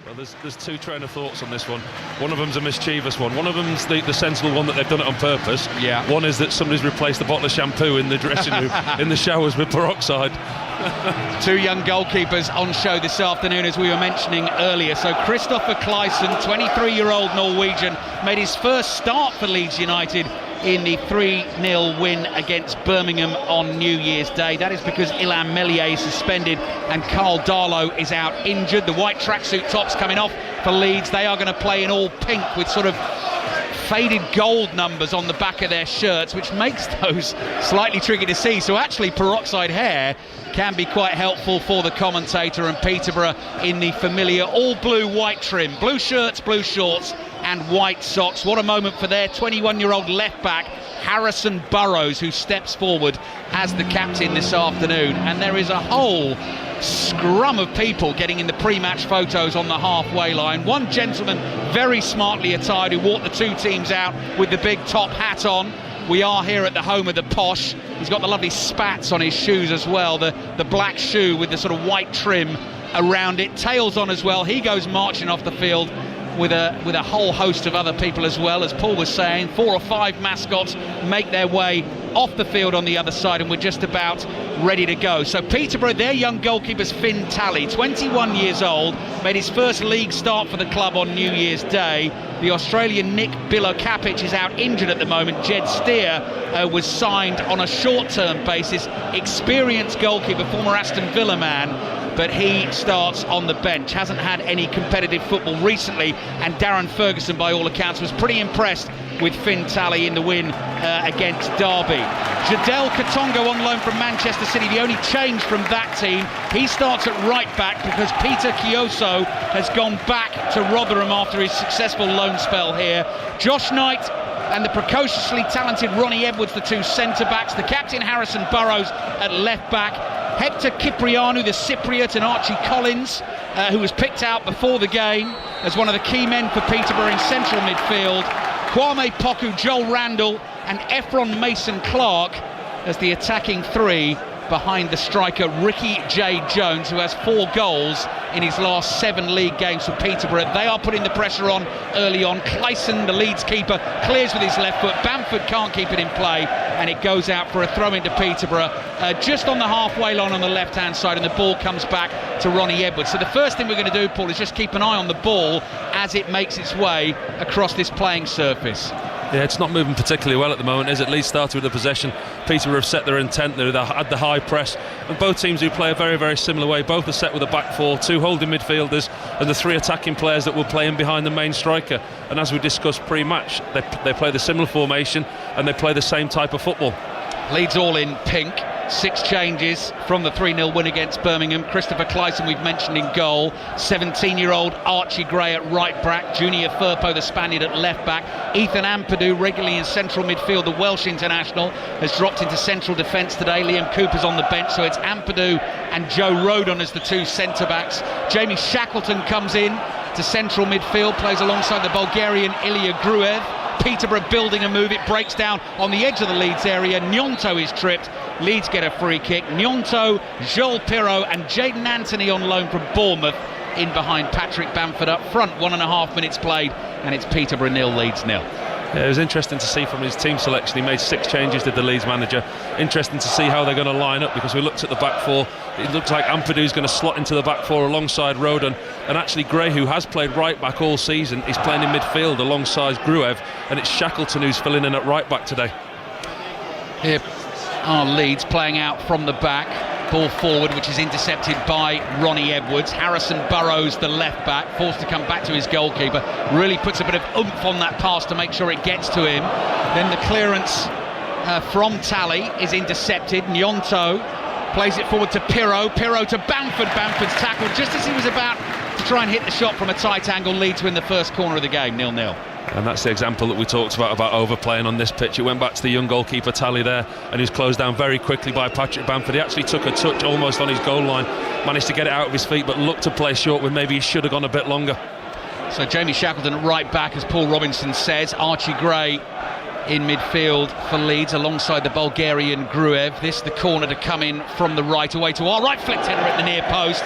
Well, there's two train of thoughts on this one. One of them's a mischievous one. One of them's the sensible one that they've done it on purpose. Yeah. One is that somebody's replaced the bottle of shampoo in the dressing room, in the showers with peroxide. Two young goalkeepers on show this afternoon, as we were mentioning earlier. So Christopher Clayson, 23-year-old Norwegian, made his first start for Leeds United in the 3-0 win against Birmingham on New Year's Day. That is because Ilham Melier is suspended and Carl Darlow is out injured. The white tracksuit tops coming off for Leeds. They are going to play in all pink with sort of faded gold numbers on the back of their shirts, which makes those slightly tricky to see. So actually peroxide hair can be quite helpful for the commentator, and Peterborough in the familiar all blue white trim, blue shirts, blue shorts and white socks. What a moment for their 21-year-old left back Harrison Burrows, who steps forward as the captain this afternoon. And there is a whole scrum of people getting in the pre-match photos on the halfway line. One gentleman very smartly attired who walked the two teams out with the big top hat on. We are here at the home of the posh. He's got the lovely spats on his shoes as well, the black shoe with the sort of white trim around it, tails on as well. He goes marching off the field with a whole host of other people as well. As Paul was saying, 4 or 5 mascots make their way off the field on the other side, and we're just about ready to go. So Peterborough, their young goalkeeper's Finn Talley, 21 years old, made his first league start for the club on New Year's Day. The Australian Nick Bilokapich is out injured at the moment. Jed Steer was signed on a short-term basis. Experienced goalkeeper, former Aston Villa man, but he starts on the bench. Hasn't had any competitive football recently, and Darren Ferguson, by all accounts, was pretty impressed with Finn Talley in the win against Derby. Jadel Katongo on loan from Manchester City, the only change from that team. He starts at right back because Peter Kioso has gone back to Rotherham after his successful loan spell here. Josh Knight and the precociously talented Ronnie Edwards, the two centre-backs. The captain Harrison Burrows at left-back. Hector Cipriano, the Cypriot, and Archie Collins, who was picked out before the game as one of the key men for Peterborough in central midfield. Kwame Poku, Joel Randall and Ephron Mason-Clark as the attacking three behind the striker Ricky J. Jones, who has 4 goals in his last 7 league games for Peterborough. They are putting the pressure on early on. Clayson, the Leeds keeper, clears with his left foot. Bamford can't keep it in play, and it goes out for a throw into Peterborough just on the halfway line on the left-hand side, and the ball comes back to Ronnie Edwards. So the first thing we're going to do, Paul, is just keep an eye on the ball as it makes its way across this playing surface. Yeah, it's not moving particularly well at the moment, is it? Leeds started with the possession. Peterborough have set their intent. They had the high press, and both teams do play a very, very similar way. Both are set with a back 4, 2 holding midfielders and the 3 attacking players that will play in behind the main striker. And as we discussed pre-match, they play the similar formation and they play the same type of football. Leeds all in pink. 6 changes from the 3-0 win against Birmingham. Christopher Clayson, we've mentioned, in goal. 17-year-old Archie Gray at right back. Junior Firpo, the Spaniard, at left back. Ethan Ampadu, regularly in central midfield, the Welsh international, has dropped into central defence today. Liam Cooper's on the bench, so it's Ampadu and Joe Rodon as the 2 centre-backs. Jamie Shackleton comes in to central midfield, plays alongside the Bulgarian Ilya Gruev. Peterborough building a move, it breaks down on the edge of the Leeds area. Nyonto is tripped. Leeds get a free kick. Nyonto, Joel Pirro and Jayden Anthony on loan from Bournemouth in behind Patrick Bamford up front. 1.5 minutes played, and it's Peterborough 0, Leeds 0. Yeah, it was interesting to see from his team selection. He made 6 changes, did the Leeds manager. Interesting to see how they're going to line up, because we looked at the back 4. It looks like Ampadu's going to slot into the back 4 alongside Rodon, and actually Gray, who has played right back all season, is playing in midfield alongside Gruev, and it's Shackleton who's filling in at right back today. Here are Leeds playing out from the back. Ball forward, which is intercepted by Ronnie Edwards. Harrison Burrows, the left back, forced to come back to his goalkeeper. Really puts a bit of oomph on that pass to make sure it gets to him. Then the clearance from Talley is intercepted. Nyonto plays it forward to Pirro. Pirro to Bamford. Bamford's tackled just as he was about to try and hit the shot from a tight angle. Leeds win the first corner of the game, 0-0. And that's the example that we talked about overplaying on this pitch. It went back to the young goalkeeper Talley there, and he was closed down very quickly by Patrick Bamford. He actually took a touch almost on his goal line, managed to get it out of his feet, but looked to play short when maybe he should have gone a bit longer. So Jamie Shackleton at right back, as Paul Robinson says. Archie Gray in midfield for Leeds alongside the Bulgarian Gruev. This the corner to come in from the right, away to our right, flicked header at the near post.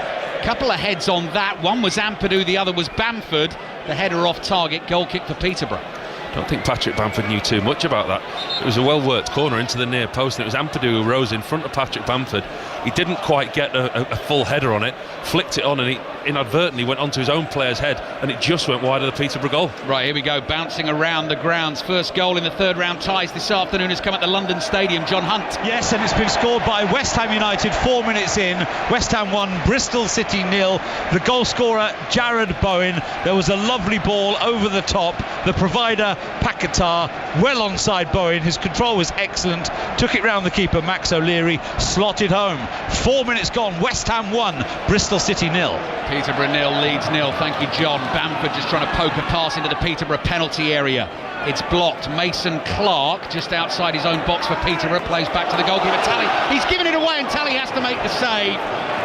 couple of heads on that. One was Ampadu, the other was Bamford. The header off target, goal kick for Peterborough. I don't think Patrick Bamford knew too much about that. It was a well-worked corner into the near post, and it was Ampadu who rose in front of Patrick Bamford. He didn't quite get a full header on it, flicked it on, and he inadvertently went onto his own player's head, and it just went wide of the Peterborough goal. Right, here we go, bouncing around the grounds. First goal in the third round ties this afternoon has come at the London Stadium. John Hunt. Yes, and it's been scored by West Ham United 4 minutes in. West Ham 1, Bristol City 0. The goal scorer, Jared Bowen. There was a lovely ball over the top. The provider, Paquetá, well onside Bowen. His control was excellent. Took it round the keeper, Max O'Leary, slotted home. 4 minutes gone, West Ham 1, Bristol City 0. Peterborough 0, Leeds 0. Thank you, John. Bamford just trying to poke a pass into the Peterborough penalty area. It's blocked. Mason Clark just outside his own box for Peterborough, plays back to the goalkeeper Talley. He's given it away and Talley has to make the save.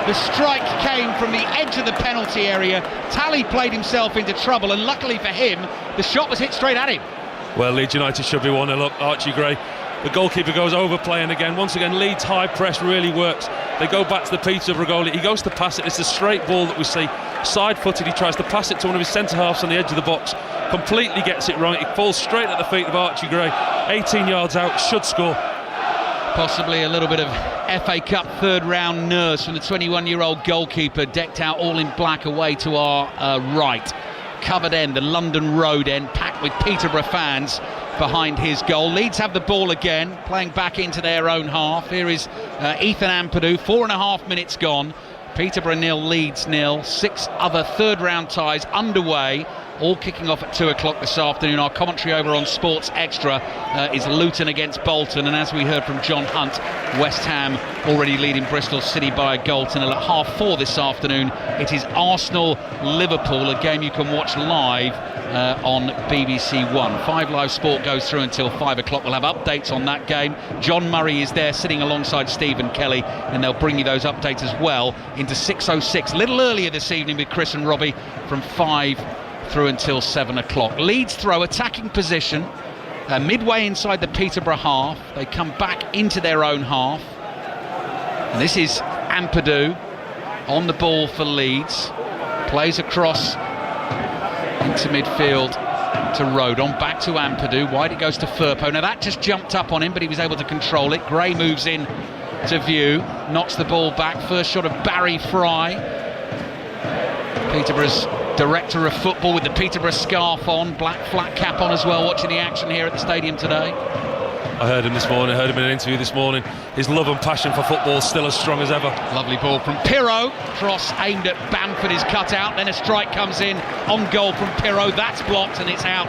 The strike came from the edge of the penalty area. Talley played himself into trouble, and luckily for him, the shot was hit straight at him. Well, Leeds United should be 1-0 up. Archie Gray, the goalkeeper, goes overplaying again. Once again, Leeds' high press really works. They go back to the Peterborough goalie. He goes to pass it. It's a straight ball that we see. Side-footed, he tries to pass it to one of his centre-halves on the edge of the box. Completely gets it right. It falls straight at the feet of Archie Gray. 18 yards out, should score. Possibly a little bit of FA Cup third round nurse from the 21-year-old goalkeeper, decked out all in black away to our right. Covered end, the London Road end, packed with Peterborough fans behind his goal. Leeds have the ball again, playing back into their own half. Here is Ethan Ampadu, 4.5 minutes gone. Peterborough 0, Leeds 0. 6 other third round ties underway, all kicking off at 2 o'clock this afternoon. Our commentary over on Sports Extra is Luton against Bolton, and as we heard from John Hunt, West Ham already leading Bristol City by a goal to nil. At 4:30 this afternoon, it is Arsenal-Liverpool, a game you can watch live on BBC One. 5 Live Sport goes through until 5 o'clock. We'll have updates on that game. John Murray is there sitting alongside Stephen Kelly, and they'll bring you those updates as well into 6:06. A little earlier this evening with Chris and Robbie from 5 through until 7 o'clock. Leeds throw attacking position midway inside the Peterborough half. They come back into their own half. And this is Ampadu on the ball for Leeds. Plays across into midfield to Rodon, back to Ampadu, wide it goes to Firpo. Now that just jumped up on him, but he was able to control it. Gray moves in to view, knocks the ball back. First shot of Barry Fry, Peterborough's director of football with the Peterborough scarf on, black flat cap on as well, watching the action here at the stadium today. I heard him this morning, heard him in an interview this morning. His love and passion for football is still as strong as ever. Lovely ball from Pirro. Cross aimed at Bamford is cut out. Then a strike comes in on goal from Pirro. That's blocked and it's out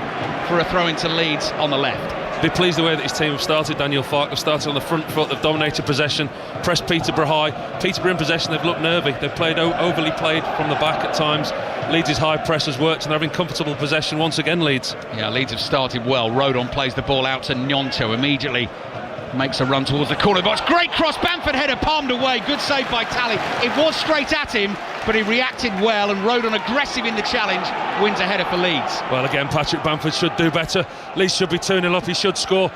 for a throw into Leeds on the left. Be pleased the way that his team have started. Daniel Farke have started on the front foot. They've dominated possession, pressed Peterborough high. Peterborough in possession, they've looked nervy. They've played overly played from the back at times. Leeds' high press has worked and they're having comfortable possession once again, Leeds. Yeah, Leeds have started well. Rodon plays the ball out to Gnonto, immediately makes a run towards the corner box. Great cross, Bamford header palmed away. Good save by Talley. It was straight at him, but he reacted well, and Rodon, aggressive in the challenge, wins a header for Leeds. Well, again, Patrick Bamford should do better. Leeds should be 2-0 up. He should score.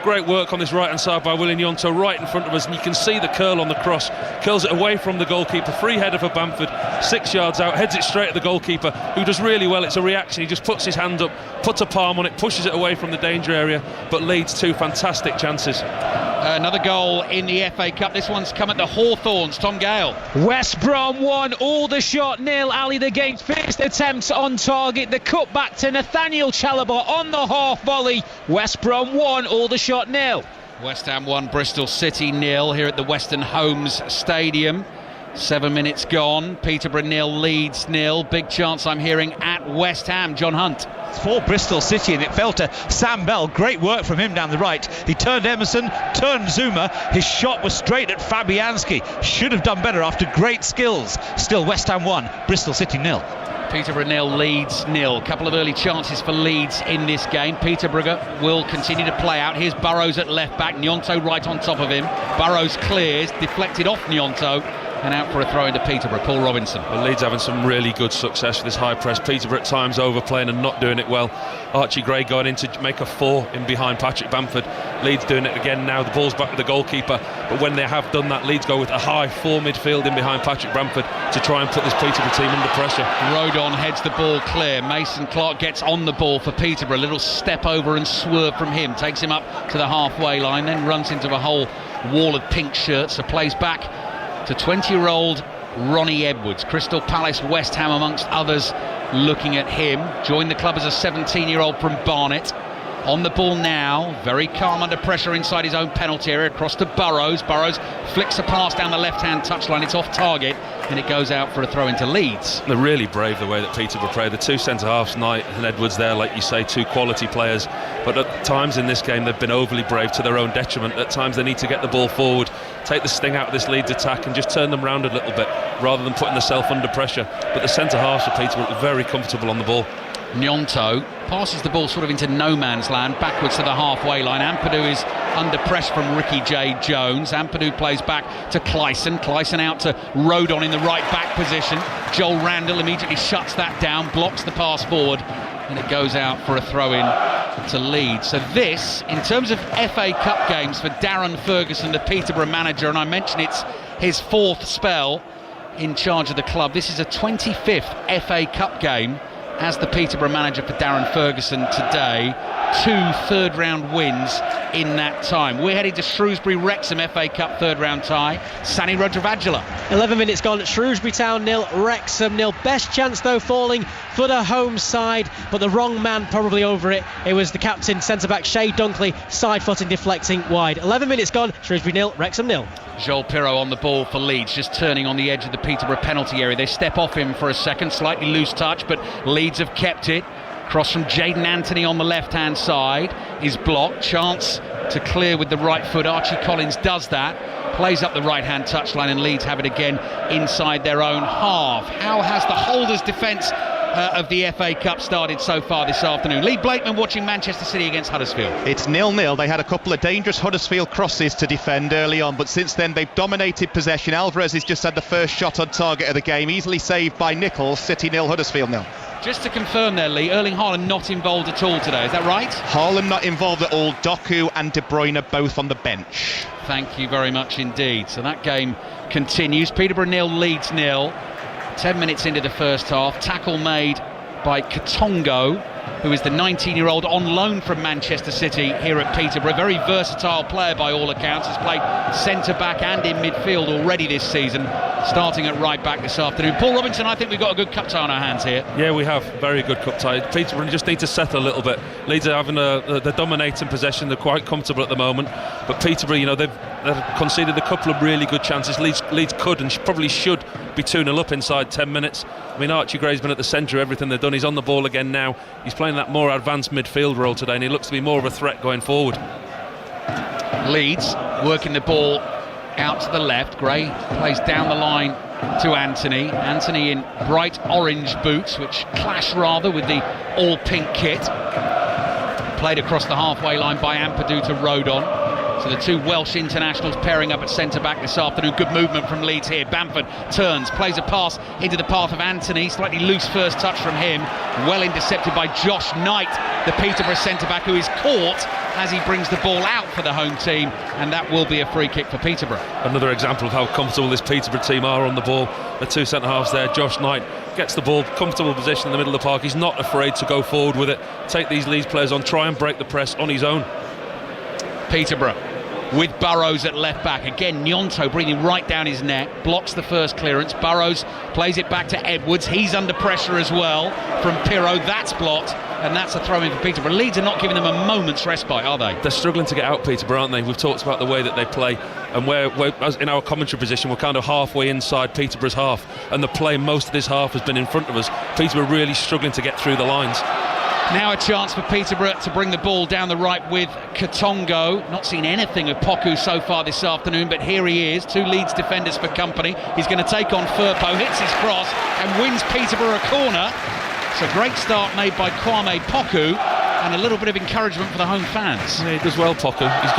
Great work on this right hand side by Willie Gnonto, right in front of us, and you can see the curl on the cross. Curls it away from the goalkeeper. Free header for Bamford, 6 yards out, heads it straight at the goalkeeper, who does really well. It's a reaction. He just puts his hand up, puts a palm on it, pushes it away from the danger area, but Leeds 2 fantastic chances. Another goal in the FA Cup. This one's come at the Hawthorns. Tom Gale. West Brom 1, Aldershot 0. Ali the Game's first attempts on target. The cut back to Nathaniel Chalobah on the half volley. West Brom 1, Aldershot 0. West Ham 1, Bristol City 0 here at the Western Homes Stadium. 7 minutes gone. Peterborough 0, Leeds 0. Big chance I'm hearing at West Ham. John Hunt. For Bristol City, and it fell to Sam Bell. Great work from him down the right. He turned Emerson, turned Zuma. His shot was straight at Fabianski. Should have done better after great skills. Still West Ham 1, Bristol City 0. Peterborough 0, Leeds 0. Couple of early chances for Leeds in this game. Peterborough will continue to play out. Here's Burrows at left back, Gnonto right on top of him. Burrows clears, deflected off Gnonto, and out for a throw into Peterborough. Paul Robinson. Well, Leeds having some really good success with this high press. Peterborough at times overplaying and not doing it well. Archie Gray going in to make a 4 in behind Patrick Bamford. Leeds doing it again now. The ball's back with the goalkeeper, but when they have done that, Leeds go with a high 4 midfield in behind Patrick Bamford to try and put this Peterborough team under pressure. Rodon heads the ball clear. Mason Clark gets on the ball for Peterborough. A little step over and swerve from him, takes him up to the halfway line, then runs into a whole wall of pink shirts. So plays back to 20-year-old Ronnie Edwards. Crystal Palace, West Ham amongst others looking at him. Joined the club as a 17-year-old from Barnet. On the ball now, very calm under pressure inside his own penalty area, across to Burrows. Burrows flicks a pass down the left-hand touchline. It's off target and it goes out for a throw into Leeds. They're really brave the way that Peterborough play. The two centre-halves, Knight and Edwards there, like you say, two quality players. But at times in this game they've been overly brave to their own detriment. At times they need to get the ball forward, take the sting out of this Leeds attack and just turn them round a little bit rather than putting themselves under pressure. But the centre-halves for Peterborough are very comfortable on the ball. Nyonto passes the ball sort of into no man's land, backwards to the halfway line. Ampadu is under pressure from Ricky J. Jones. Ampadu plays back to Clyson. Clyson out to Rodon in the right back position. Joel Randall immediately shuts that down, blocks the pass forward, and it goes out for a throw-in to Leeds. So this, in terms of FA Cup games for Darren Ferguson, the Peterborough manager, and I mentioned it's his 4th spell in charge of the club, this is a 25th FA Cup game as the Peterborough manager for Darren Ferguson today. 2 third-round wins in that time. We're heading to Shrewsbury-Wrexham FA Cup third-round tie. Sani Rodravagula. 11 minutes gone. Shrewsbury Town 0, Wrexham 0. Best chance though falling for the home side, but the wrong man probably over it. It was the captain, centre-back Shay Dunkley, side-footing, deflecting wide. 11 minutes gone. Shrewsbury 0, Wrexham 0. Joel Pirro on the ball for Leeds, just turning on the edge of the Peterborough penalty area. They step off him for a second, slightly loose touch, but Leeds have kept it. Cross from Jaden Anthony on the left-hand side is blocked. Chance to clear with the right foot. Archie Collins does that. Plays up the right-hand touchline and Leeds have it again inside their own half. How has the holders' defence of the FA Cup started so far this afternoon? Lee Blakeman watching Manchester City against Huddersfield. It's 0-0. They had a couple of dangerous Huddersfield crosses to defend early on, but since then they've dominated possession. Alvarez has just had the first shot on target of the game, easily saved by Nichols. City 0, Huddersfield 0. Just to confirm there, Lee, Erling Haaland not involved at all today, is that right? Haaland not involved at all. Doku and De Bruyne both on the bench. Thank you very much indeed. So that game continues. Peterborough 0, Leeds 0. 10 minutes into the first half. Tackle made by Katongo, who is the 19-year-old on loan from Manchester City here at Peterborough. Very versatile player by all accounts. Has played centre-back and in midfield already this season, starting at right-back this afternoon. Paul Robinson, I think we've got a good cup tie on our hands here. Yeah, we have. Very good cup tie. Peterborough just need to settle a little bit. Leeds are having they're dominating possession. They're quite comfortable at the moment. But Peterborough, you know, they've conceded a couple of really good chances. Leeds could and probably should be 2-0 up inside 10 minutes. I mean, Archie Gray's been at the centre of everything they've done. He's on the ball again now. He's playing that more advanced midfield role today and he looks to be more of a threat going forward. Leeds working the ball out to the left. Gray plays down the line to Anthony. Anthony in bright orange boots, which clash rather with the all pink kit. Played across the halfway line by Ampadu to Rodon. So the two Welsh internationals pairing up at centre-back this afternoon. Good movement from Leeds here. Bamford turns, plays a pass into the path of Anthony. Slightly loose first touch from him. Well intercepted by Josh Knight, the Peterborough centre-back, who is caught as he brings the ball out for the home team. And that will be a free kick for Peterborough. Another example of how comfortable this Peterborough team are on the ball. The two centre-halves there. Josh Knight gets the ball, comfortable position in the middle of the park. He's not afraid to go forward with it. Take these Leeds players on, try and break the press on his own. Peterborough with Burrows at left back. Again, Nyonto breathing right down his neck, blocks the first clearance. Burrows plays it back to Edwards. He's under pressure as well from Pirro. That's blocked, and that's a throw-in for Peterborough. Leeds are not giving them a moment's respite, are they? They're struggling to get out Peterborough, aren't they? We've talked about the way that they play, and we're in our commentary position, we're kind of halfway inside Peterborough's half, and the play most of this half has been in front of us. Peterborough really struggling to get through the lines. Now a chance for Peterborough to bring the ball down the right with Katongo. Not seen anything of Poku so far this afternoon, but here he is. Two Leeds defenders for company. He's going to take on Firpo, hits his cross and wins Peterborough a corner. It's a great start made by Kwame Poku, and a little bit of encouragement for the home fans. Yeah, he does well, Poku. He's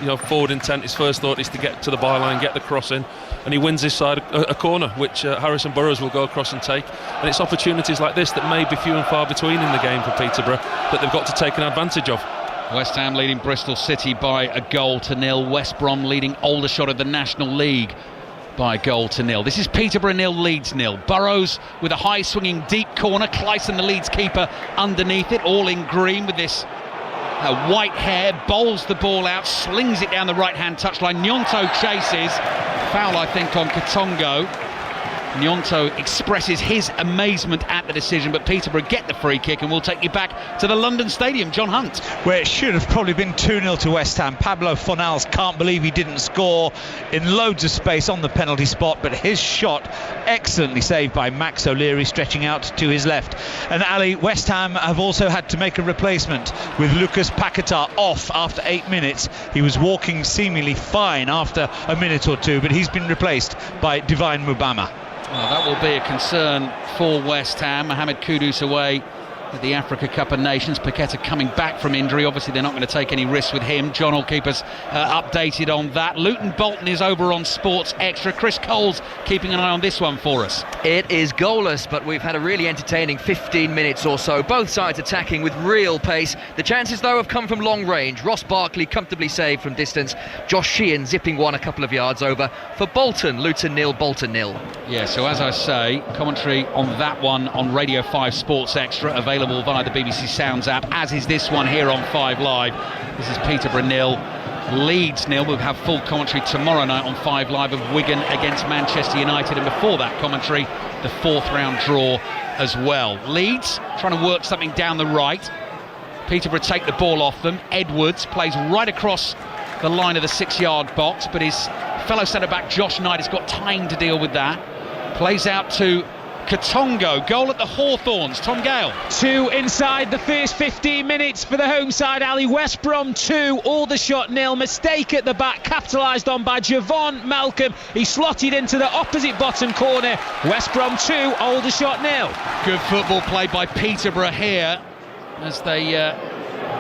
got forward intent. His first thought is to get to the byline, get the cross in, and he wins his side a corner, which Harrison Burrows will go across and take. And it's opportunities like this that may be few and far between in the game for Peterborough that they've got to take an advantage of. West Ham leading Bristol City by 1-0. West Brom leading Aldershot of the National League by 1-0. This is Peterborough 0, Leeds 0. Burrows with a high swinging deep corner. Clyson, the Leeds keeper, underneath it, all in green with this white hair, bowls the ball out, slings it down the right hand touchline. Nyonto chases, foul I think on Katongo. Nyonto expresses his amazement at the decision, but Peterborough get the free kick, and we'll take you back to the London Stadium. John Hunt. Where it should have probably been 2-0 to West Ham. Pablo Fornals can't believe he didn't score in loads of space on the penalty spot, but his shot excellently saved by Max O'Leary, stretching out to his left. And Ali, West Ham have also had to make a replacement with Lucas Paquetá off after 8 minutes. He was walking seemingly fine after a minute or two, but he's been replaced by Divine Mubama. Well, that will be a concern for West Ham. Mohamed Kudus away at the Africa Cup of Nations. Paquetá coming back from injury. Obviously they're not going to take any risks with him. John will keep us updated on that. Luton Bolton is over on Sports Extra. Chris Cole's keeping an eye on this one for us. It is goalless, but we've had a really entertaining 15 minutes or so. Both sides attacking with real pace. The chances, though, have come from long range. Ross Barkley comfortably saved from distance. Josh Sheehan zipping one a couple of yards over. For Bolton, Luton 0, Bolton 0. Yeah, so as I say, commentary on that one on Radio 5 Sports Extra, available via the BBC Sounds app, as is this one here on 5 Live. This is Peterborough 0, Leeds 0. We'll have full commentary tomorrow night on 5 Live of Wigan against Manchester United, and before that commentary, the 4th round draw as well. Leeds trying to work something down the right. Peterborough take the ball off them. Edwards plays right across the line of the 6-yard box, but his fellow centre-back Josh Knight has got time to deal with that. Plays out to Katongo. Goal at the Hawthorns. Tom Gale. 2 inside the first 15 minutes for the home side. Ali. West Brom 2, Aldershot 0. Mistake at the back, capitalised on by Javon Malcolm. He slotted into the opposite bottom corner. West Brom 2, Aldershot 0. Good football played by Peterborough here as they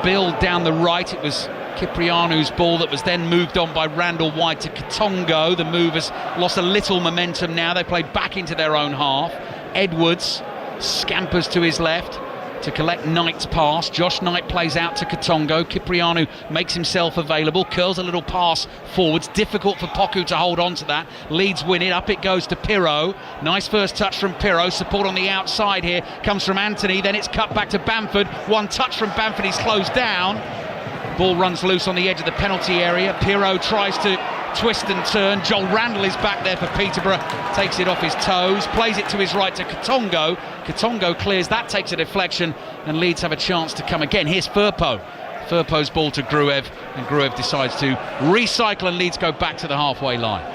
build down the right. It was Ciprianu's ball that was then moved on by Randall wide to Katongo. The move has lost a little momentum now. They play back into their own half. Edwards scampers to his left to collect Knight's pass. Josh Knight plays out to Katongo. Ciprianu makes himself available, curls a little pass forwards. Difficult for Poku to hold on to that. Leeds win it. Up it goes to Pirro. Nice first touch from Pirro. Support on the outside here comes from Anthony. Then it's cut back to Bamford. One touch from Bamford. He's closed down. Ball runs loose on the edge of the penalty area. Pirro tries to twist and turn. Joel Randall is back there for Peterborough. Takes it off his toes. Plays it to his right to Katongo. Katongo clears that, takes a deflection, and Leeds have a chance to come again. Here's Firpo. Firpo's ball to Gruev, and Gruev decides to recycle, and Leeds go back to the halfway line.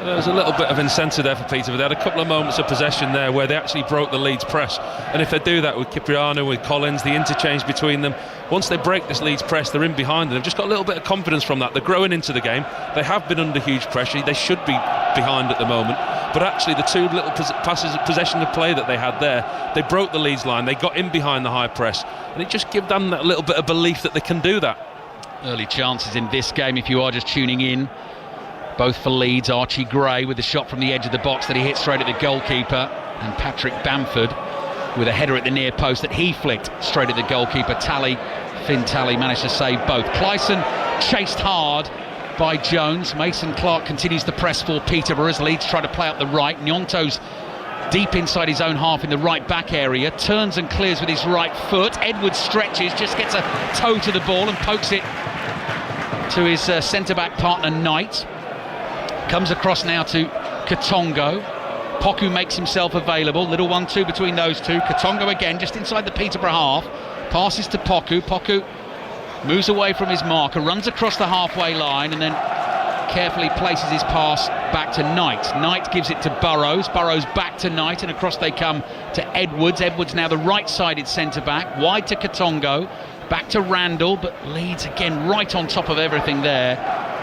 There was a little bit of incentive there for Peterborough. They had a couple of moments of possession there where they actually broke the Leeds press, and if they do that with Cipriano, with Collins, the interchange between them, once they break this Leeds press, they're in behind, and they've just got a little bit of confidence from that. They're growing into the game. They have been under huge pressure. They should be behind at the moment, but actually the two little passes of possession of play that they had there, they broke the Leeds line. They got in behind the high press, and it just gives them that little bit of belief that they can do that. Early chances in this game, if you are just tuning in, both for Leeds. Archie Gray with the shot from the edge of the box that he hit straight at the goalkeeper, and Patrick Bamford with a header at the near post that he flicked straight at the goalkeeper. Finn Talley managed to save both. Clyson chased hard by Jones. Mason Clark continues to press for Peterborough as Leeds try to play up the right. Nyonto's deep inside his own half in the right back area, turns and clears with his right foot. Edwards stretches, just gets a toe to the ball and pokes it to his centre-back partner Knight. Comes across now to Katongo. Poku makes himself available. Little 1-2 between those two. Katongo again, just inside the Peterborough half. Passes to Poku. Poku moves away from his marker, runs across the halfway line, and then carefully places his pass back to Knight. Knight gives it to Burrows. Burrows back to Knight, and across they come to Edwards. Edwards now the right-sided centre-back. Wide to Katongo. Back to Randall, but Leeds again right on top of everything there.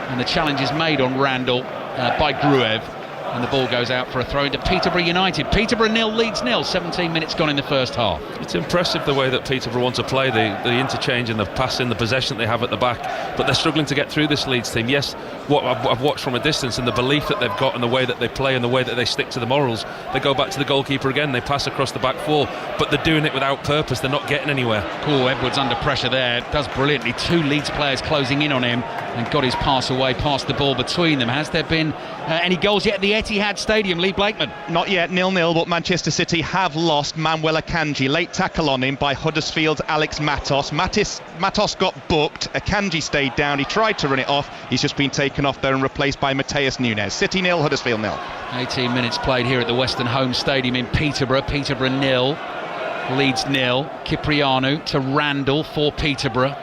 And the challenge is made on Randall by Gruev. And the ball goes out for a throw into Peterborough United. Peterborough 0, Leeds 0. 17 minutes gone in the first half. It's impressive the way that Peterborough want to play, the interchange and the passing, the possession they have at the back, but they're struggling to get through this Leeds team. Yes, what I've watched from a distance and the belief that they've got and the way that they play and the way that they stick to the morals, they go back to the goalkeeper again, they pass across the back four, but they're doing it without purpose, they're not getting anywhere. Cool, Edwards under pressure there, does brilliantly. 2 Leeds players closing in on him and got his pass away, passed the ball between them. Has there been any goals yet at the Etihad Stadium, Lee Blakeman? Not yet, 0-0, but Manchester City have lost Manuel Akanji. Late tackle on him by Huddersfield's Alex Matos. Matos got booked, Akanji stayed down, he tried to run it off, he's just been taken off there and replaced by Mateus Nunes. City 0, Huddersfield 0. 18 minutes played here at the Western Home Stadium in Peterborough. Peterborough 0, Leeds 0. Cipriano to Randall for Peterborough.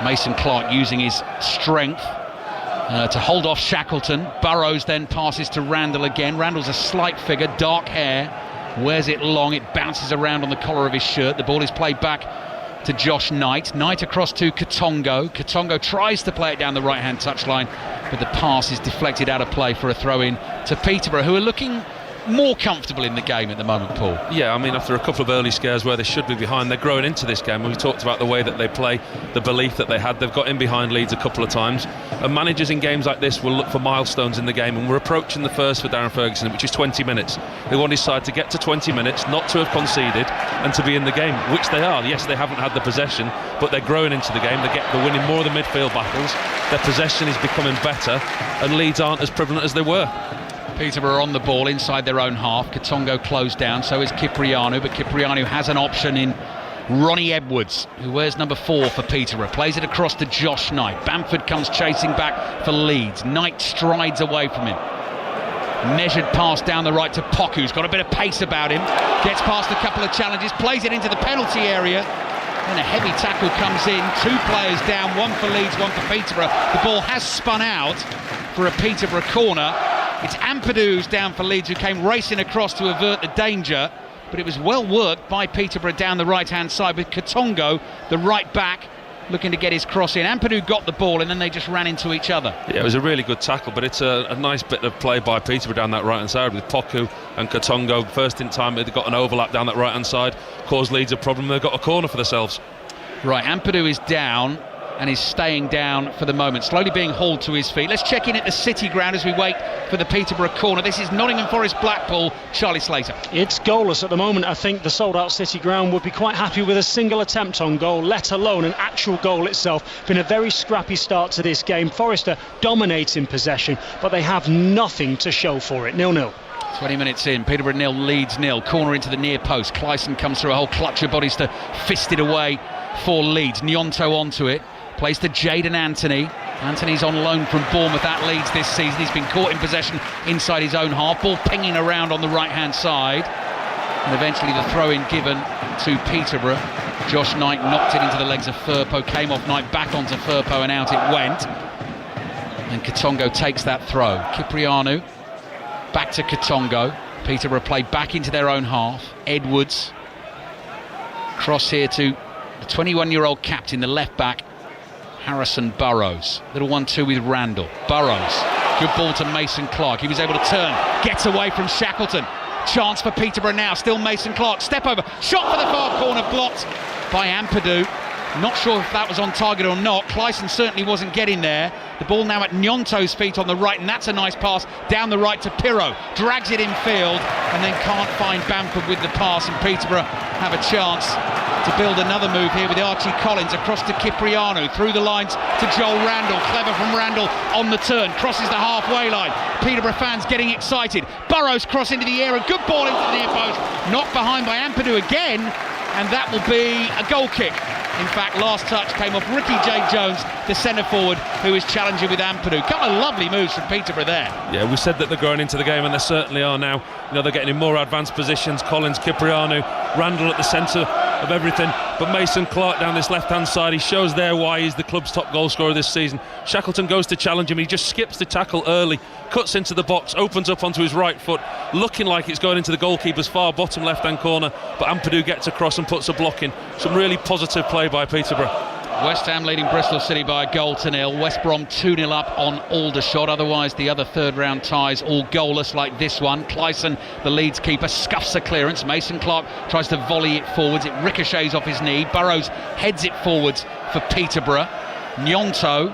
Mason Clark using his strength to hold off Shackleton. Burrows then passes to Randall again. Randall's a slight figure, dark hair, wears it long, it bounces around on the collar of his shirt. The ball is played back to Josh Knight. Knight across to Katongo. Katongo tries to play it down the right-hand touchline, but the pass is deflected out of play for a throw-in to Peterborough, who are looking more comfortable in the game at the moment, Paul. Yeah, I mean, after a couple of early scares where they should be behind, they're growing into this game. We talked about the way that they play, the belief that they had. They've got in behind Leeds a couple of times, and managers in games like this will look for milestones in the game, and we're approaching the first for Darren Ferguson, which is 20 minutes. They want his side to get to 20 minutes, not to have conceded, and to be in the game, which they are. Yes, they haven't had the possession, but they're growing into the game. They're winning more of the midfield battles. Their possession is becoming better, and Leeds aren't as prevalent as they were. Peterborough on the ball inside their own half. Katongo closed down, so is Cipriano, but Cipriano has an option in Ronnie Edwards, who wears number 4 for Peterborough. Plays it across to Josh Knight. Bamford comes chasing back for Leeds. Knight strides away from him. Measured pass down the right to Poku, who's got a bit of pace about him. Gets past a couple of challenges, plays it into the penalty area. Then a heavy tackle comes in. 2 players down, 1 for Leeds, 1 for Peterborough. The ball has spun out for a Peterborough corner. It's Ampadu who's down for Leeds, who came racing across to avert the danger, but it was well worked by Peterborough down the right-hand side with Katongo, the right back, looking to get his cross in. Ampadu got the ball and then they just ran into each other. Yeah, it was a really good tackle, but it's a nice bit of play by Peterborough down that right-hand side with Poku and Katongo. First in time, they've got an overlap down that right-hand side, caused Leeds a problem. They've got a corner for themselves. Right, Ampadu is down and is staying down for the moment, slowly being hauled to his feet. Let's check in at the City ground as we wait for the Peterborough corner. This is Nottingham Forest Blackpool. Charlie Slater. It's goalless at the moment. I think the sold-out City ground would be quite happy with a single attempt on goal, let alone an actual goal itself. Been a very scrappy start to this game. Forest are dominating possession, but they have nothing to show for it. 0-0. 20 minutes in, Peterborough 0, Leeds 0. Corner into the near post. Clyson comes through a whole clutch of bodies to fist it away for Leeds. Nyonto onto it. Plays to Jayden Anthony. Anthony's on loan from Bournemouth at Leeds this season. He's been caught in possession inside his own half. Ball pinging around on the right-hand side. And eventually the throw-in given to Peterborough. Josh Knight knocked it into the legs of Firpo. Came off Knight, back onto Firpo, and out it went. And Katongo takes that throw. Cipriano back to Katongo. Peterborough play back into their own half. Edwards. Cross here to the 21-year-old captain, the left-back, Harrison Burrows. Little 1-2 with Randall. Burrows, good ball to Mason Clark. He was able to turn, gets away from Shackleton. Chance for Peterborough now, still Mason Clark. Step over, shot for the far corner, blocked by Ampadu. Not sure if that was on target or not. Clyson certainly wasn't getting there. The ball now at Nyonto's feet on the right, and that's a nice pass down the right to Pirro. Drags it in field and then can't find Bamford with the pass, and Peterborough have a chance to build another move here with Archie Collins across to Cipriano, through the lines to Joel Randall. Clever from Randall on the turn, crosses the halfway line. Peterborough fans getting excited. Burrows cross into the air, a good ball into the near post, knocked behind by Ampadu again, and that will be a goal kick. In fact, last touch came off Ricky J. Jones, the centre forward, who is challenging with Ampadu. Couple of lovely moves from Peterborough there. Yeah, we said that they're going into the game, and they certainly are now. You know, they're getting in more advanced positions. Collins, Cipriano, Randall at the centre of everything. But Mason Clark down this left-hand side, he shows there why he's the club's top goal scorer this season. Shackleton goes to challenge him. He just skips the tackle early, cuts into the box, opens up onto his right foot, looking like it's going into the goalkeeper's far bottom left-hand corner. But Ampadu gets across and puts a block in. Some really positive play by Peterborough. West Ham leading Bristol City by 1-0. West Brom 2-0 up on Aldershot. Otherwise, the other third round ties all goalless like this one. Clyson, the Leeds keeper, scuffs a clearance. Mason Clark tries to volley it forwards. It ricochets off his knee. Burrows heads it forwards for Peterborough. Nyonto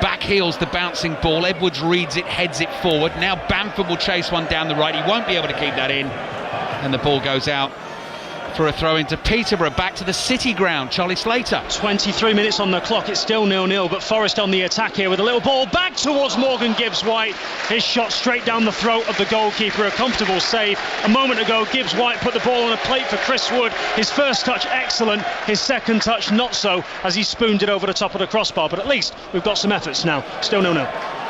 back heels the bouncing ball. Edwards reads it, heads it forward. Now Bamford will chase one down the right. He won't be able to keep that in. And the ball goes out for a throw into Peterborough, back to the City ground. Charlie Slater. 23 minutes on the clock, it's still 0-0, but Forest on the attack here with a little ball back towards Morgan Gibbs-White. His shot straight down the throat of the goalkeeper, a comfortable save. A moment ago, Gibbs-White put the ball on a plate for Chris Wood. His first touch excellent, his second touch not so, as he spooned it over the top of the crossbar, but at least we've got some efforts now. Still 0-0.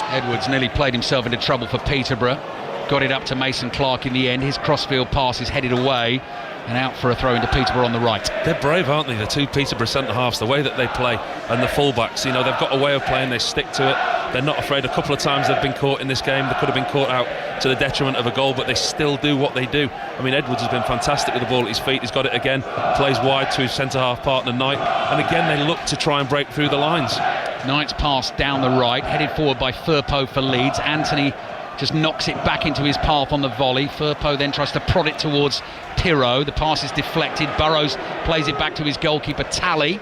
Edwards nearly played himself into trouble for Peterborough. Got it up to Mason Clark in the end. His crossfield pass is headed away and out for a throw into Peterborough on the right. They're brave, aren't they, the two Peterborough centre-halves, the way that they play, and the full-backs, you know, they've got a way of playing, they stick to it, they're not afraid. A couple of times they've been caught in this game, they could have been caught out to the detriment of a goal, but they still do what they do. I mean, Edwards has been fantastic with the ball at his feet, he's got it again, plays wide to his centre-half partner Knight, and again they look to try and break through the lines. Knight's pass down the right, headed forward by Firpo for Leeds. Anthony just knocks it back into his path on the volley. Firpo then tries to prod it towards Pirro. The pass is deflected. Burrows plays it back to his goalkeeper Talley,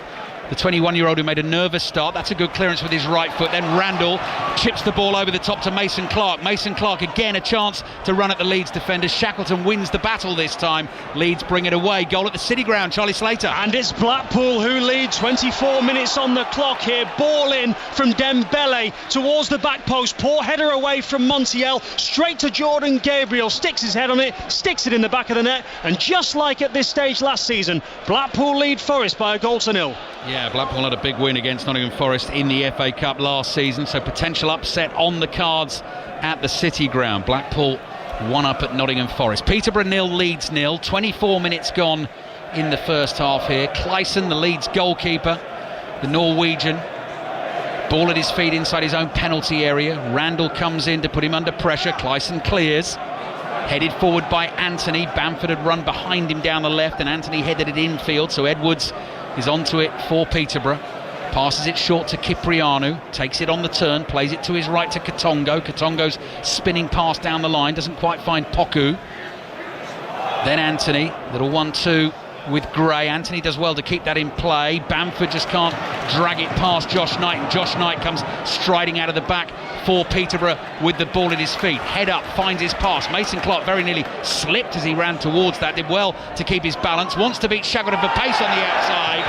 the 21-year-old who made a nervous start. That's a good clearance with his right foot. Then Randall chips the ball over the top to Mason Clark. Mason Clark again a chance to run at the Leeds defenders. Shackleton wins the battle this time. Leeds bring it away. Goal at the City ground. Charlie Slater. And it's Blackpool who lead. 24 minutes on the clock here. Ball in from Dembele towards the back post. Poor header away from Montiel. Straight to Jordan Gabriel. Sticks his head on it. Sticks it in the back of the net. And just like at this stage last season, Blackpool lead Forest by 1-0. Yeah, Blackpool had a big win against Nottingham Forest in the FA Cup last season, so potential upset on the cards at the City ground. Blackpool 1 up at Nottingham Forest. Peterborough 0, Leeds 0. 24 minutes gone in the first half here. Clyson, the Leeds goalkeeper, the Norwegian, ball at his feet inside his own penalty area. Randall comes in to put him under pressure. Clyson clears. Headed forward by Anthony. Bamford had run behind him down the left and Anthony headed it infield, so Edwards is onto it for Peterborough. Passes it short to Cipriano, takes it on the turn, plays it to his right to Katongo. Katongo's spinning pass down the line, doesn't quite find Poku. Then Anthony, little 1-2 with Gray. Anthony does well to keep that in play. Bamford just can't drag it past Josh Knight, and Josh Knight comes striding out of the back for Peterborough with the ball at his feet. Head up, finds his pass. Mason Clark very nearly slipped as he ran towards that, did well to keep his balance, wants to beat Shackleton for pace on the outside,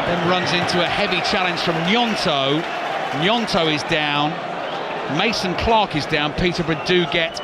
then runs into a heavy challenge from Nyonto. Nyonto is down, Mason Clark is down. Peterborough do get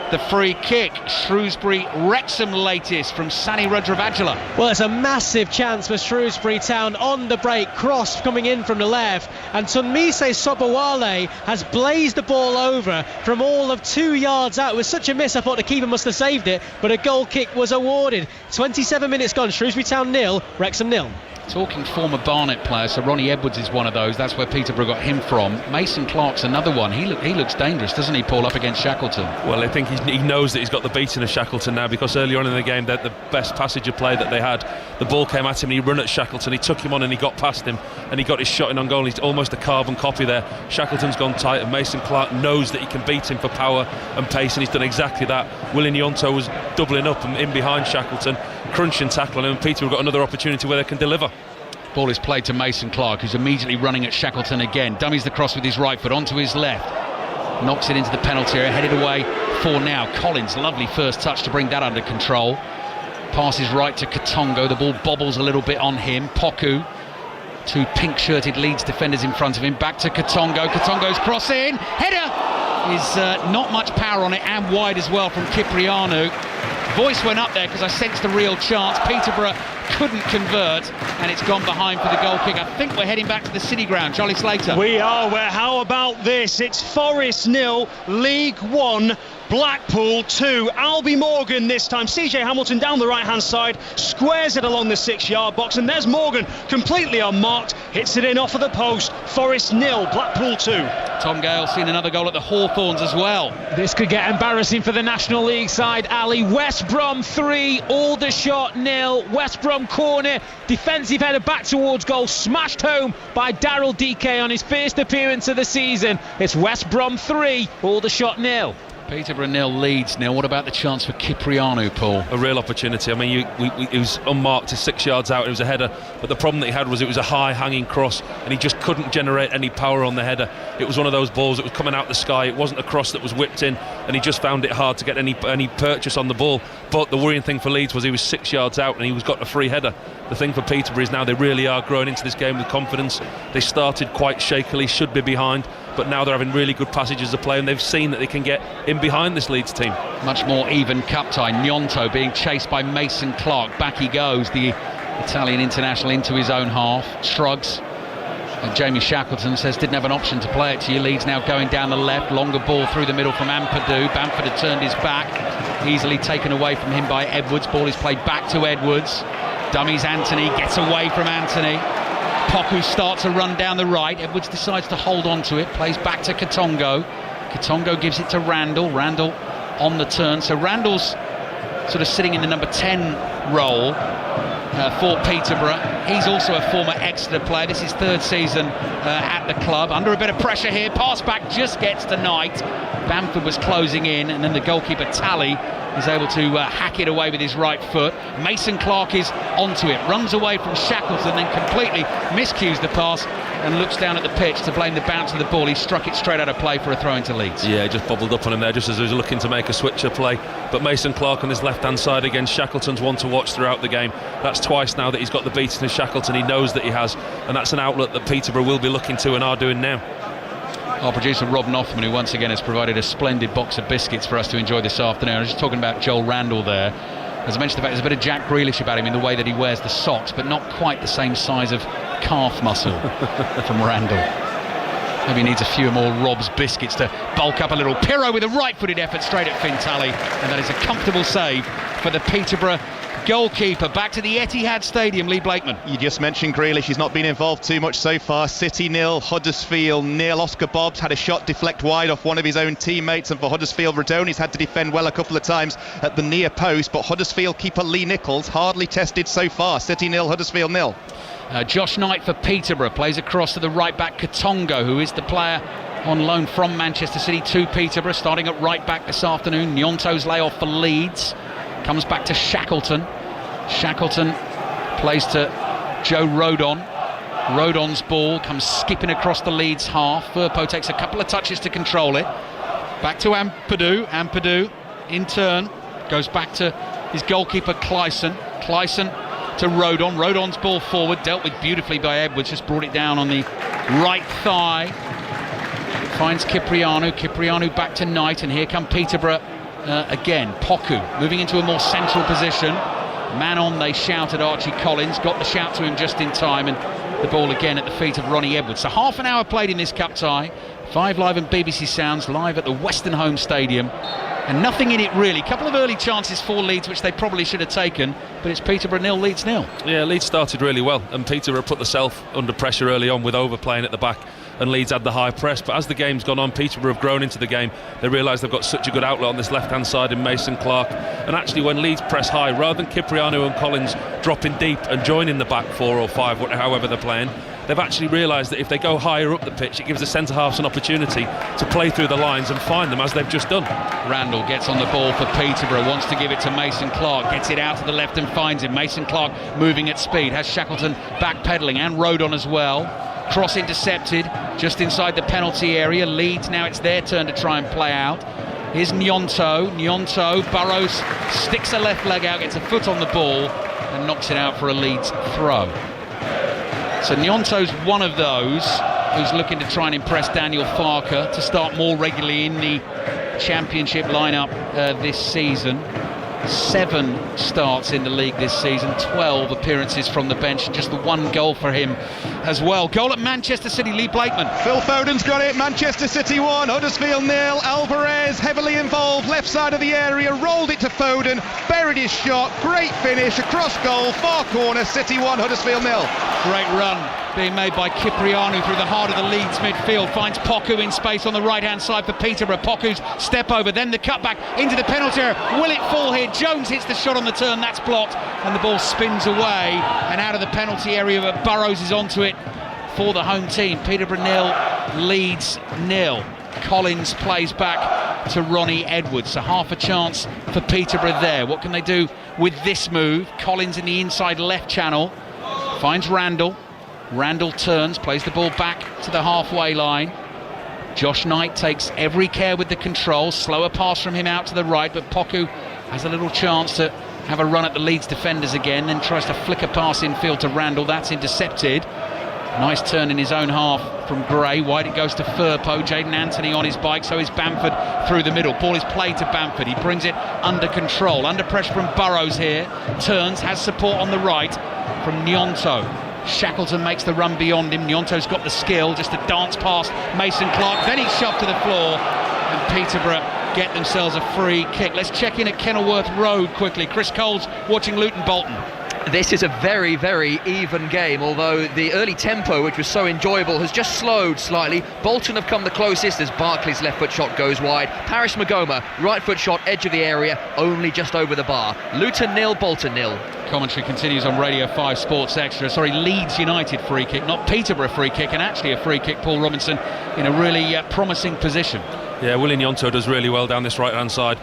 the free kick. Shrewsbury Wrexham latest from Sani Rudravajala. Well, it's a massive chance for Shrewsbury Town on the break. Cross coming in from the left, and Tunmise Sobowale has blazed the ball over from all of 2 yards out. It was such a miss, I thought the keeper must have saved it, but a goal kick was awarded. 27 minutes gone. Shrewsbury Town 0, Wrexham 0. Talking former Barnet players, so Ronnie Edwards is one of those. That's where Peterborough got him from. Mason Clark's another one. He looks dangerous, doesn't he, Paul, up against Shackleton? Well, I think he knows that he's got the beating of Shackleton now, because earlier on in the game, the best passage of play that they had, the ball came at him and he ran at Shackleton, he took him on and he got past him and he got his shot in on goal. He's almost a carbon copy there. Shackleton's gone tight and Mason Clark knows that he can beat him for power and pace, and he's done exactly that. Willie Nyonto was doubling up and in behind Shackleton, crunching, tackling him, and Peterborough got another opportunity where they can deliver. Ball is played to Mason Clark, who's immediately running at Shackleton again. Dummies the cross with his right foot onto his left. Knocks it into the penalty area, headed away for now. Collins, lovely first touch to bring that under control. Passes right to Katongo, the ball bobbles a little bit on him. Poku, 2 pink-shirted Leeds defenders in front of him. Back to Katongo, Katongo's cross in. Header is not much power on it, and wide as well from Cipriano. Voice went up there because I sensed a real chance. Peterborough couldn't convert, and it's gone behind for the goal kick. I think we're heading back to the City ground. Charlie Slater. We are. How about this? It's Forest 0, League 1, Blackpool 2. Albie Morgan this time. CJ Hamilton down the right hand side, squares it along the 6-yard box, and there's Morgan completely unmarked, hits it in off of the post. Forest 0, Blackpool 2. Tom Gale seen another goal at the Hawthorns as well. This could get embarrassing for the National League side, Ali. West Brom 3, Aldershot 0. West Brom corner, defensive header back towards goal, smashed home by Daryl DK on his first appearance of the season. It's West Brom 3, Aldershot 0. Peterborough 0, Leeds 0. What about the chance for Cipriano, Paul? A real opportunity. I mean, he was unmarked to 6 yards out. It was a header, but the problem that he had was it was a high hanging cross, and he just couldn't generate any power on the header. It was one of those balls that was coming out the sky. It wasn't a cross that was whipped in, and he just found it hard to get any purchase on the ball. But the worrying thing for Leeds was he was 6 yards out, and he got a free header. The thing for Peterborough is now they really are growing into this game with confidence. They started quite shakily, should be behind, but now they're having really good passages of play, and they've seen that they can get in behind this Leeds team. Much more even cup tie. Gnonto being chased by Mason Clark. Back he goes, the Italian international, into his own half. Shrugs. And Jamie Shackleton says didn't have an option to play it to you. Leeds now going down the left. Longer ball through the middle from Ampadu. Bamford had turned his back. Easily taken away from him by Edwards. Ball is played back to Edwards. Dummies Anthony. Gets away from Anthony. Poku starts to run down the right. Edwards decides to hold on to it. Plays back to Katongo. Katongo gives it to Randall. Randall on the turn. So Randall's sort of sitting in the number 10 role for Peterborough. He's also a former Exeter player. This is third season at the club. Under a bit of pressure here. Pass back just gets to Knight. Bamford was closing in, and then the goalkeeper Talley is able to hack it away with his right foot. Mason Clark is onto it, runs away from Shackleton, then completely miscues the pass and looks down at the pitch to blame the bounce of the ball. He struck it straight out of play for a throw into Leeds. Yeah, he just bobbled up on him there just as he was looking to make a switcher play. But Mason Clark on his left-hand side against Shackleton's one to watch throughout the game. That's twice now that he's got the beating of Shackleton. He knows that he has, and that's an outlet that Peterborough will be looking to and are doing now. Our producer Rob Noffman, who once again has provided a splendid box of biscuits for us to enjoy this afternoon. I was just talking about Joel Randall there. As I mentioned, the fact there's a bit of Jack Grealish about him in the way that he wears the socks, but not quite the same size of calf muscle from Randall. Maybe he needs a few more Rob's biscuits to bulk up a little. Pirro with a right-footed effort straight at Finn Talley, and that is a comfortable save for the Peterborough goalkeeper. Back to the Etihad Stadium, Lee Blakeman. You just mentioned Grealish. He's not been involved too much so far. City 0, Huddersfield 0. Oscar Bobbs had a shot deflect wide off one of his own teammates, and for Huddersfield, Radoni's had to defend well a couple of times at the near post, but Huddersfield keeper Lee Nichols hardly tested so far. City 0, Huddersfield 0. Josh Knight for Peterborough plays across to the right back Katongo, who is the player on loan from Manchester City to Peterborough, starting at right back this afternoon. Gnonto's layoff for Leeds. Comes back to Shackleton. Shackleton plays to Joe Rodon. Rodon's ball comes skipping across the Leeds half. Firpo takes a couple of touches to control it. Back to Ampadu. Ampadu in turn goes back to his goalkeeper Clyson. Clyson to Rodon. Rodon's ball forward, dealt with beautifully by Edwards. Just brought it down on the right thigh. Finds Cipriano. Cipriano back to Knight, and here come Peterborough again. Poku moving into a more central position. Man on, they shout at Archie Collins. Got the shout to him just in time, and the ball again at the feet of Ronnie Edwards. So half an hour played in this cup tie. 5 Live and BBC Sounds live at the Western Home Stadium, and nothing in it really. A couple of early chances for Leeds which they probably should have taken, but it's Peterborough 0, Leeds 0. Yeah, Leeds started really well, and Peterborough put themselves under pressure early on with overplaying at the back, and Leeds had the high press. But as the game's gone on, Peterborough have grown into the game. They realise they've got such a good outlet on this left-hand side in Mason Clark, and actually when Leeds press high, rather than Cipriano and Collins dropping deep and joining the back 4 or 5, however they're playing, they've actually realised that if they go higher up the pitch, it gives the centre-halves an opportunity to play through the lines and find them, as they've just done. Randall gets on the ball for Peterborough, wants to give it to Mason Clark, gets it out to the left and finds him. Mason Clark moving at speed, has Shackleton backpedaling, and Rodon as well. Cross intercepted just inside the penalty area. Leeds, now it's their turn to try and play out. Here's Gnonto. Gnonto, Burrows sticks a left leg out, gets a foot on the ball and knocks it out for a Leeds throw. So Gnonto's one of those who's looking to try and impress Daniel Farker to start more regularly in the Championship lineup this season. 7 starts in the league this season, 12 appearances from the bench, and just the 1 goal for him as well. Goal at Manchester City, Lee Blakeman. Phil Foden's got it. Manchester City 1, Huddersfield 0. Alvarez heavily involved, left side of the area, rolled it to Foden, buried his shot, great finish, across goal, far corner, City 1, Huddersfield 0. Great run being made by Cipriano through the heart of the Leeds midfield, finds Poku in space on the right hand side for Peterborough. Poku's step over, then the cutback into the penalty area. Will it fall here? Jones hits the shot on the turn, that's blocked, and the ball spins away and out of the penalty area, but Burrows is onto it for the home team. Peterborough 0, Leeds 0. Collins plays back to Ronnie Edwards, so half a chance for Peterborough there. What can they do with this move? Collins in the inside left channel, finds Randall. Randall turns, plays the ball back to the halfway line. Josh Knight takes every care with the control, slower pass from him out to the right, but Poku has a little chance to have a run at the Leeds defenders again, then tries to flick a pass infield to Randall, that's intercepted. Nice turn in his own half from Gray. Wide it goes to Firpo. Jaden Anthony on his bike, so is Bamford through the middle. Ball is played to Bamford. He brings it under control. Under pressure from Burrows here. Turns, has support on the right from Nyonto. Shackleton makes the run beyond him. Nyonto's got the skill, just to dance past Mason Clark. Then he's shoved to the floor, and Peterborough get themselves a free kick. Let's check in at Kenilworth Road quickly. Chris Coles watching Luton Bolton. This is a very, very even game, although the early tempo, which was so enjoyable, has just slowed slightly. Bolton have come the closest as Barkley's left foot shot goes wide. Parish Magoma, right foot shot, edge of the area, only just over the bar. Luton 0, Bolton 0. Commentary continues on Radio 5 Sports Extra. Leeds United free kick, not Peterborough free kick, and actually a free kick. Paul Robinson in a really promising position. Yeah, Willie Nyonto does really well down this right hand side.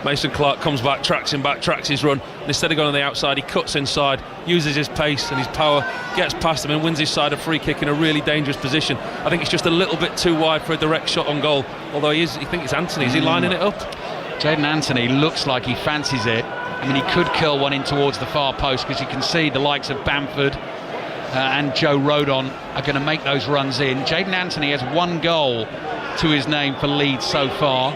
Mason Clark comes back, tracks him back, tracks his run, and instead of going on the outside, he cuts inside, uses his pace and his power, gets past him and wins his side a free kick in a really dangerous position. I think it's just a little bit too wide for a direct shot on goal, although you think it's Anthony. Is he lining it up? Jaden Anthony looks like he fancies it. I mean, he could curl one in towards the far post, because you can see the likes of Bamford and Joe Rodon are going to make those runs in. Jaden Anthony has 1 goal to his name for Leeds so far.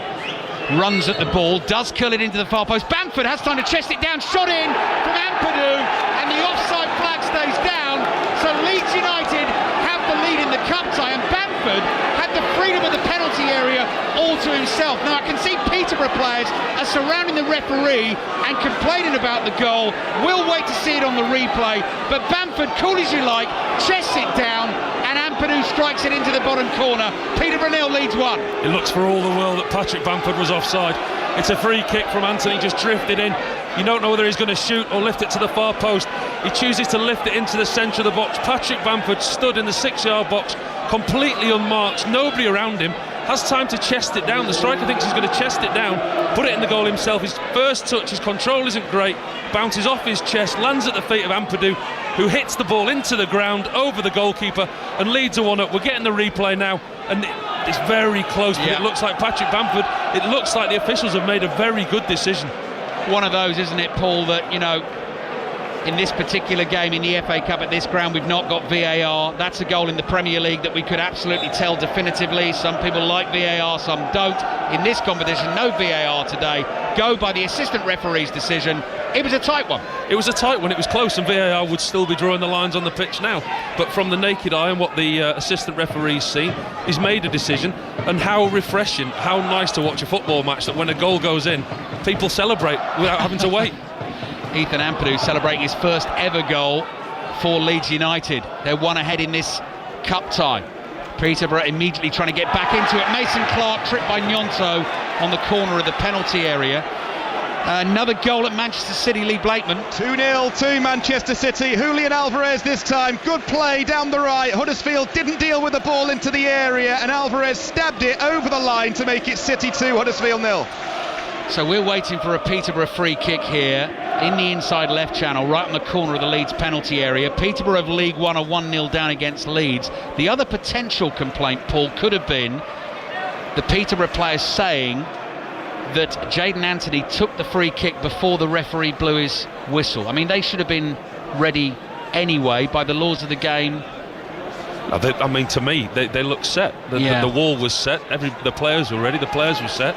Runs at the ball, does curl it into the far post. Bamford has time to chest it down, shot in from Ampadu, and the offside flag stays down. So Leeds United have the lead in the cup tie, and Bamford had the freedom of the penalty area all to himself. Now I can see Peterborough players are surrounding the referee and complaining about the goal. We'll wait to see it on the replay, but Bamford, cool as you like, chests it down, and Ampadu strikes it into the bottom corner. Peterborough 0, Leeds 1. It looks for all the world that Patrick Bamford was offside. It's a free kick from Anthony, just drifted in. You don't know whether he's going to shoot or lift it to the far post. He chooses to lift it into the centre of the box. Patrick Bamford stood in the 6-yard box, completely unmarked, nobody around him, has time to chest it down. The striker thinks he's going to chest it down, put it in the goal himself. His first touch, his control isn't great, bounces off his chest, lands at the feet of Ampadu, who hits the ball into the ground over the goalkeeper, and Leeds are 1-up. We're getting the replay now, and it's very close, but it looks like Patrick Bamford, it looks like the officials have made a very good decision. One of those, isn't it, Paul, that, you know, in this particular game in the FA Cup at this ground, we've not got VAR. That's a goal in the Premier League that we could absolutely tell definitively. Some people like VAR, some don't. In this competition, no VAR today. Go by the assistant referee's decision. It was a tight one. It was a tight one, it was close, and VAR would still be drawing the lines on the pitch now. But from the naked eye and what the assistant referee's seen, he's made a decision. And how refreshing, how nice to watch a football match that when a goal goes in, people celebrate without having to wait. Ethan Ampadu celebrating his first ever goal for Leeds United. They're 1 ahead in this cup tie. Peterborough immediately trying to get back into it. Mason Clark tripped by Nyonto on the corner of the penalty area. Another goal at Manchester City, Lee Blakeman. 2-0 to Manchester City. Julian Alvarez this time. Good play down the right. Huddersfield didn't deal with the ball into the area, and Alvarez stabbed it over the line to make it City 2, Huddersfield 0. So we're waiting for a Peterborough free kick here in the inside left channel, right on the corner of the Leeds penalty area. Peterborough of League One are 1-0 down against Leeds. The other potential complaint, Paul, could have been the Peterborough players saying that Jaden Anthony took the free kick before the referee blew his whistle. I mean, they should have been ready anyway by the laws of the game. I mean, to me, they look set. The wall was set. The players were ready. The players were set.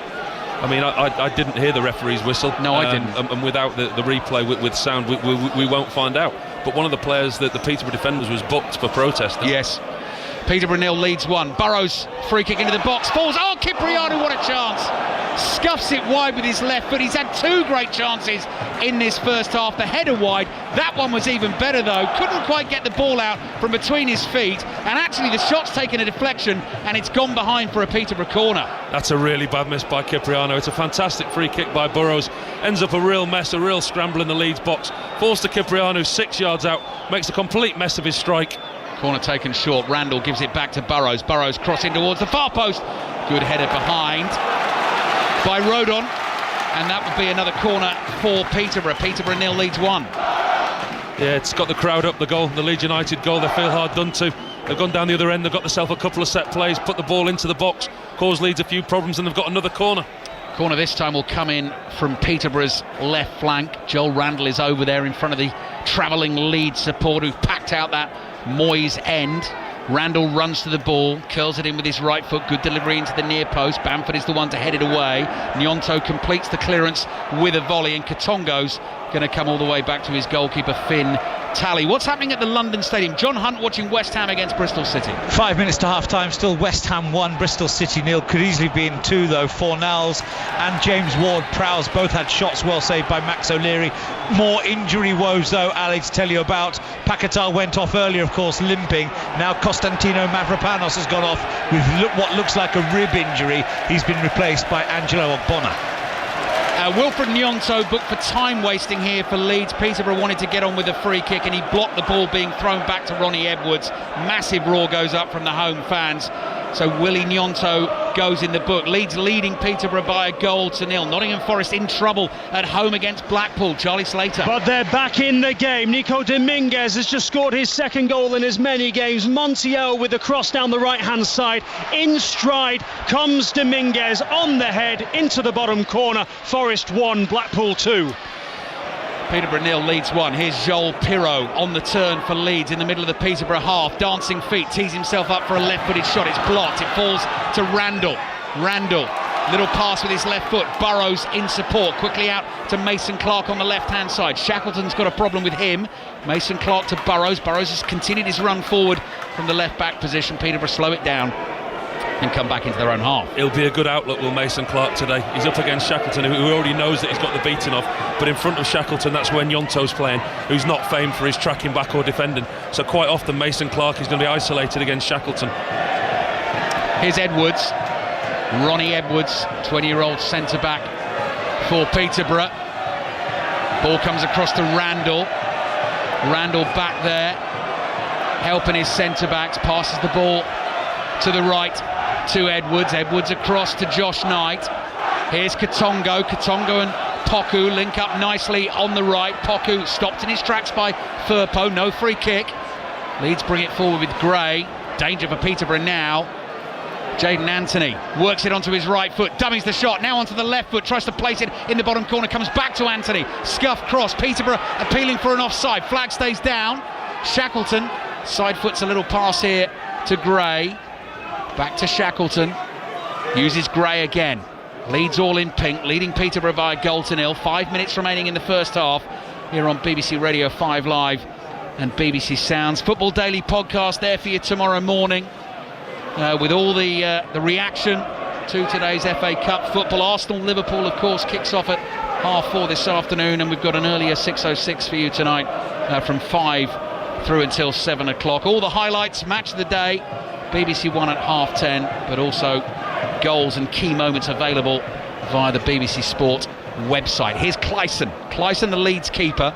I mean, I didn't hear the referee's whistle. No, I didn't. And without the replay with sound, we won't find out. But one of the players that the Peterborough defenders was booked for protesting. Yes. Peterborough 0, Leeds 1. Burrows, free kick into the box, falls. Oh, Cipriano, what a chance! Scuffs it wide with his left foot. He's had 2 great chances in this first half. The header wide, that one was even better though. Couldn't quite get the ball out from between his feet, and actually the shot's taken a deflection and it's gone behind for a Peterborough corner. That's a really bad miss by Cipriano. It's a fantastic free kick by Burrows. Ends up a real mess, a real scramble in the Leeds box. Falls to Cipriano 6 yards out, makes a complete mess of his strike. Corner taken short. Randall gives it back to Burrows. Burrows crossing towards the far post. Good header behind by Rodon, and that would be another corner for Peterborough. Peterborough 0, Leeds 1. Yeah, it's got the crowd up, the goal, the Leeds United goal. They feel hard done to. They've gone down the other end, they've got themselves a couple of set plays, put the ball into the box, caused Leeds a few problems, and they've got another corner. Corner this time will come in from Peterborough's left flank. Joel Randall is over there in front of the travelling Leeds support who've packed out that Moyes end. Randall runs to the ball, curls it in with his right foot, good delivery into the near post. Bamford is the one to head it away. Nyonto completes the clearance with a volley, and Katongo's going to come all the way back to his goalkeeper Finn Tally. What's happening at the London Stadium? John Hunt watching West Ham against Bristol City. 5 minutes to half time, still West Ham 1, Bristol City 0. Could easily be in 2 though. Fornals and James Ward-Prowse both had shots well saved by Max O'Leary. More injury woes though, Ali, to tell you about. Paquetá went off earlier, of course, limping. Now Constantino Mavropanos has gone off with what looks like a rib injury. He's been replaced by Angelo Ogbonna. Wilfred Nyonto booked for time wasting here for Leeds. Peterborough wanted to get on with a free kick and he blocked the ball being thrown back to Ronnie Edwards. Massive roar goes up from the home fans. So Willie Nyonto goes in the book. Leeds leading Peterborough by 1-0. Nottingham Forest in trouble at home against Blackpool. Charlie Slater. But they're back in the game. Nico Dominguez has just scored his 2nd goal in as many games. Montiel with the cross down the right-hand side. In stride comes Dominguez on the head into the bottom corner. Forest 1, Blackpool 2. Peterborough 0, Leeds 1. Here's Joel Pirro on the turn for Leeds in the middle of the Peterborough half. Dancing feet, tees himself up for a left-footed shot. It's blocked. It falls to Randall. Randall, little pass with his left foot. Burrows in support. Quickly out to Mason Clark on the left-hand side. Shackleton's got a problem with him. Mason Clark to Burrows. Burrows has continued his run forward from the left-back position. Peterborough slow it down and come back into their own half. He'll be a good outlook, will Mason Clark, today. He's up against Shackleton, who already knows that he's got the beating of, but in front of Shackleton, that's when Nyonto's playing, who's not famed for his tracking back or defending. So quite often Mason Clark is going to be isolated against Shackleton. Here's Edwards. Ronnie Edwards, 20-year-old centre-back for Peterborough. Ball comes across to Randall. Randall back there, helping his centre-backs, passes the ball to the right to Edwards. Edwards across to Josh Knight. Here's Katongo. Katongo and Poku link up nicely on the right. Poku stopped in his tracks by Firpo. No free kick. Leeds bring it forward with Gray. Danger for Peterborough now. Jaden Anthony works it onto his right foot, dummies the shot, now onto the left foot, tries to place it in the bottom corner, comes back to Anthony. Scuff cross. Peterborough appealing for an offside. Flag stays down. Shackleton side foots a little pass here to Gray. Back to Shackleton, uses Gray again. Leeds all in pink, leading Peterborough by 1-0. 5 minutes remaining in the first half here on BBC Radio 5 Live and BBC Sounds. Football Daily podcast there for you tomorrow morning with all the reaction to today's FA Cup football. Arsenal-Liverpool, of course, kicks off at 4:30 this afternoon, and we've got an earlier 6:06 for you tonight from 5 through until 7 o'clock. All the highlights, match of the day, BBC One at 10:30, but also goals and key moments available via the BBC Sport website. Here's Clyson. Clyson, the Leeds keeper,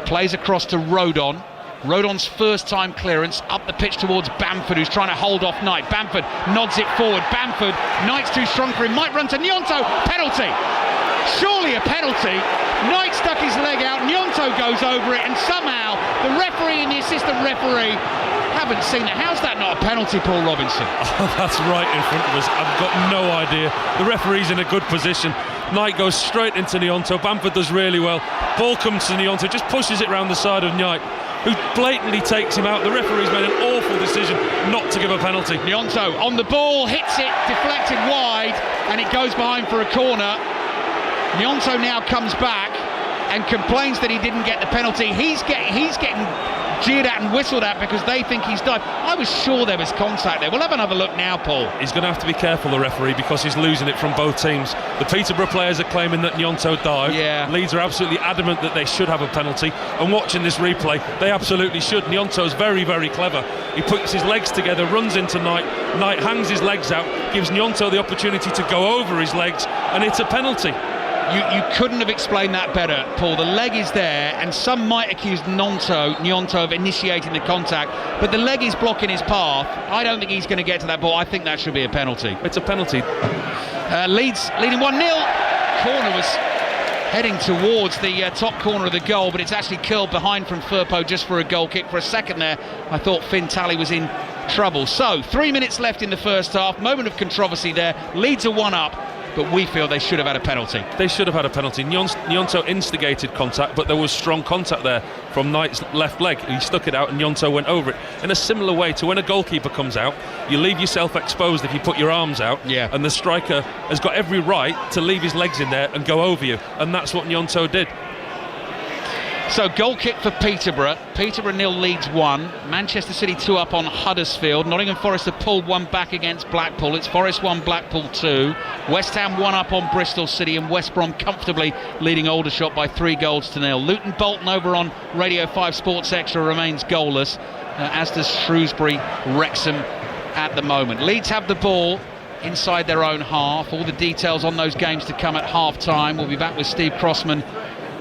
plays across to Rodon. Rodon's first time clearance up the pitch towards Bamford, who's trying to hold off Knight. Bamford nods it forward. Bamford, Knight's too strong for him, might run to Nyonto. Penalty! Surely a penalty. Knight stuck his leg out, Nyonto goes over it, and somehow the referee and the assistant referee haven't seen it. How's that not a penalty, Paul Robinson? Oh, that's right in front of us. I've got no idea. The referee's in a good position. Knight goes straight into Nyonto. Bamford does really well. Ball comes to Nyonto, just pushes it round the side of Knight. who blatantly takes him out. The referee's made an awful decision not to give a penalty. Nyonto on the ball, hits it, deflected wide, and it goes behind for a corner. Nyonto now comes back and complains that he didn't get the penalty. He's getting jeered at and whistled at because they think he's dived. I was sure there was contact there. We'll have another look now, Paul. He's going to have to be careful, the referee, because he's losing it from both teams. The Peterborough players are claiming that Nyonto dived. Yeah. Leeds are absolutely adamant that they should have a penalty, and watching this replay, they absolutely should. Nyonto's very, very clever. He puts his legs together, runs into Knight. Knight hangs his legs out, gives Nyonto the opportunity to go over his legs, and it's a penalty. You couldn't have explained that better, Paul. The leg is there, and some might accuse Nyonto of initiating the contact, but the leg is blocking his path. I don't think he's going to get to that ball. I think that should be a penalty. It's a penalty. Leeds leading 1-0. Corner was heading towards the top corner of the goal, but it's actually curled behind from Firpo just for a goal kick. For a second there, I thought Finn Talley was in trouble. So, 3 minutes left in the first half. Moment of controversy there. Leeds are 1-up. But we feel they should have had a penalty. They should have had a penalty. Nyonto instigated contact, but there was strong contact there from Knight's left leg. He stuck it out and Nyonto went over it. In a similar way to when a goalkeeper comes out, you leave yourself exposed if you put your arms out, and the striker has got every right to leave his legs in there and go over you, and that's what Nyonto did. So goal kick for Peterborough. Peterborough 0, Leeds 1. Manchester City 2 up on Huddersfield. Nottingham Forest have pulled one back against Blackpool. It's Forest 1, Blackpool 2. West Ham 1 up on Bristol City, and West Brom comfortably leading Aldershot by 3-0. Luton Bolton over on Radio 5 Sports Extra remains goalless, as does Shrewsbury Wrexham at the moment. Leeds have the ball inside their own half. All the details on those games to come at half-time. We'll be back with Steve Crossman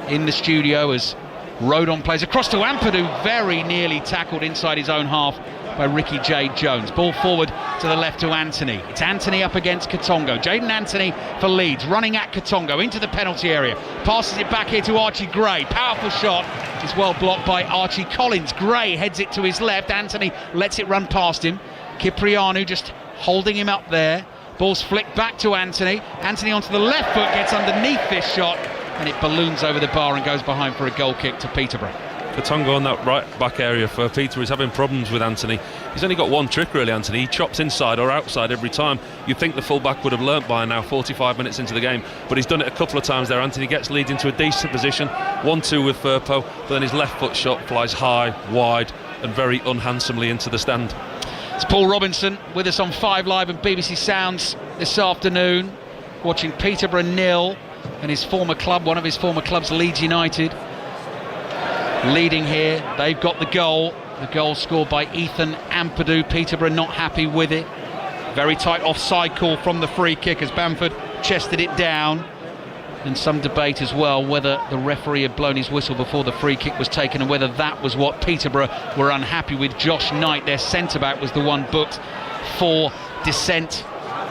in the studio as Rodon plays across to Ampadu, very nearly tackled inside his own half by Ricky J. Jones. Ball forward to the left to Anthony. It's Anthony up against Katongo. Jayden Anthony for Leeds, running at Katongo into the penalty area. Passes it back here to Archie Gray. Powerful shot. Is well blocked by Archie Collins. Gray heads it to his left. Anthony lets it run past him. Cipriano just holding him up there. Ball's flicked back to Anthony. Anthony onto the left foot, gets underneath this shot, and it balloons over the bar and goes behind for a goal kick to Peterborough. Katongo on that right back area for Peter is having problems with Anthony. He's only got one trick really, Anthony. He chops inside or outside every time. You'd think the full-back would have learnt by now, 45 minutes into the game, but he's done it a couple of times there. Anthony gets Leeds into a decent position, 1-2 with Firpo, but then his left foot shot flies high, wide and very unhandsomely into the stand. It's Paul Robinson with us on 5 Live and BBC Sounds this afternoon, watching Peterborough 0 and his former club, one of his former clubs, Leeds United, leading here. They've got the goal scored by Ethan Ampadu. Peterborough not happy with it. Very tight offside call from the free kick as Bamford chested it down, and some debate as well whether the referee had blown his whistle before the free kick was taken and whether that was what Peterborough were unhappy with. Josh Knight, their centre-back, was the one booked for dissent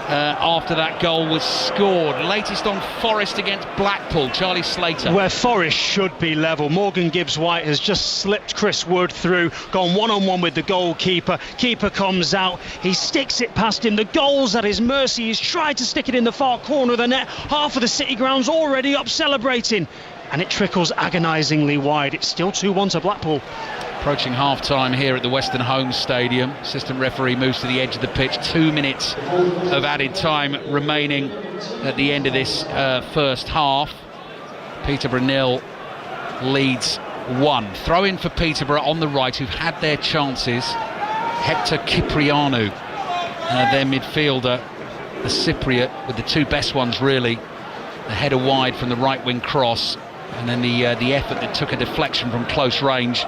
after that goal was scored. Latest on Forest against Blackpool, Charlie Slater. Where Forest should be level. Morgan Gibbs-White has just slipped Chris Wood through, gone one-on-one with the goalkeeper. Keeper comes out, he sticks it past him. The goal's at his mercy. He's tried to stick it in the far corner of the net. Half of the City ground's already up celebrating, and it trickles agonisingly wide. It's still 2-1 to Blackpool. Approaching half-time here at the Western Home Stadium. Assistant referee moves to the edge of the pitch. 2 minutes of added time remaining at the end of this first half. Peterborough 0, Leeds 1. Throw in for Peterborough on the right, who've had their chances. Hector Cipriano, their midfielder, the Cypriot, with the two best ones really. The header wide from the right wing cross, and then the effort that took a deflection from close range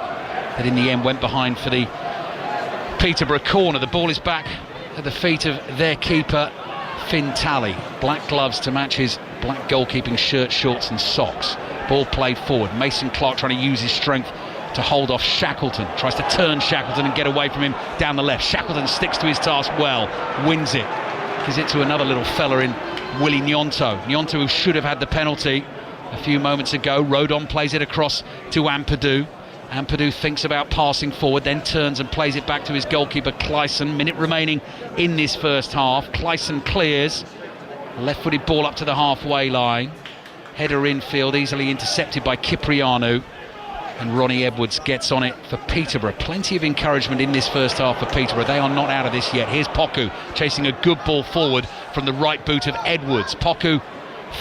that in the end went behind for the Peterborough corner. The ball is back at the feet of their keeper, Finn Talley. Black gloves to match his black goalkeeping shirt, shorts and socks. Ball played forward. Mason Clark trying to use his strength to hold off Shackleton. Tries to turn Shackleton and get away from him down the left. Shackleton sticks to his task well, wins it. Gives it to another little fella in Willie Nyonto. Nyonto, who should have had the penalty a few moments ago. Rodon plays it across to Ampadu. Ampadu thinks about passing forward, then turns and plays it back to his goalkeeper Clyson. Minute remaining in this first half. Clyson clears. Left-footed ball up to the halfway line. Header infield, easily intercepted by Cipriano. And Ronnie Edwards gets on it for Peterborough. Plenty of encouragement in this first half for Peterborough. They are not out of this yet. Here's Poku chasing a good ball forward from the right boot of Edwards. Poku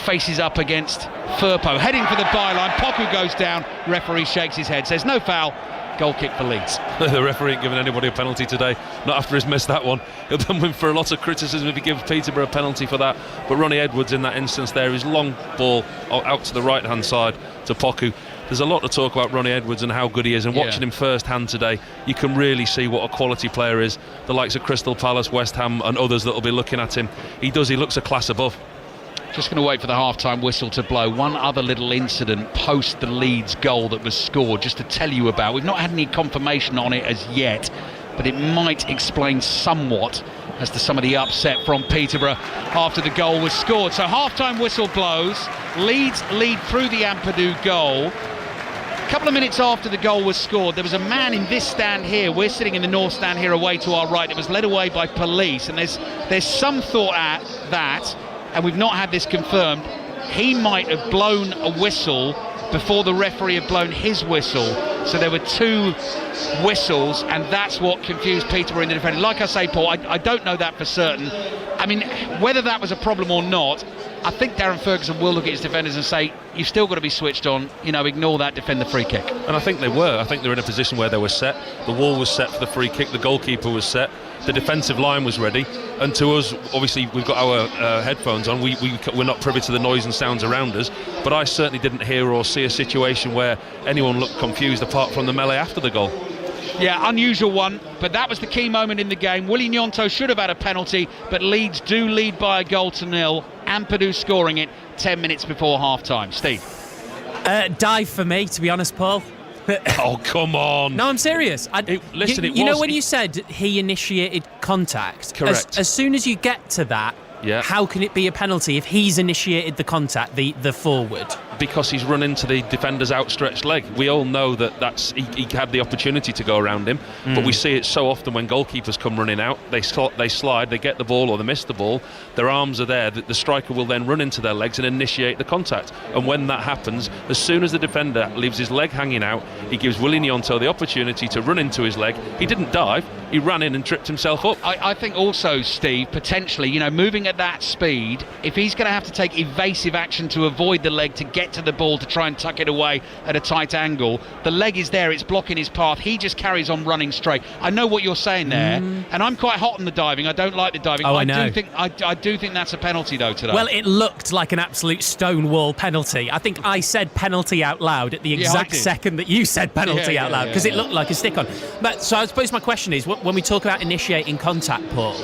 faces up against Firpo, heading for the byline. Poku goes down. Referee shakes his head, says no foul. Goal kick for Leeds. The referee ain't giving anybody a penalty today, not after he's missed that one. He'll come in for a lot of criticism if he gives Peterborough a penalty for that. But Ronnie Edwards in that instance there, his long ball out to the right hand side to Poku. There's a lot to talk about Ronnie Edwards and how good he is, and watching him first hand today, you can really see what a quality player is. The likes of Crystal Palace, West Ham and others that will be looking at him, he looks a class above. Just going to wait for the half-time whistle to blow. One other little incident post the Leeds goal that was scored, just to tell you about. We've not had any confirmation on it as yet, but it might explain somewhat as to some of the upset from Peterborough after the goal was scored. So half-time whistle blows. Leeds lead through the Ampadu goal. A couple of minutes after the goal was scored, there was a man in this stand here. We're sitting in the north stand here away to our right. It was led away by police, and there's some thought at that, and we've not had this confirmed, he might have blown a whistle before the referee had blown his whistle. So there were two whistles, and that's what confused Peterborough in the defence. Like I say, Paul, I don't know that for certain. I mean, whether that was a problem or not, I think Darren Ferguson will look at his defenders and say, you've still got to be switched on, ignore that, defend the free kick. And I think they were. I think they were in a position where they were set. The wall was set for the free kick, the goalkeeper was set, the defensive line was ready, and to us, obviously, we've got our headphones on, we're not privy to the noise and sounds around us, but I certainly didn't hear or see a situation where anyone looked confused apart from the melee after the goal. Yeah, unusual one, but that was the key moment in the game. Willie Gnonto should have had a penalty, but Leeds do lead by a goal to nil. Ampadu scoring it 10 minutes before half-time. Steve? Dive for me, to be honest, Paul. Oh, come on. No, I'm serious. You know when you said he initiated contact? Correct. As soon as you get to that, how can it be a penalty if he's initiated the contact, the forward? Because he's run into the defender's outstretched leg. We all know that he had the opportunity to go around him, but we see it so often when goalkeepers come running out. They slide, they get the ball or they miss the ball. Their arms are there. The striker will then run into their legs and initiate the contact. And when that happens, as soon as the defender leaves his leg hanging out, he gives Willie Gnonto the opportunity to run into his leg. He didn't dive. He ran in and tripped himself up. I think also, Steve, potentially, moving at that speed, if he's going to have to take evasive action to avoid the leg to get to the ball to try and tuck it away at a tight angle, the leg is there, it's blocking his path, he just carries on running straight. I know what you're saying there, and I'm quite hot on the diving. I don't like the diving. I know. I do think that's a penalty though today. Well, it looked like an absolute stonewall penalty. I think I said penalty out loud at the exact second that you said penalty out loud, because it looked like a stick on. But so I suppose my question is, when we talk about initiating contact, Paul,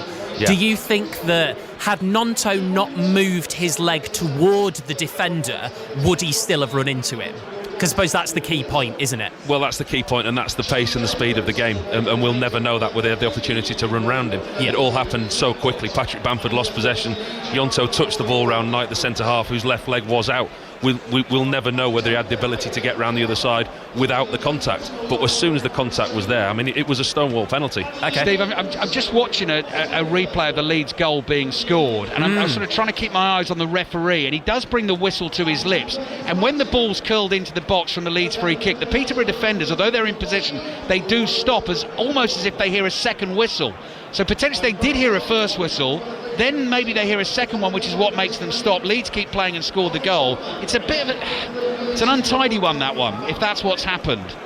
do you think that had Gnonto not moved his leg toward the defender, would he still have run into him? Because I suppose that's the key point, isn't it? Well, that's the key point, and that's the pace and the speed of the game, and we'll never know that where they have the opportunity to run round him. It all happened so quickly. Patrick Bamford lost possession. Gnonto touched the ball round Knight, the centre half, whose left leg was out. We'll never know whether he had the ability to get round the other side without the contact. But as soon as the contact was there, I mean, it was a stonewall penalty. Okay. Steve, I'm just watching a replay of the Leeds goal being scored, and I'm sort of trying to keep my eyes on the referee, and he does bring the whistle to his lips. And when the ball's curled into the box from the Leeds free kick, the Peterborough defenders, although they're in position, they do stop almost as if they hear a second whistle. So potentially they did hear a first whistle, then maybe they hear a second one, which is what makes them stop. Leeds keep playing and scored the goal. It's an untidy one, that one, if that's what's happened.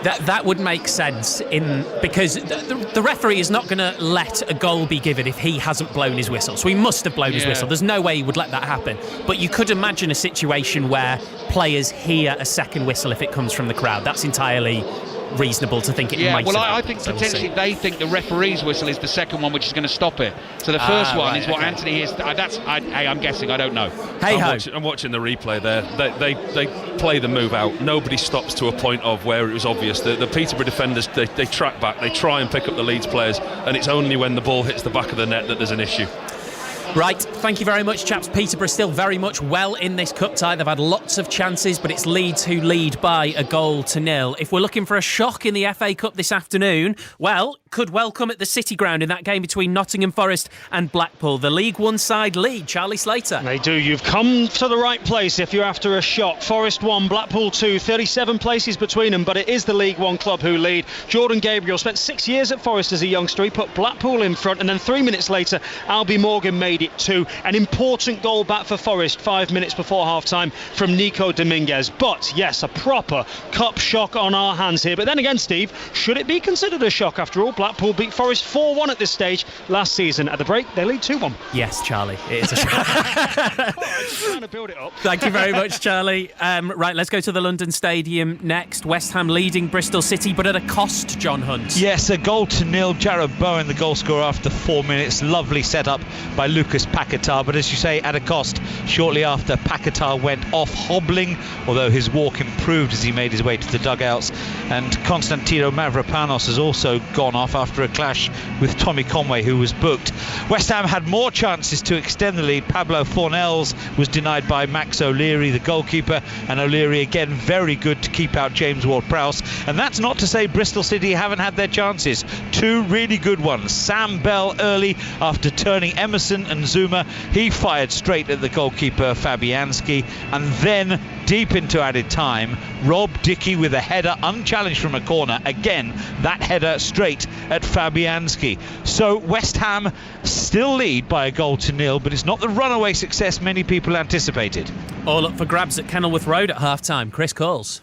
That would make sense because the referee is not going to let a goal be given if he hasn't blown his whistle. So he must have blown his whistle. There's no way he would let that happen. But you could imagine a situation where players hear a second whistle if it comes from the crowd. That's entirely reasonable to think it might. Well, I think potentially they think the referee's whistle is the second one, which is going to stop it. So the first one is what Anthony hears. I'm guessing. I don't know. I'm watching the replay there. They play the move out. Nobody stops to a point of where it was obvious. The Peterborough defenders, they track back. They try and pick up the Leeds players, and it's only when the ball hits the back of the net that there's an issue. Right, thank you very much, chaps. Peterborough still very much well in this cup tie. They've had lots of chances, but it's Leeds who lead by a goal to nil. If we're looking for a shock in the FA Cup this afternoon, well, could well come at the City Ground in that game between Nottingham Forest and Blackpool. The League One side lead. Charlie Slater. They do. You've come to the right place if you're after a shock. Forest 1, Blackpool 2, 37 places between them, but it is the League One club who lead. Jordan Gabriel spent 6 years at Forest as a youngster. He put Blackpool in front, and then 3 minutes later, Albie Morgan made it 2. An important goal back for Forest 5 minutes before half-time from Nico Dominguez. But, yes, a proper cup shock on our hands here. But then again, Steve, should it be considered a shock after all? Blackpool beat Forest 4-1 at this stage last season. At the break, they lead 2-1. Yes, Charlie, it is a shock. Just trying to build it up. Thank you very much, Charlie. Right, let's go to the London Stadium next. West Ham leading Bristol City, but at a cost, John Hunt. Yes, a 0-0. Jared Bowen, the goal scorer after 4 minutes. Lovely setup by Lucas Paquetá, but as you say, at a cost. Shortly after, Paquetá went off hobbling, although his walk improved as he made his way to the dugouts. And Konstantino Mavropanos has also gone off after a clash with Tommy Conway, who was booked. West Ham had more chances to extend the lead. Pablo Fornells was denied by Max O'Leary, the goalkeeper, and O'Leary again very good to keep out James Ward-Prowse. And that's not to say Bristol City haven't had their chances. 2 really good ones. Sam Bell early after turning Emerson and Zuma. He fired straight at the goalkeeper Fabianski, and then deep into added time, Rob Dickey with a header unchallenged from a corner. Again, that header straight at Fabianski. So West Ham still lead by a 0-0, but it's not the runaway success many people anticipated. All up for grabs at Kenilworth Road at half-time. Chris Coles.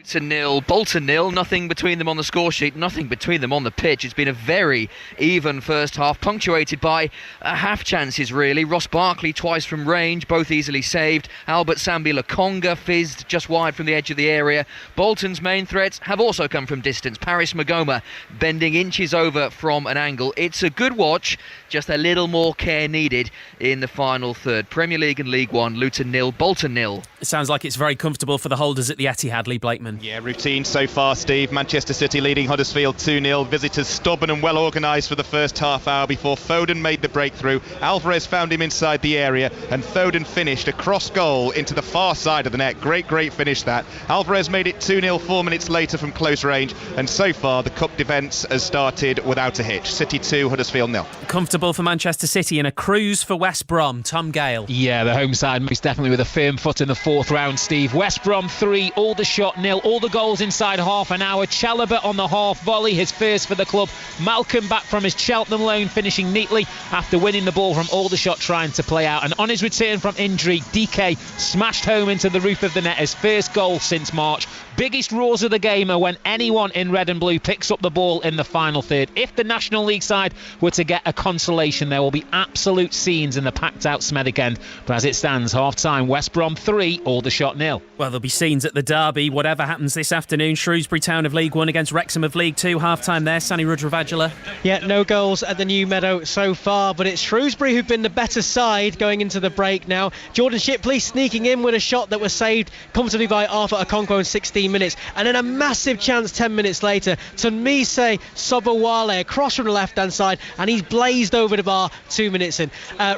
Luton 0, Bolton 0, nothing between them on the score sheet, nothing between them on the pitch. It's been a very even first half, punctuated by half chances really. Ross Barkley twice from range, both easily saved. Albert Sambi-Lokonga fizzed just wide from the edge of the area. Bolton's main threats have also come from distance. Paris Magoma bending inches over from an angle. It's a good watch, just a little more care needed in the final third. Premier League and League One, Luton 0, Bolton 0. It sounds like it's very comfortable for the holders at the Etihad, Lee Blakeman. Yeah, routine so far, Steve. Manchester City leading Huddersfield 2-0. Visitors stubborn and well organised for the first half hour before Foden made the breakthrough. Alvarez found him inside the area, and Foden finished a cross goal into the far side of the net. Great finish that. Alvarez made it 2-0 4 minutes later from close range, and so far the cup defence has started without a hitch. City 2, Huddersfield 0. Comfortable for Manchester City and a cruise for West Brom. Tom Gale. Yeah, the home side most definitely with a firm foot in the fourth round, Steve. West Brom 3, Aldershot 0. All the goals inside half an hour. Chalobah on the half volley, his first for the club. Malcolm back from his Cheltenham loan, finishing neatly after winning the ball from Aldershot trying to play out. And on his return from injury, DK smashed home into the roof of the net, his first goal since March. Biggest roars of the game are when anyone in red and blue picks up the ball in the final third. If the National League side were to get a consolation, there will be absolute scenes in the packed out Smethwick end. But as it stands, half time, West Brom 3, Aldershot 0. Well, there'll be scenes at the derby, whatever happens this afternoon. Shrewsbury Town of League One against Wrexham of League Two. Half time there, Sani Rudravajula. Yeah, no goals at the New Meadow so far, but it's Shrewsbury who've been the better side going into the break now. Jordan Shipley sneaking in with a shot that was saved comfortably by Arthur Okonkwo in 16 minutes, and then a massive chance 10 minutes later. Tunmise Sobowale across from the left hand side, and he's blazed over the bar 2 minutes in.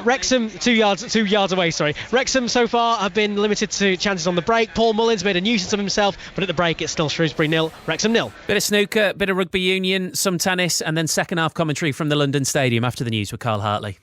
Wrexham 2 yards away. Wrexham so far have been limited to chances on the break. Paul Mullins made a nuisance of himself, but at the break it's still Shrewsbury 0, Wrexham 0. Bit of snooker, bit of rugby union, some tennis, and then second half commentary from the London Stadium after the news with Carl Hartley.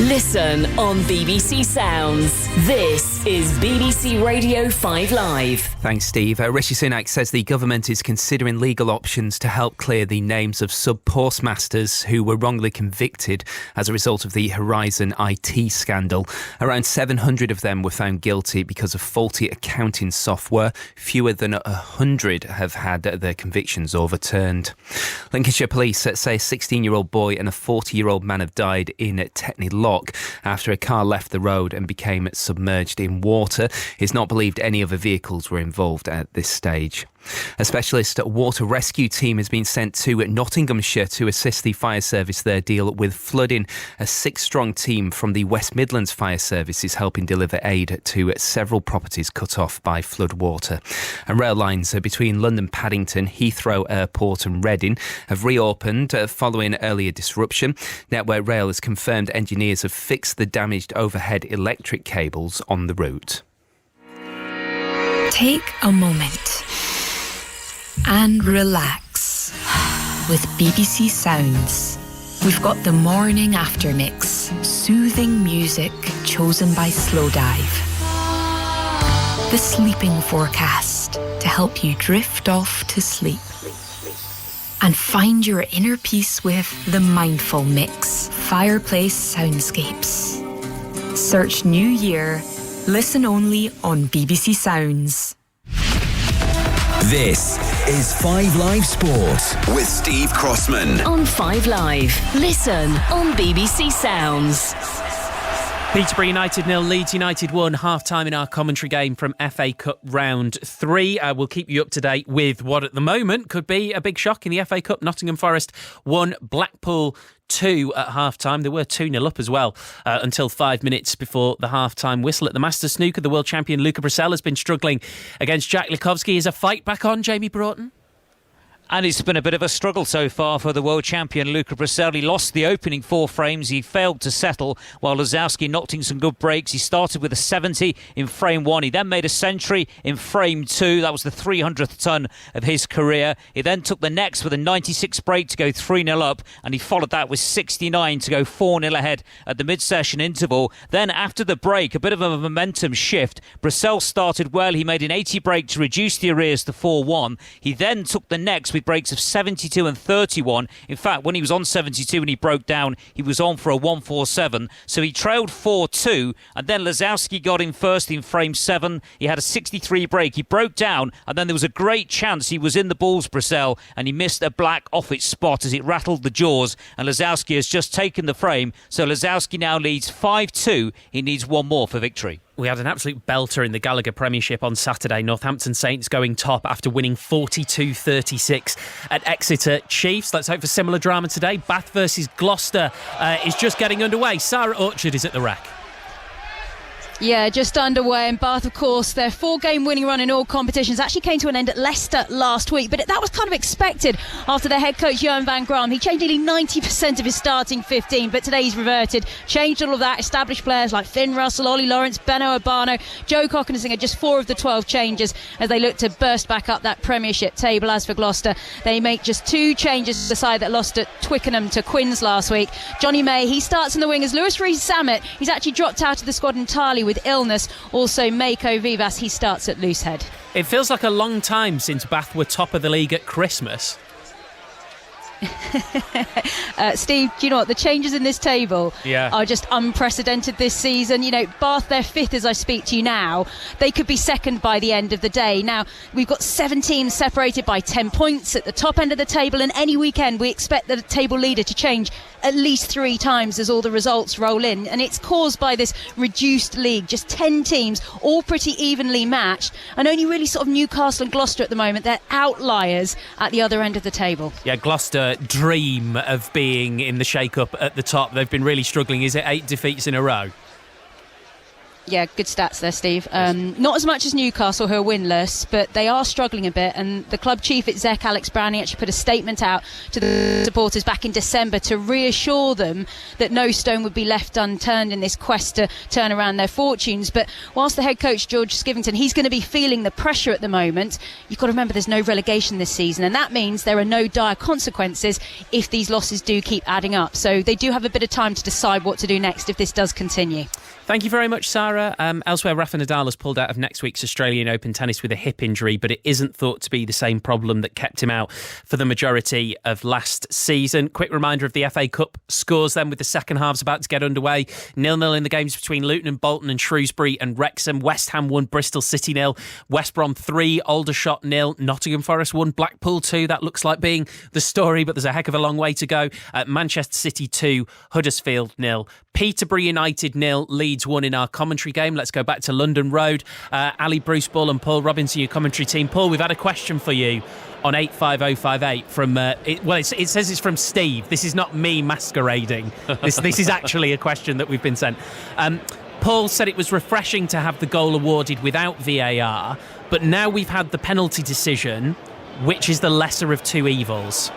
Listen on BBC Sounds. This is BBC Radio 5 Live. Thanks, Steve. Rishi Sunak says the government is considering legal options to help clear the names of sub-postmasters who were wrongly convicted as a result of the Horizon IT scandal. Around 700 of them were found guilty because of faulty accounting software. Fewer than 100 have had their convictions overturned. Lincolnshire police say a 16-year-old boy and a 40-year-old man have died in Tetney Lock after a car left the road and became submerged in water. It's not believed any other vehicles were involved at this stage. A specialist water rescue team has been sent to Nottinghamshire to assist the fire service there deal with flooding. A 6-strong team from the West Midlands Fire Service is helping deliver aid to several properties cut off by floodwater. And rail lines between London Paddington, Heathrow Airport and Reading have reopened following earlier disruption. Network Rail has confirmed engineers have fixed the damaged overhead electric cables on the route. Take a moment and relax. with BBC Sounds. We've got the morning after mix, soothing music chosen by Slowdive. The sleeping forecast to help you drift off to sleep. And find your inner peace with the Mindful Mix, Fireplace Soundscapes. Search New Year, listen only on BBC Sounds. This is 5 Live Sport with Steve Crossman. On 5 Live. Listen on BBC Sounds. Peterborough United 0, Leeds United 1, half-time in our commentary game from FA Cup Round 3. We'll keep you up to date with what at the moment could be a big shock in the FA Cup. Nottingham Forest 1, Blackpool 2 at half-time. They were 2-0 up as well until 5 minutes before the half-time whistle. At the Masters Snooker, the world champion Luca Brissell has been struggling against Jack Likovsky. Is a fight back on, Jamie Broughton? And it's been a bit of a struggle so far for the world champion Luca Brissell. He lost the opening 4 frames. He failed to settle while Lazowski knocked in some good breaks. He started with a 70 in frame 1. He then made a century in frame 2. That was the 300th ton of his career. He then took the next with a 96 break to go 3-0 up. And he followed that with 69 to go 4-0 ahead at the mid-session interval. Then after the break, a bit of a momentum shift. Brissell started well. He made an 80 break to reduce the arrears to 4-1. He then took the next with breaks of 72 and 31. In fact, when he was on 72 and he broke down, he was on for a 147. So he trailed 4-2, and then Lazowski got in first in frame 7. He had a 63 break. He broke down, and then there was a great chance he was in the balls, Brissell, and he missed a black off its spot as it rattled the jaws, and Lazowski has just taken the frame. So Lazowski now leads 5-2. He needs one more for victory. We had an absolute belter in the Gallagher Premiership on Saturday. Northampton Saints going top after winning 42-36 at Exeter Chiefs. Let's hope for similar drama today. Bath versus Gloucester is just getting underway. Sarah Orchard is at the rack. Yeah, just underway. And Bath, of course, their 4-game winning run in all competitions actually came to an end at Leicester last week. But that was kind of expected after their head coach, Johan van Graan. He changed nearly 90% of his starting 15. But today he's reverted, changed all of that. Established players like Finn Russell, Ollie Lawrence, Benno Urbano, Joe Cockensinger, just 4 of the 12 changes as they look to burst back up that Premiership table. As for Gloucester, they make just 2 changes to the side that lost at Twickenham to Quins last week. Johnny May, he starts in the wing as Lewis Rees-Zammit. He's actually dropped out of the squad entirely with illness. Also Mako Vivas, he starts at loosehead. It feels like a long time since Bath were top of the league at Christmas. Steve, do you know what? The changes in this table are just unprecedented this season. You know, Bath, they're 5th as I speak to you now. They could be 2nd by the end of the day. Now, we've got 7 teams separated by 10 points at the top end of the table, and any weekend we expect the table leader to change at least 3 times as all the results roll in. And it's caused by this reduced league. Just 10 teams, all pretty evenly matched, and only really sort of Newcastle and Gloucester at the moment. They're outliers at the other end of the table. Yeah, Gloucester dream of being in the shake-up at the top. They've been really struggling. Is it 8 defeats in a row? Yeah, good stats there, Steve. Not as much as Newcastle, who are winless, but they are struggling a bit. And the club chief at Zec, Alex Browning, actually put a statement out to the supporters back in December to reassure them that no stone would be left unturned in this quest to turn around their fortunes. But whilst the head coach, George Skivington, he's going to be feeling the pressure at the moment, you've got to remember there's no relegation this season. And that means there are no dire consequences if these losses do keep adding up. So they do have a bit of time to decide what to do next if this does continue. Thank you very much, Sarah. Elsewhere, Rafa Nadal has pulled out of next week's Australian Open tennis with a hip injury, but it isn't thought to be the same problem that kept him out for the majority of last season. Quick reminder of the FA Cup scores then, with the second halves about to get underway. 0-0 in the games between Luton and Bolton and Shrewsbury and Wrexham. West Ham 1, Bristol City 0. West Brom 3, Aldershot 0. Nottingham Forest 1, Blackpool 2. That looks like being the story, but there's a heck of a long way to go. Manchester City 2, Huddersfield 0. Peterborough United 0, Leeds 1 in our commentary game. Let's go back to London Road. Ali, Bruce Bull and Paul Robinson, your commentary team. Paul, we've had a question for you on 85058 from, it says it's from Steve. This is not me masquerading. This is actually a question that we've been sent. Paul said it was refreshing to have the goal awarded without VAR, but now we've had the penalty decision. Which is the lesser of 2 evils?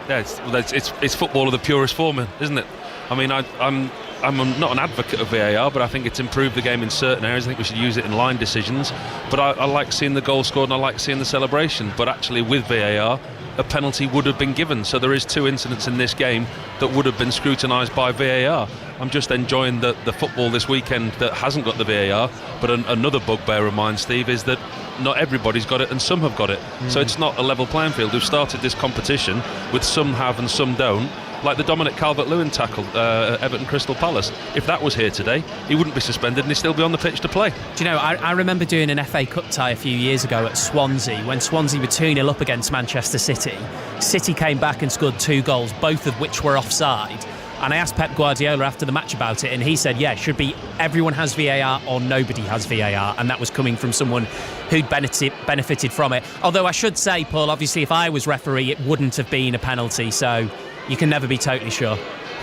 Yeah, it's football of the purest form, isn't it? I mean, I'm not an advocate of VAR, but I think it's improved the game in certain areas. I think we should use it in line decisions. But I like seeing the goal scored and I like seeing the celebration. But actually, with VAR, a penalty would have been given. So there is 2 incidents in this game that would have been scrutinised by VAR. I'm just enjoying the football this weekend that hasn't got the VAR. But another bugbear of mine, Steve, is that not everybody's got it and some have got it. So it's not a level playing field. We've started this competition with some have and some don't. Like the Dominic Calvert-Lewin tackle, Everton Crystal Palace. If that was here today, he wouldn't be suspended and he'd still be on the pitch to play. Do you know, I remember doing an FA Cup tie a few years ago at Swansea when Swansea were 2-0 up against Manchester City. City came back and scored 2 goals, both of which were offside. And I asked Pep Guardiola after the match about it, and he said, yeah, it should be everyone has VAR or nobody has VAR, and that was coming from someone who'd benefited from it. Although I should say, Paul, obviously if I was referee, it wouldn't have been a penalty, so you can never be totally sure.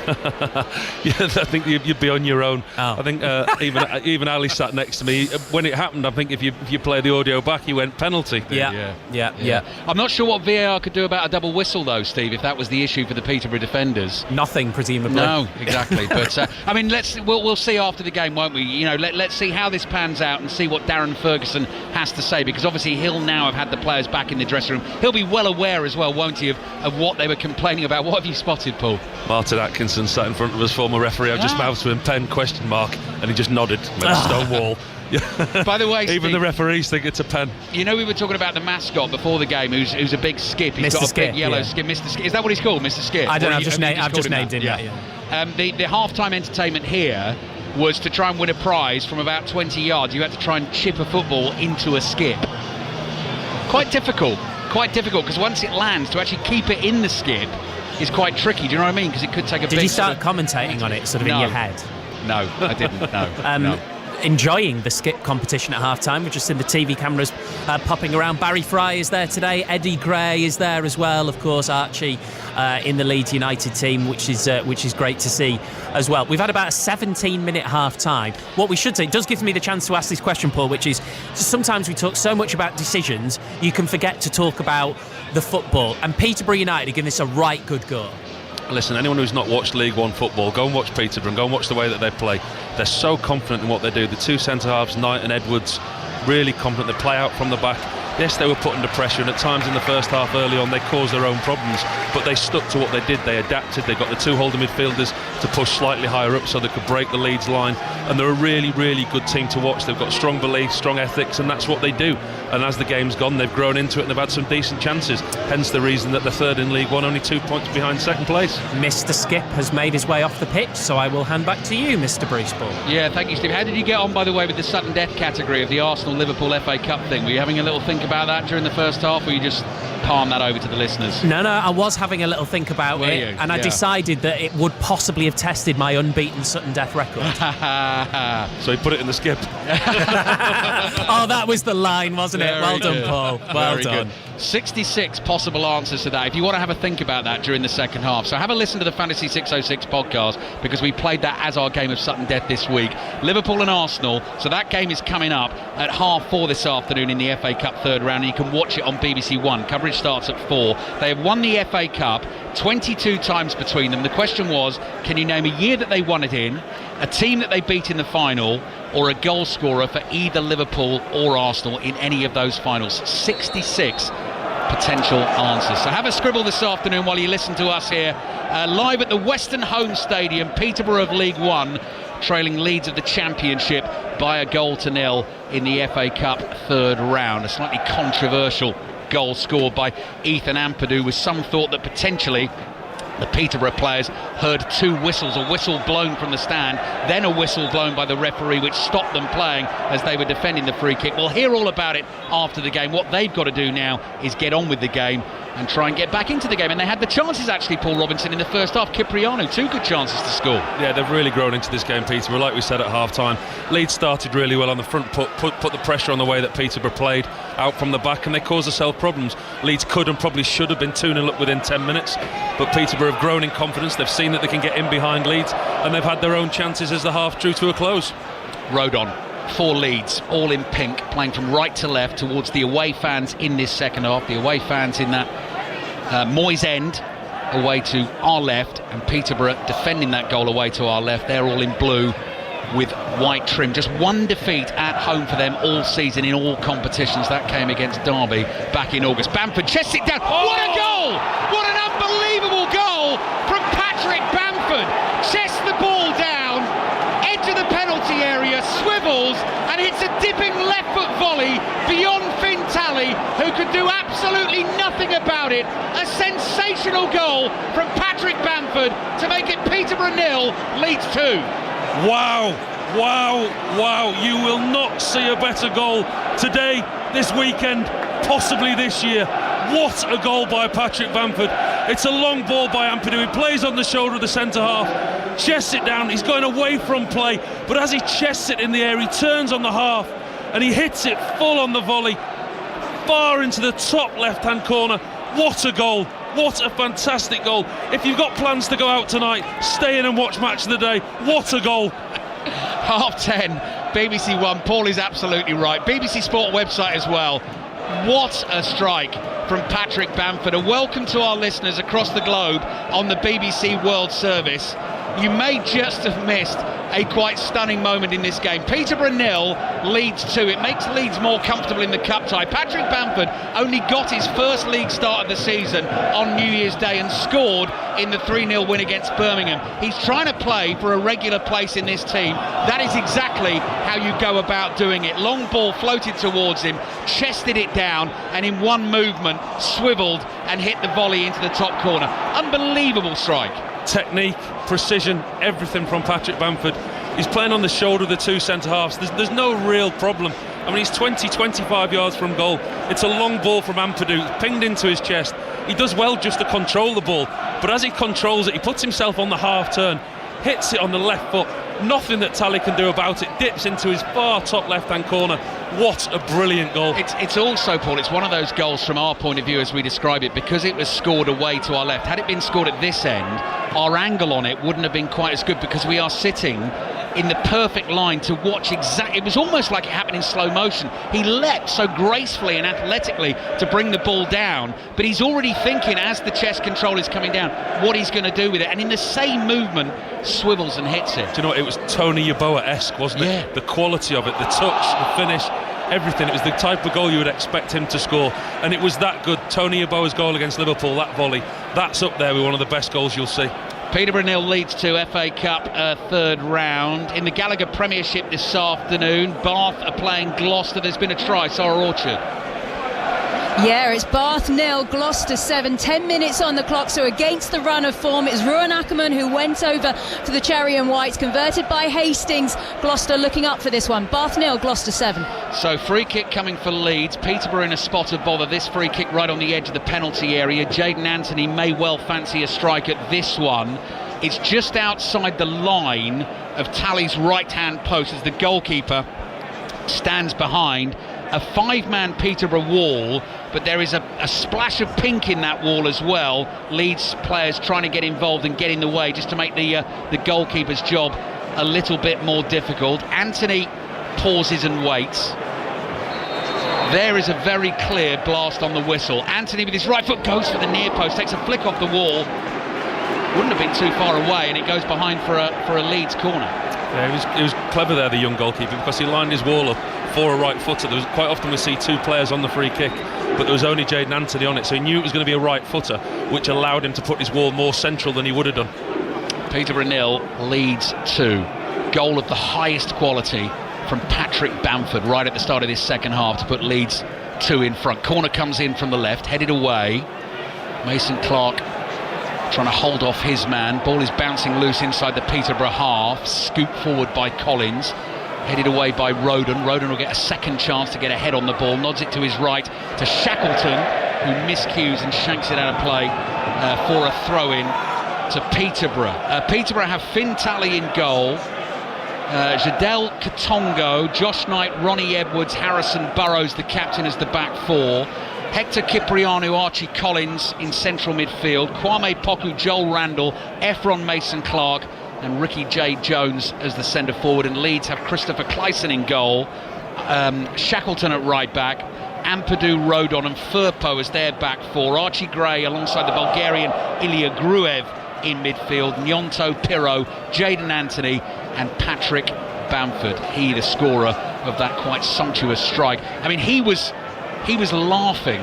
Yeah, I think you'd be on your own. I think even Ali sat next to me when it happened. I think if you play the audio back, he went penalty. Yeah. I'm not sure what VAR could do about a double whistle though, Steve, if that was the issue for the Peterborough defenders. Nothing, presumably. No, exactly. But I mean, we'll see after the game, won't we? You know, let's see how this pans out and see what Darren Ferguson has to say, because obviously he'll now have had the players back in the dressing room. He'll be well aware as well, won't he, of what they were complaining about. What have you spotted, Paul? Martin Atkinson sat in front of us, former referee. I just mouthed to him, pen ? And he just nodded, made a stone wall. By the way, even Steve, the referees think it's a pen. You know, we were talking about the mascot before the game, who's a big skip. He's got a big yellow skip. Mr. Skip. Is that what he's called, Mr. Skip? I don't know. I've just named him. Yeah. The half-time entertainment here was to try and win a prize from about 20 yards. You had to try and chip a football into a skip. Quite difficult, because once it lands, to actually keep it in the skip is quite tricky. Do you know what I mean? Because it could take a big... Did you start commentating on it sort of in your head? No, I didn't. No. Enjoying the skip competition at half-time. We've just seen the TV cameras popping around. Barry Fry is there today. Eddie Gray is there as well. Of course, Archie in the Leeds United team, which is great to see as well. We've had about a 17-minute half-time. What we should say, it does give me the chance to ask this question, Paul, which is sometimes we talk so much about decisions, you can forget to talk about the football. And Peterborough United are giving this a right good go. Listen, anyone who's not watched League One football, go and watch Peterborough and go and watch the way that they play. They're so confident in what they do. The 2 centre-halves, Knight and Edwards, really confident. They play out from the back. Yes, they were put under pressure, and at times in the first half early on they caused their own problems, but they stuck to what they did. They adapted. They got the 2 holding midfielders to push slightly higher up so they could break the Leeds line, and they're a really, really good team to watch. They've got strong beliefs, strong ethics, and that's what they do. And as the game's gone, they've grown into it and they've had some decent chances, hence the reason that they're third in League One, only 2 points behind second place. Mr. Skip has made his way off the pitch, so I will hand back to you, Mr. Bruceball. Yeah, thank you, Steve. How did you get on, by the way, with the sudden death category of the Arsenal-Liverpool FA Cup thing? Were you having a little think about that during the first half, or you just palm that over to the listeners? No, I was having a little think about it, and I decided that it would possibly have tested my unbeaten sudden death record. So he put it in the skip. Oh, that was the line, wasn't it? Well done, Paul. Well done. Good. 66 possible answers to that if you want to have a think about that during the second half. So have a listen to the Fantasy 606 podcast, because we played that as our game of sudden death this week. Liverpool and Arsenal, so that game is coming up at 4:30 this afternoon in the FA Cup third round, and you can watch it on BBC One. Coverage starts at 4. They have won the FA Cup 22 times between them. The question was, can you name a year that they won it in, a team that they beat in the final, or a goal scorer for either Liverpool or Arsenal in any of those finals? 66 potential answers. So have a scribble this afternoon while you listen to us here live at the Western Home Stadium, Peterborough of League One, trailing Leeds of the Championship by a 1-0 in the FA Cup third round. A slightly controversial goal scored by Ethan Ampadu, with some thought that potentially the Peterborough players heard 2 whistles, a whistle blown from the stand, then a whistle blown by the referee, which stopped them playing as they were defending the free kick. We'll hear all about it after the game. What they've got to do now is get on with the game and try and get back into the game. And they had the chances, actually, Paul Robinson, in the first half. Cipriano, 2 good chances to score. Yeah, they've really grown into this game, Peterborough. Like we said at half-time, Leeds started really well on the front, put the pressure on the way that Peterborough played out from the back, and they caused themselves problems. Leeds could and probably should have been 2-0 up within 10 minutes, but Peterborough have grown in confidence. They've seen that they can get in behind Leeds, and they've had their own chances as the half drew to a close. Rodon. 4 Leeds, all in pink, playing from right to left towards the away fans in this second half. The away fans in that Moyes End away to our left, and Peterborough defending that goal away to our left. They're all in blue with white trim. Just one defeat at home for them all season in all competitions. That came against Derby back in August. Bamford chests it down. What a goal! What an unbelievable goal from Patrick Bamford. Chests the ball down, edge of the penalty area, swivels and hits a dipping left foot volley beyond Finn Talley, who could do absolutely nothing about it. A sensational goal from Patrick Bamford to make it Peterborough 0, Leeds 2. Wow, you will not see a better goal today, this weekend, possibly this year. What a goal by Patrick Bamford. It's a long ball by Ampadu. He plays on the shoulder of the centre half, chests it down. He's going away from play, but as he chests it in the air, he turns on the half and he hits it full on the volley, far into the top left-hand corner. What a goal. What a fantastic goal. If you've got plans to go out tonight, stay in and watch Match of the Day. What a goal. 10:30, BBC One. Paul is absolutely right. BBC Sport website as well. What a strike from Patrick Bamford. A welcome to our listeners across the globe on the BBC World Service. You may just have missed a quite stunning moment in this game. Peterborough 0, Leeds 2. It makes Leeds more comfortable in the cup tie. Patrick Bamford only got his first league start of the season on New Year's Day and scored in the 3-0 win against Birmingham. He's trying to play for a regular place in this team. That is exactly how you go about doing it. Long ball floated towards him, chested it down, and in one movement swiveled and hit the volley into the top corner. Unbelievable strike. Technique, precision, everything from Patrick Bamford. He's playing on the shoulder of the two centre-halves. There's no real problem. I mean, he's 20-25 yards from goal. It's a long ball from Ampadu, pinged into his chest. He does well just to control the ball, but as he controls it, he puts himself on the half-turn, hits it on the left foot. Nothing that Talley can do about it. Dips into his far top left-hand corner. What a brilliant goal. It's also, Paul, it's one of those goals from our point of view as we describe it, because it was scored away to our left. Had it been scored at this end, our angle on it wouldn't have been quite as good, because we are sitting in the perfect line to watch exactly. It was almost like it happened in slow motion. He leapt so gracefully and athletically to bring the ball down, but he's already thinking, as the chest control is coming down, what he's going to do with it, and in the same movement swivels and hits it. Do you know what? It was Tony Yeboah-esque, wasn't it? Yeah. The quality of it, the touch, the finish, everything. It was the type of goal you would expect him to score, and it was that good. Tony Yeboah's goal against Liverpool, that volley, that's up there with one of the best goals you'll see. Peterborough 0, Leeds 2, FA Cup third round. In the Gallagher Premiership this afternoon, Bath are playing Gloucester. There's been a try, Sarah Orchard. Yeah, it's Bath 0, Gloucester 7, 10 minutes on the clock, so against the run of form. It's Ruan Ackerman who went over for the Cherry and Whites, converted by Hastings. Gloucester looking up for this one. Bath 0, Gloucester 7. So free kick coming for Leeds. Peterborough in a spot of bother. This free kick right on the edge of the penalty area. Jayden Anthony may well fancy a strike at this one. It's just outside the line of Talley's right-hand post as the goalkeeper stands behind a five-man Peterborough wall, but there is a splash of pink in that wall as well. Leeds players trying to get involved and get in the way just to make the goalkeeper's job a little bit more difficult. Anthony pauses and waits. There is a very clear blast on the whistle. Anthony with his right foot goes for the near post, takes a flick off the wall. Wouldn't have been too far away, and it goes behind for a Leeds corner. Yeah, he was clever there, the young goalkeeper, because he lined his wall up for a right footer. There was quite often we see two players on the free kick, but there was only Jayden Anthony on it, so he knew it was going to be a right footer, which allowed him to put his wall more central than he would have done. Peterborough 0, Leeds 2. Goal of the highest quality from Patrick Bamford right at the start of this second half to put Leeds 2 in front. Corner comes in from the left, headed away. Mason Clark trying to hold off his man. Ball is bouncing loose inside the Peterborough half. Scooped forward by Collins. Headed away by Roden. Roden will get a second chance to get ahead on the ball. Nods it to his right to Shackleton, who miscues and shanks it out of play for a throw-in to Peterborough. Peterborough have Finn Talley in goal. Jadel Katongo, Josh Knight, Ronnie Edwards, Harrison Burrows, the captain, as the back four. Hector Cipriano, Archie Collins in central midfield. Kwame Poku, Joel Randall, Ephron Mason Clark, and Ricky J. Jones as the centre forward. And Leeds have Christopher Clyson in goal, Shackleton at right back, Ampadu, Rodon and Firpo as their back four. Archie Gray alongside the Bulgarian Ilya Gruev in midfield. Gnonto, Pirro, Jayden Anthony and Patrick Bamford. He the scorer of that quite sumptuous strike. I mean, he was laughing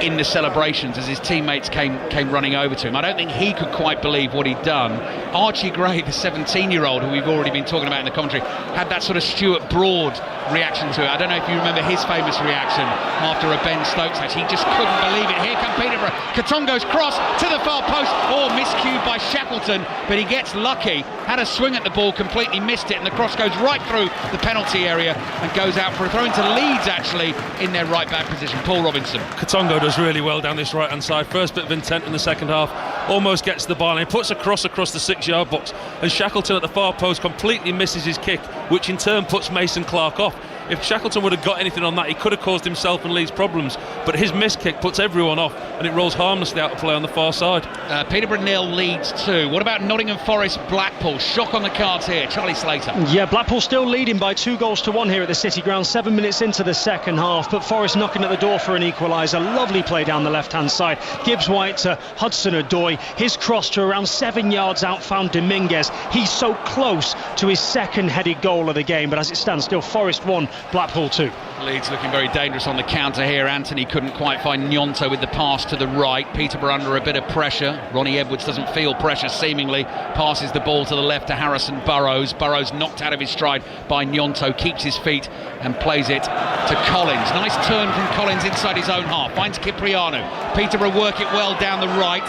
in the celebrations as his teammates came running over to him. I don't think he could quite believe what he'd done. Archie Gray, the 17-year-old who we've already been talking about in the commentary, had that sort of Stuart Broad reaction to it. I don't know if you remember his famous reaction after a Ben Stokes match. He just couldn't believe it. Here come Peterborough. Katongo's cross to the far post. Oh, miscued by Shackleton, but he gets lucky. Had a swing at the ball, completely missed it, and the cross goes right through the penalty area and goes out for a throw into Leeds, actually, in their right-back position. Paul Robinson. Katongo does really well down this right-hand side. First bit of intent in the second half. Almost gets the ball, and he puts a cross across the 6-yard box, and Shackleton at the far post completely misses his kick, which in turn puts Mason Clark off. If Shackleton would have got anything on that, he could have caused himself and Leeds problems, but his missed kick puts everyone off, and it rolls harmlessly out of play on the far side. Peterborough 0, Leeds 2. What about Nottingham Forest, Blackpool? Shock on the cards here. Charlie Slater. Yeah, Blackpool still leading by 2-1 here at the City Ground, 7 minutes into the second half, but Forest knocking at the door for an equaliser. Lovely play down the left-hand side. Gibbs White to Hudson-Odoi. His cross to around 7 yards out found Dominguez. He's so close to his second headed goal of the game, but as it stands, still Forest 1, Blackpool 2. Leeds looking very dangerous on the counter here. Anthony couldn't quite find Gnonto with the pass to the right. Peterborough under a bit of pressure. Ronnie Edwards doesn't feel pressure, seemingly. Passes the ball to the left to Harrison Burrows. Burrows knocked out of his stride by Gnonto. Keeps his feet and plays it to Collins. Nice turn from Collins inside his own half. Finds Cipriano. Peterborough work it well down the right.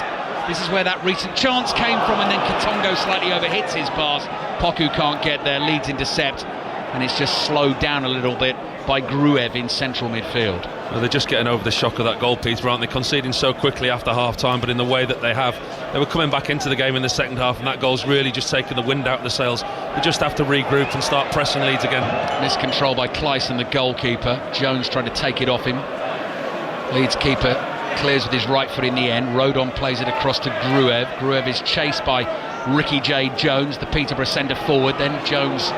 This is where that recent chance came from, and then Katongo slightly overhits his pass. Poku can't get there. Leeds intercept, and it's just slowed down a little bit by Gruev in central midfield. Well, they're just getting over the shock of that goal, Peter, aren't they? Conceding so quickly after half-time, but in the way that they have. They were coming back into the game in the second half, and that goal's really just taken the wind out of the sails. They just have to regroup and start pressing Leeds again. Miscontrol by Clyson, the goalkeeper. Jones trying to take it off him. Leeds keeper clears with his right foot in the end. Rodon plays it across to Gruev. Gruev is chased by Ricky J. Jones, the Peterborough centre forward. Then Jones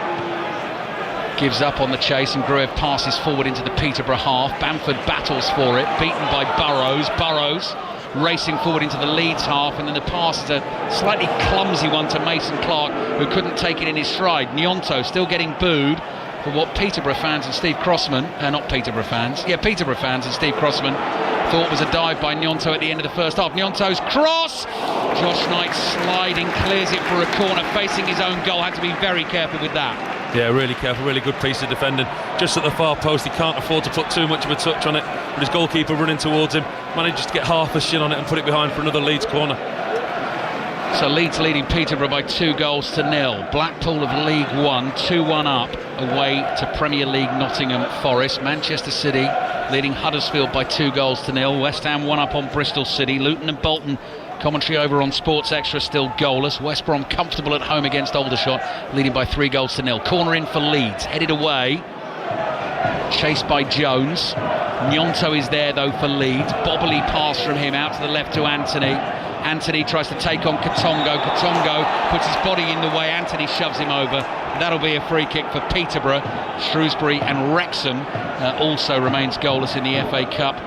gives up on the chase, and Gruev passes forward into the Peterborough half. Bamford battles for it, beaten by Burrows. Burrows racing forward into the Leeds half, and then the pass is a slightly clumsy one to Mason Clark, who couldn't take it in his stride. Gnonto still getting booed for what Peterborough fans and Steve Crossman, Peterborough fans and Steve Crossman thought was a dive by Gnonto at the end of the first half. Gnonto's cross! Josh Knight sliding, clears it for a corner, facing his own goal. Had to be very careful with that. Yeah, really careful, really good piece of defending. Just at the far post, he can't afford to put too much of a touch on it, but his goalkeeper running towards him manages to get half a shin on it and put it behind for another Leeds corner. So Leeds leading Peterborough by 2-0. Blackpool of League One, 2-1 up away to Premier League Nottingham Forest. Manchester City leading Huddersfield by 2-0. West Ham 1 up on Bristol City. Luton and Bolton, commentary over on Sports Extra, still goalless. West Brom comfortable at home against Aldershot, leading by 3-0. Corner in for Leeds, headed away, chased by Jones. Gnonto is there though for Leeds. Bobbly pass from him out to the left to Anthony. Anthony tries to take on Katongo. Katongo puts his body in the way. Anthony shoves him over. That'll be a free kick for Peterborough. Shrewsbury and Wrexham also remains goalless in the FA Cup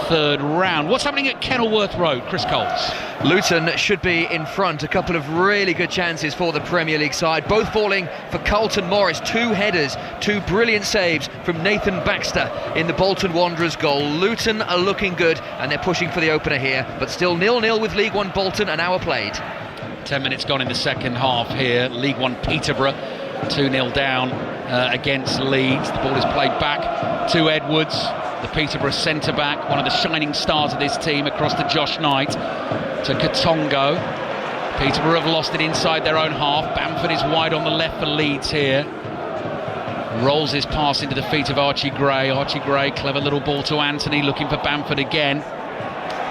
third round. What's happening at Kenilworth Road, Chris Coles? Luton should be in front. A couple of really good chances for the Premier League side, both falling for Carlton Morris. 2 headers, 2 brilliant saves from Nathan Baxter in the Bolton Wanderers goal. Luton are looking good, and they're pushing for the opener here, but still 0-0 with League One Bolton, an hour played. 10 minutes gone in the second half here. League One Peterborough 2-0 down against Leeds. The ball is played back to Edwards, the Peterborough centre-back, one of the shining stars of this team, across to Josh Knight, to Katongo. Peterborough have lost it inside their own half. Bamford is wide on the left for Leeds here. Rolls his pass into the feet of Archie Gray. Archie Gray, clever little ball to Anthony, looking for Bamford again.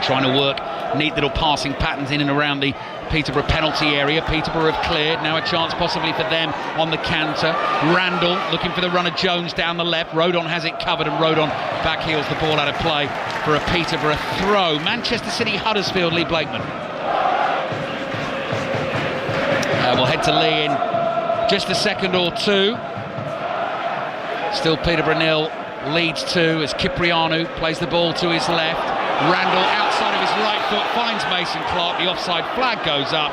Trying to work neat little passing patterns in and around the Peterborough penalty area. Peterborough have cleared. Now a chance possibly for them on the canter. Randall looking for the runner Jones down the left. Rodon has it covered, and Rodon backheels the ball out of play for a Peterborough throw. Manchester City Huddersfield, Lee Blakeman. We'll head to Lee in just a second or two. Still Peterborough 0, Leeds 2 as Cipriano plays the ball to his left. Randall outside of his right foot finds Mason Clark. The offside flag goes up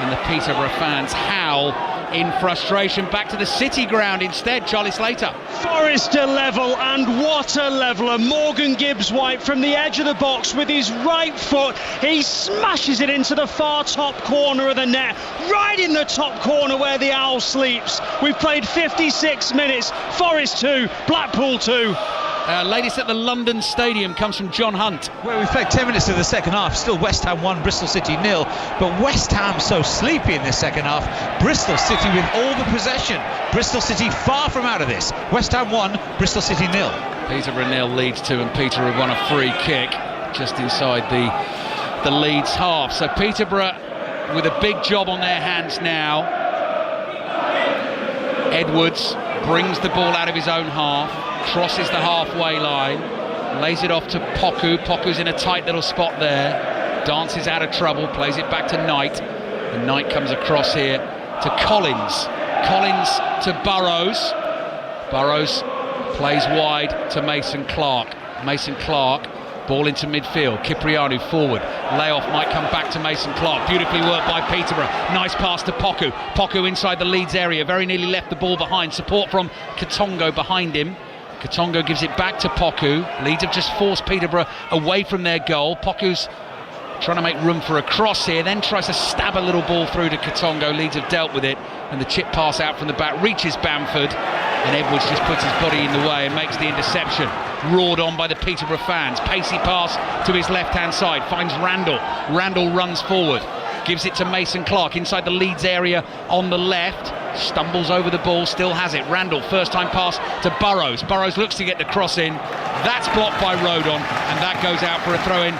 and the Peterborough fans howl in frustration. Back to the City ground instead. Charlie Slater. Forrester level, and what a leveller. Morgan Gibbs-White from the edge of the box with his right foot. He smashes it into the far top corner of the net, right in the top corner where the Owl sleeps. We've played 56 minutes. Forest 2, Blackpool 2. Latest at the London Stadium comes from John Hunt. Well, we've played 10 minutes of the second half. Still West Ham 1, Bristol City 0. But West Ham so sleepy in this second half. Bristol City with all the possession. Bristol City far from out of this. West Ham 1, Bristol City 0. Peterborough 0, Leeds 2, and Peterborough have won a free kick just inside the Leeds half. So Peterborough with a big job on their hands now. Edwards brings the ball out of his own half, crosses the halfway line, lays it off to Poku. Poku's in a tight little spot there, dances out of trouble, plays it back to Knight, and Knight comes across here to Collins. Collins to Burrows. Burrows plays wide to Mason Clark. Mason Clark, ball into midfield. Cipriano forward. Layoff might come back to Mason Clark. Beautifully worked by Peterborough. Nice pass to Poku. Poku inside the Leeds area. Very nearly left the ball behind. Support from Katongo behind him. Katongo gives it back to Poku. Leeds have just forced Peterborough away from their goal. Poku's trying to make room for a cross here, then tries to stab a little ball through to Katongo. Leeds have dealt with it, and the chip pass out from the back reaches Bamford, and Edwards just puts his body in the way and makes the interception. Roared on by the Peterborough fans. Pacey pass to his left-hand side, finds Randall. Randall runs forward, gives it to Mason Clark inside the Leeds area on the left. Stumbles over the ball, still has it. Randall, first time pass to Burrows. Burrows looks to get the cross in. That's blocked by Rodon, and that goes out for a throw-in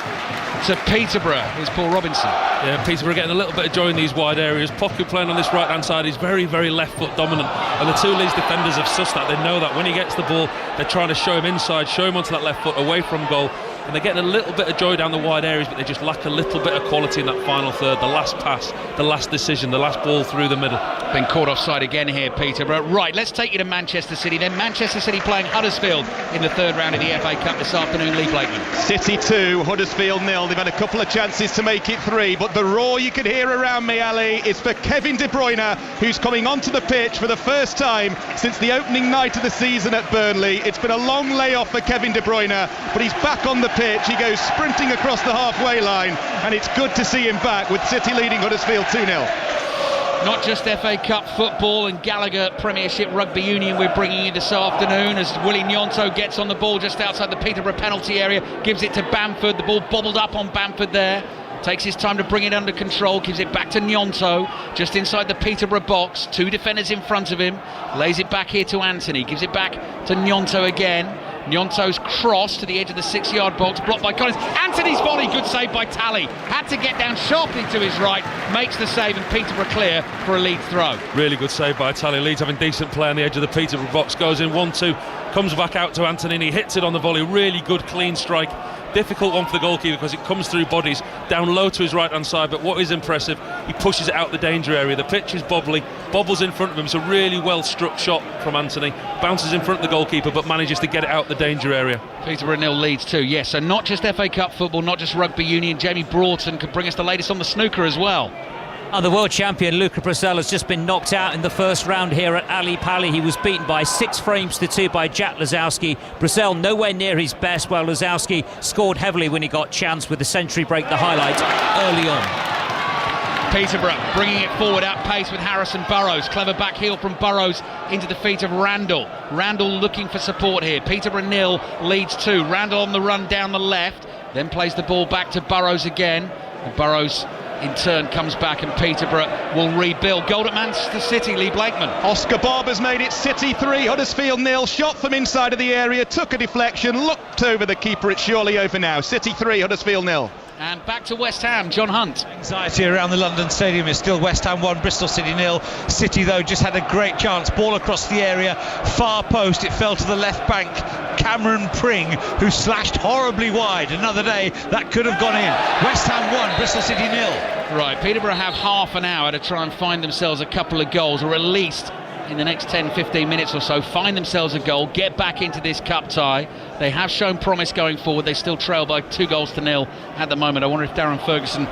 to Peterborough. Here's Paul Robinson. Yeah, Peterborough getting a little bit of joy in these wide areas. Poku playing on this right hand side. He's very, very left foot dominant, and the two Leeds defenders have sussed that. They know that when he gets the ball, they're trying to show him inside, show him onto that left foot away from goal, and they're getting a little bit of joy down the wide areas, but they just lack a little bit of quality in that final third. The last pass, the last decision, the last ball through the middle. Been caught offside again here, Peterborough. Right, let's take you to Manchester City. Then Manchester City playing Huddersfield in the third round of the FA Cup this afternoon. Lee Blakeman. City 2, Huddersfield 0. They've had a couple of chances to make it 3, but the roar you can hear around me, Ali, is for Kevin De Bruyne, who's coming onto the pitch for the first time since the opening night of the season at Burnley. It's been a long layoff for Kevin De Bruyne, but he's back on the pitch. He goes sprinting across the halfway line, and it's good to see him back with City leading Huddersfield 2-0. Not just FA Cup football and Gallagher Premiership Rugby Union we're bringing you this afternoon as Willie Gnonto gets on the ball just outside the Peterborough penalty area, gives it to Bamford. The ball bobbled up on Bamford there. Takes his time to bring it under control, gives it back to Gnonto, just inside the Peterborough box. Two defenders in front of him, lays it back here to Anthony, gives it back to Gnonto again. Gnonto's cross to the edge of the 6-yard box, blocked by Collins. Anthony's volley, good save by Talley. Had to get down sharply to his right, makes the save, and Peterborough clear for a Leeds throw. Really good save by Talley. Leeds having decent play on the edge of the Peterborough box, goes in 1-2, comes back out to Anthony, and he hits it on the volley. Really good clean strike. Difficult one for the goalkeeper because it comes through bodies down low to his right hand side, but what is impressive, he pushes it out the danger area. The pitch is bobbly, bobbles in front of him. It's a really well struck shot from Anthony, bounces in front of the goalkeeper but manages to get it out the danger area. Peterborough 0, Leeds 2. Yes, so not just FA Cup football, not just rugby union. Jamie Broughton could bring us the latest on the snooker as well. And the world champion Luca Brazil has just been knocked out in the first round here at Ali Pali. He was beaten by 6 frames to 2 by Jack Lazowski. Brazil nowhere near his best, while Lazowski scored heavily when he got chance with the century break, the highlight early on. Peterborough bringing it forward at pace with Harrison Burrows. Clever back heel from Burrows into the feet of Randall. Randall looking for support here. Peterborough 0, Leeds 2. Randall on the run down the left, then plays the ball back to Burrows again. And Burrows in turn comes back, and Peterborough will rebuild. Goal at Manchester City, Lee Blakeman. Oscar Barber's made it City 3, Huddersfield 0. Shot from inside of the area, took a deflection, looked over the keeper. It's surely over now. City 3, Huddersfield 0. And back to West Ham, John Hunt. Anxiety around the London Stadium. Is still West Ham 1, Bristol City 0. City, though, just had a great chance. Ball across the area, far post. It fell to the left bank. Cameron Pring, who slashed horribly wide. Another day, that could have gone in. West Ham 1, Bristol City 0. Right, Peterborough have half an hour to try and find themselves a couple of goals, or at least in the next 10-15 minutes or so, find themselves a goal, get back into this cup tie. They have shown promise going forward. They still trail by 2-0 at the moment. I wonder if Darren Ferguson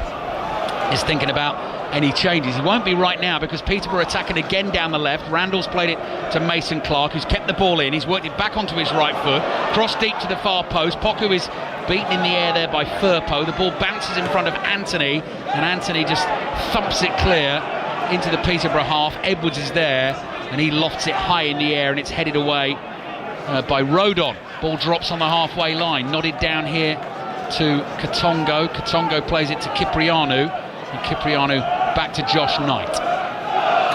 is thinking about any changes. He won't be right now because Peterborough attacking again down the left. Randall's played it to Mason Clark, who's kept the ball in. He's worked it back onto his right foot, crossed deep to the far post. Poku is beaten in the air there by Firpo. The ball bounces in front of Anthony, and Anthony just thumps it clear into the Peterborough half. Edwards is there, and he lofts it high in the air, and it's headed away by Rodon. Ball drops on the halfway line, nodded down here to Katongo. Katongo plays it to Kiprianu, and Kiprianu back to Josh Knight.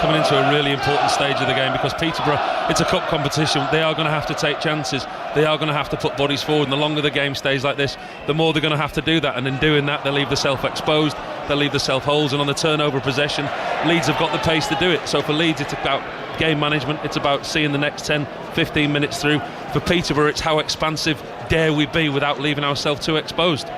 Coming into a really important stage of the game, because Peterborough, it's a cup competition. They are going to have to take chances. They are going to have to put bodies forward, and the longer the game stays like this, the more they're going to have to do that. And in doing that, they'll leave the self exposed, they'll leave the self holes, and on the turnover possession, Leeds have got the pace to do it. So for Leeds, it's about game management. It's about seeing the next 10-15 minutes through. For Peterborough, it's how expansive dare we be without leaving ourselves too exposed.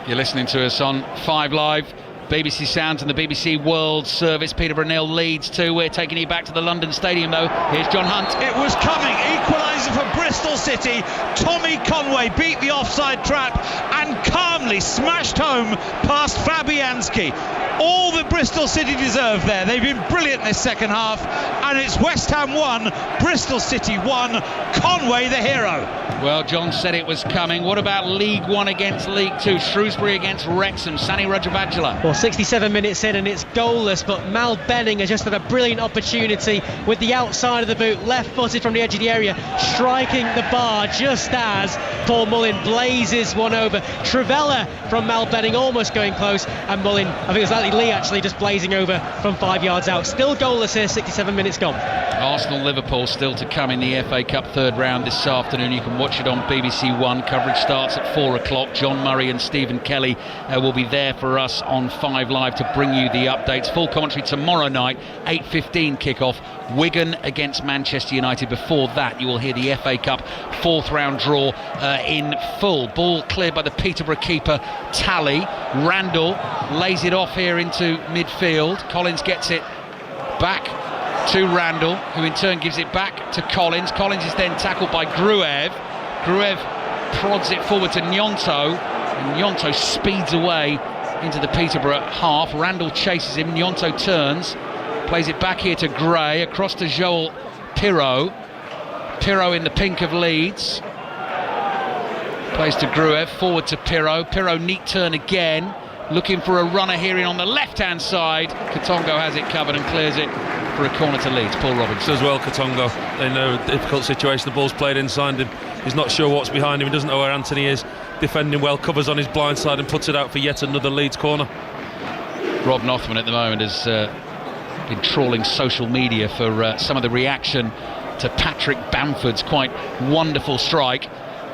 You're listening to us on 5 Live, BBC Sounds and the BBC World Service. Peterborough 0, Leeds 2. We're taking you back to the London Stadium though. Here's John Hunt. It was coming. Equaliser for Bristol City. Tommy Conway beat the offside trap and calmly smashed home past Fabianski. All that Bristol City deserve there. They've been brilliant this second half, and it's West Ham 1, Bristol City 1. Conway the hero. Well, John said it was coming. What about League 1 against League 2? Shrewsbury against Wrexham. Sani Rajabadjala. Well, 67 minutes in and it's goalless, but Mal Benning has just had a brilliant opportunity with the outside of the boot, left-footed from the edge of the area, striking the bar just as Paul Mullin blazes one over. Trivella from Mal Benning almost going close, and Mullin, I think it was likely Lee actually, just blazing over from 5 yards out. Still goalless here, 67 minutes gone. Arsenal-Liverpool still to come in the FA Cup third round this afternoon. You can watch it on BBC One. Coverage starts at 4 o'clock. John Murray and Stephen Kelly will be there for us on 5 Live to bring you the updates. Full commentary tomorrow night, 8:15 kickoff. Wigan against Manchester United. Before that, you will hear the FA Cup fourth round draw in full. Ball cleared by the Peterborough keeper, Tally. Randall lays it off here into midfield. Collins gets it back to Randall, who in turn gives it back to Collins. Collins is then tackled by Gruev. Gruev prods it forward to Gnonto, and Gnonto speeds away into the Peterborough half. Randall chases him. Gnonto turns, plays it back here to Gray, across to Joel Pirro. Pirro in the pink of Leeds. Plays to Gruev, forward to Pirro. Pirro neat turn again, looking for a runner here in on the left-hand side. Katongo has it covered and clears it for a corner to Leeds. Paul Robinson. As well, Katongo, they know a difficult situation. The ball's played inside him. He's not sure what's behind him. He doesn't know where Anthony is. Defending well, covers on his blind side and puts it out for yet another Leeds corner. Rob Nothman at the moment has been trawling social media for some of the reaction to Patrick Bamford's quite wonderful strike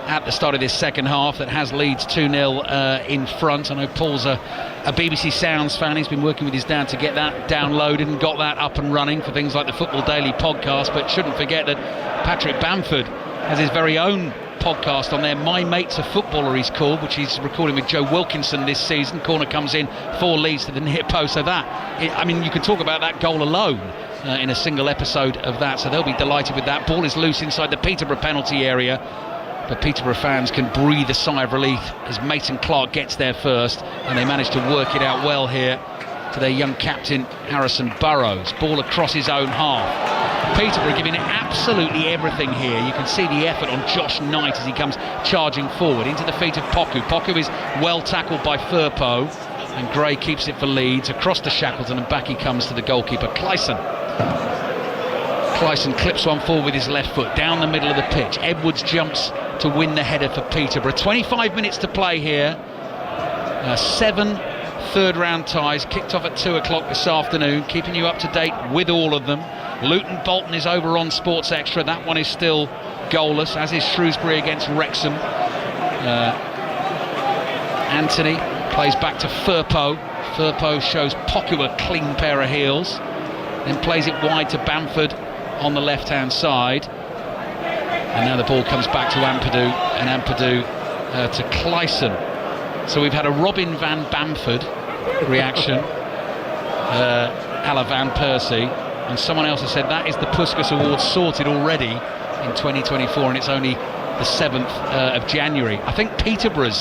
at the start of this second half that has Leeds 2-0 in front. I know Paul's a BBC Sounds fan. He's been working with his dad to get that downloaded and got that up and running for things like the Football Daily podcast, but shouldn't forget that Patrick Bamford has his very own podcast on there, My Mate's a Footballer he's called, which he's recording with Joe Wilkinson this season. Corner comes in for Leeds to the near post, so that, I mean, you can talk about that goal alone in a single episode of that, so they'll be delighted with that. Ball is loose inside the Peterborough penalty area, but Peterborough fans can breathe a sigh of relief as Mason Clark gets there first, and they manage to work it out well here to their young captain Harrison Burrows. Ball across his own half. Peterborough giving it absolutely everything here. You can see the effort on Josh Knight as he comes charging forward into the feet of Poku. Poku is well tackled by Firpo, and Gray keeps it for Leeds across to Shackleton, and back he comes to the goalkeeper Clyson. Clyson clips one forward with his left foot down the middle of the pitch. Edwards jumps to win the header for Peterborough. 25 minutes to play here. 7 third round ties kicked off at 2 o'clock this afternoon, keeping you up to date with all of them. Luton Bolton is over on Sports Extra. That one is still goalless, as is Shrewsbury against Wrexham. Anthony plays back to Firpo. Firpo shows Poku a clean pair of heels, then plays it wide to Bamford on the left hand side, and now the ball comes back to Ampadu, and Ampadu to Clyson. So we've had a Robin van Bamford reaction, a la Van Persie, And someone else has said that is the Puskas Award sorted already in 2024, and it's only the 7th of January. I think Peterborough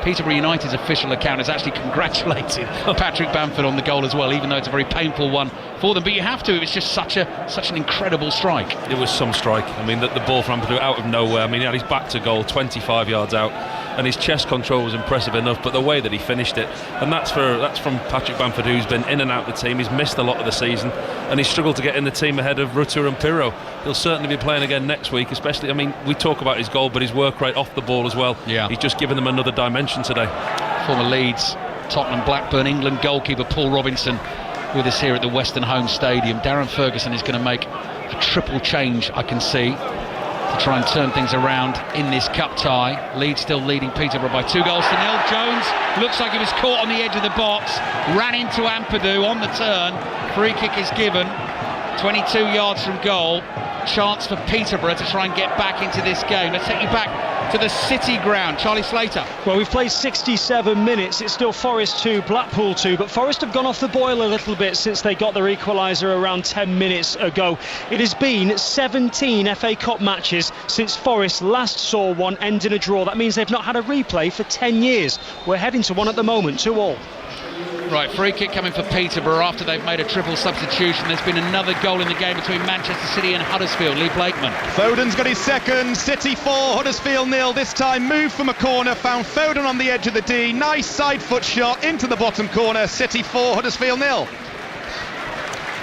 United's official account has actually congratulated Patrick Bamford on the goal as well, even though it's a very painful one for them. But you have to. It was just such an incredible strike. It was some strike. I mean, the ball from Bamford out of nowhere. I mean, he had his back to goal, 25 yards out, and his chest control was impressive enough. But the way that he finished it, and that's from Patrick Bamford, who's been in and out of the team. He's missed a lot of the season, and he's struggled to get in the team ahead of Rutter and Pirro. He'll certainly be playing again next week, especially. I mean, we talk about his goal, but his work rate off the ball as well. Yeah, he's just given them another dimension today. Former Leeds, Tottenham, Blackburn, England goalkeeper Paul Robinson with us here at the Western Home Stadium. Darren Ferguson is going to make a triple change, I can see, to try and turn things around in this cup tie. Leeds still leading Peterborough by 2 goals to 0. Jones looks like he was caught on the edge of the box, ran into Ampadu on the turn. Free kick is given, 22 yards from goal. Chance for Peterborough to try and get back into this game. Let's take you back to the City ground. Charlie Slater. Well, we've played 67 minutes. It's still Forest 2, Blackpool 2, but Forest have gone off the boil a little bit since they got their equaliser around 10 minutes ago. It has been 17 FA Cup matches since Forest last saw one end in a draw. That means they've not had a replay for 10 years. We're heading to one at the moment, 2-2. Right, free kick coming for Peterborough after they've made a triple substitution. There's been another goal in the game between Manchester City and Huddersfield. Lee Blakeman. Foden's got his second. City 4, Huddersfield 0. This time moved from a corner, found Foden on the edge of the D. Nice side foot shot into the bottom corner. City 4, Huddersfield 0.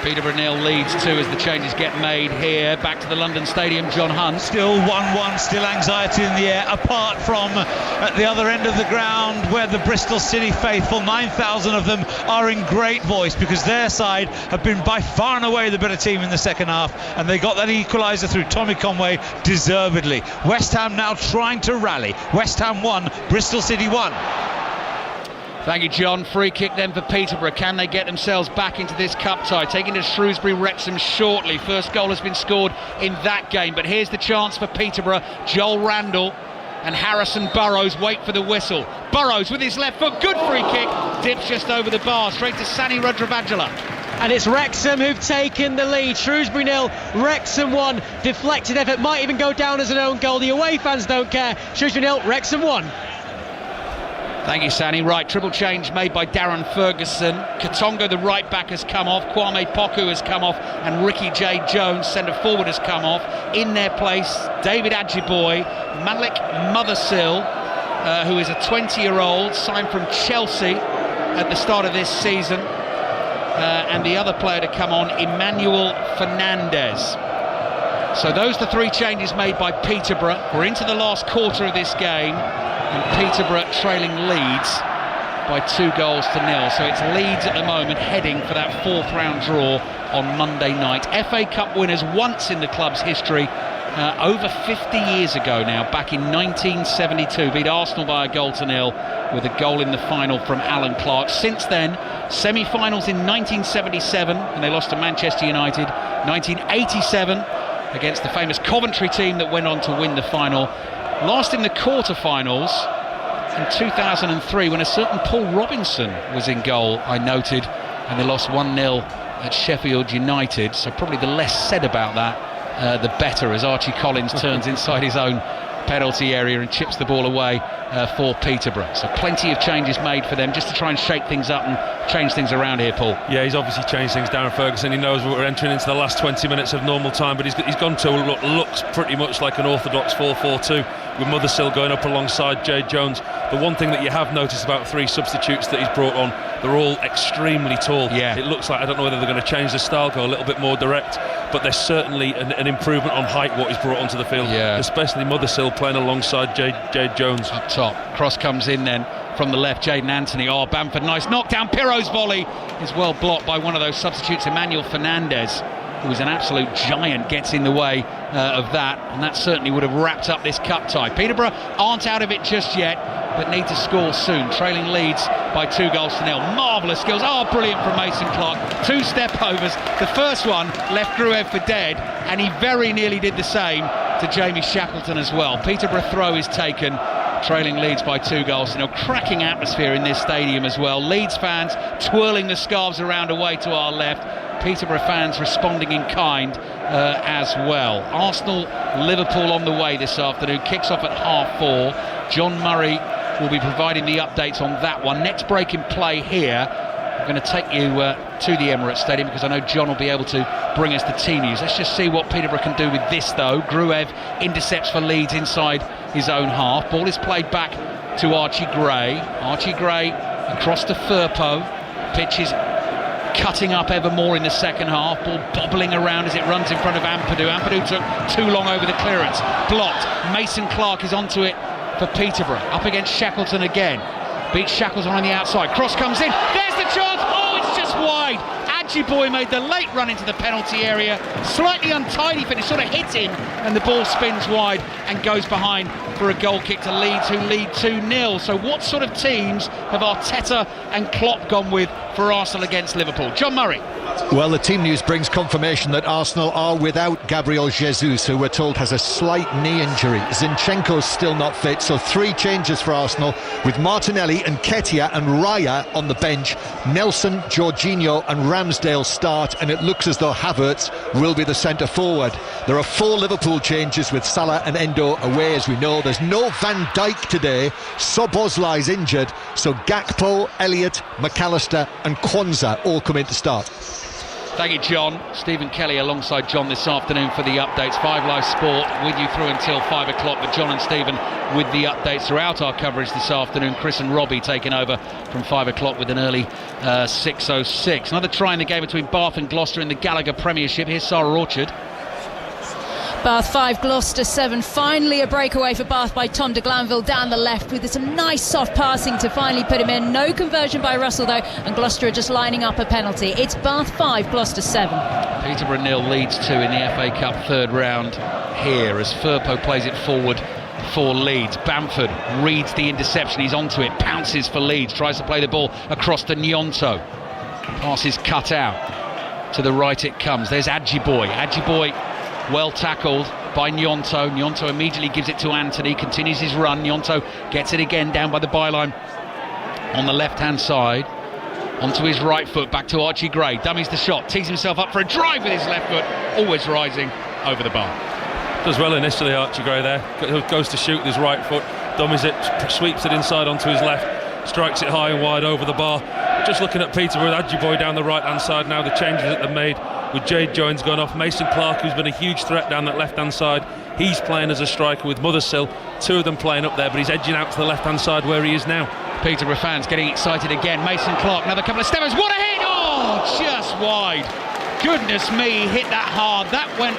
Peterborough 0, Leeds 2 as the changes get made here. Back to the London Stadium, John Hunt. Still 1-1, still anxiety in the air, apart from at the other end of the ground where the Bristol City faithful, 9,000 of them, are in great voice because their side have been by far and away the better team in the second half, and they got that equaliser through Tommy Conway deservedly. West Ham now trying to rally. West Ham 1, Bristol City 1. Thank you, John. Free kick then for Peterborough. Can they get themselves back into this cup tie? Taking to Shrewsbury Wrexham shortly. First goal has been scored in that game, but here's the chance for Peterborough. Joel Randall and Harrison Burrows wait for the whistle. Burrows with his left foot, good free kick, dips just over the bar, straight to Sani Rudravajala. And it's Wrexham who've taken the lead. Shrewsbury 0, Wrexham 1. Deflected effort, might even go down as an own goal. The away fans don't care. Shrewsbury 0, Wrexham 1. Thank you, Sani. Right, triple change made by Darren Ferguson. Katongo, the right back, has come off. Kwame Poku has come off, and Ricky J. Jones, centre forward, has come off. In their place, David Ajiboye, Malik Mothersill, who is a 20-year-old, signed from Chelsea at the start of this season, and the other player to come on, Emmanuel Fernandez. So those are the 3 changes made by Peterborough. We're into the last quarter of this game, and Peterborough trailing Leeds by 2 goals to 0. So it's Leeds at the moment heading for that 4th round draw on Monday night. FA Cup winners once in the club's history, over 50 years ago now, back in 1972, beat Arsenal by a goal to 0 with a goal in the final from Alan Clark. Since then, semi-finals in 1977 and they lost to Manchester United, 1987 against the famous Coventry team that went on to win the final. Last in the quarter-finals in 2003 when a certain Paul Robinson was in goal, I noted, and they lost 1-0 at Sheffield United. So probably the less said about that, the better, as Archie Collins turns inside his own penalty area and chips the ball away for Peterborough. So plenty of changes made for them just to try and shake things up and change things around here, Paul. Yeah, he's obviously changed things, Darren Ferguson. He knows we're entering into the last 20 minutes of normal time, but he's gone to what looks pretty much like an orthodox 4-4-2 with Mothersill going up alongside Jay Jones. The one thing that you have noticed about 3 substitutes that he's brought on, they're all extremely tall. Yeah. It looks like, I don't know whether they're going to change the style, go a little bit more direct, but there's certainly an improvement on height what he's brought onto the field, especially Mothersill playing alongside Jay Jones. Up top, cross comes in then from the left, Jaden Anthony. Oh, Bamford, nice knockdown. Pirro's volley is well blocked by one of those substitutes, Emmanuel Fernandez, who is an absolute giant, gets in the way of that, and that certainly would have wrapped up this cup tie. Peterborough aren't out of it just yet, but need to score soon, trailing Leeds by 2 goals to 0. Marvellous skills. Oh, brilliant from Mason Clark. 2 step overs. The first one left Gruev for dead, and he very nearly did the same to Jamie Shackleton as well. Peterborough throw is taken. trailing Leeds by 2 goals. Cracking atmosphere in this stadium as well. Leeds fans twirling the scarves around away to our left. Peterborough fans responding in kind as well. Arsenal-Liverpool on the way this afternoon. Kicks off at 4:30. John Murray will be providing the updates on that one. Next break in play here. I'm going to take you to the Emirates Stadium because I know John will be able to bring us the team news. Let's just see what Peterborough can do with this though. Gruev intercepts for Leeds inside his own half. Ball is played back to Archie Gray. Archie Gray across to Firpo. Pitch is cutting up ever more in the second half. Ball bobbling around as it runs in front of Ampadu. Ampadu took too long over the clearance. Blocked. Mason Clark is onto it for Peterborough. Up against Shackleton again. Beats Shackleton on the outside. Cross comes in. There's the chance. Oh, it's just wide. Adjiboy made the late run into the penalty area. Slightly untidy finish. Sort of hit him. And the ball spins wide and goes behind for a goal kick to Leeds, who lead 2-0. So what sort of teams have Arteta and Klopp gone with for Arsenal against Liverpool? John Murray. Well, the team news brings confirmation that Arsenal are without Gabriel Jesus, who we're told has a slight knee injury. Zinchenko's still not fit, so 3 changes for Arsenal, with Martinelli and Nketiah and Raya on the bench. Nelson, Jorginho and Ramsdale start, and it looks as though Havertz will be the centre forward. There are 4 Liverpool changes, with Salah and Endo away, as we know. There's no Van Dijk today. Szoboszlai's injured, so Gakpo, Elliott, McAllister and Kwanzaa all come in to start. Thank you, John. Stephen Kelly alongside John this afternoon for the updates. 5 Live Sport with you through until 5 o'clock, but John and Stephen with the updates throughout our coverage this afternoon. Chris and Robbie taking over from 5 o'clock with an early 6:06. Another try in the game between Bath and Gloucester in the Gallagher Premiership. Here's Sarah Orchard. Bath 5, Gloucester 7. Finally a breakaway for Bath by Tom de Glanville down the left with some nice soft passing to finally put him in. No conversion by Russell though, and Gloucester are just lining up a penalty. It's Bath 5, Gloucester 7. Peterborough 0, Leeds 2 in the FA Cup third round here as Firpo plays it forward for Leeds. Bamford reads the interception, he's onto it, pounces for Leeds, tries to play the ball across to Nyonto. Pass is cut out. To the right it comes. There's Adjiboy. Adjiboy well tackled by Nyonto. Nyonto immediately gives it to Anthony, continues his run. Nyonto gets it again down by the byline on the left-hand side. Onto his right foot, back to Archie Gray. Dummies the shot, tees himself up for a drive with his left foot, always rising over the bar. Does well initially, Archie Gray there. Goes to shoot with his right foot, dummies it, sweeps it inside onto his left, strikes it high and wide over the bar. Just looking at Peterborough, Adjiboy down the right-hand side now, the changes that they've made. With Jade Jones gone off, Mason Clark, who's been a huge threat down that left-hand side, he's playing as a striker with Mothersill. 2 of them playing up there, but he's edging out to the left-hand side where he is now. Peterborough fans getting excited again. Mason Clark, another couple of steppers. What a hit! Oh, just wide. Goodness me, he hit that hard. That went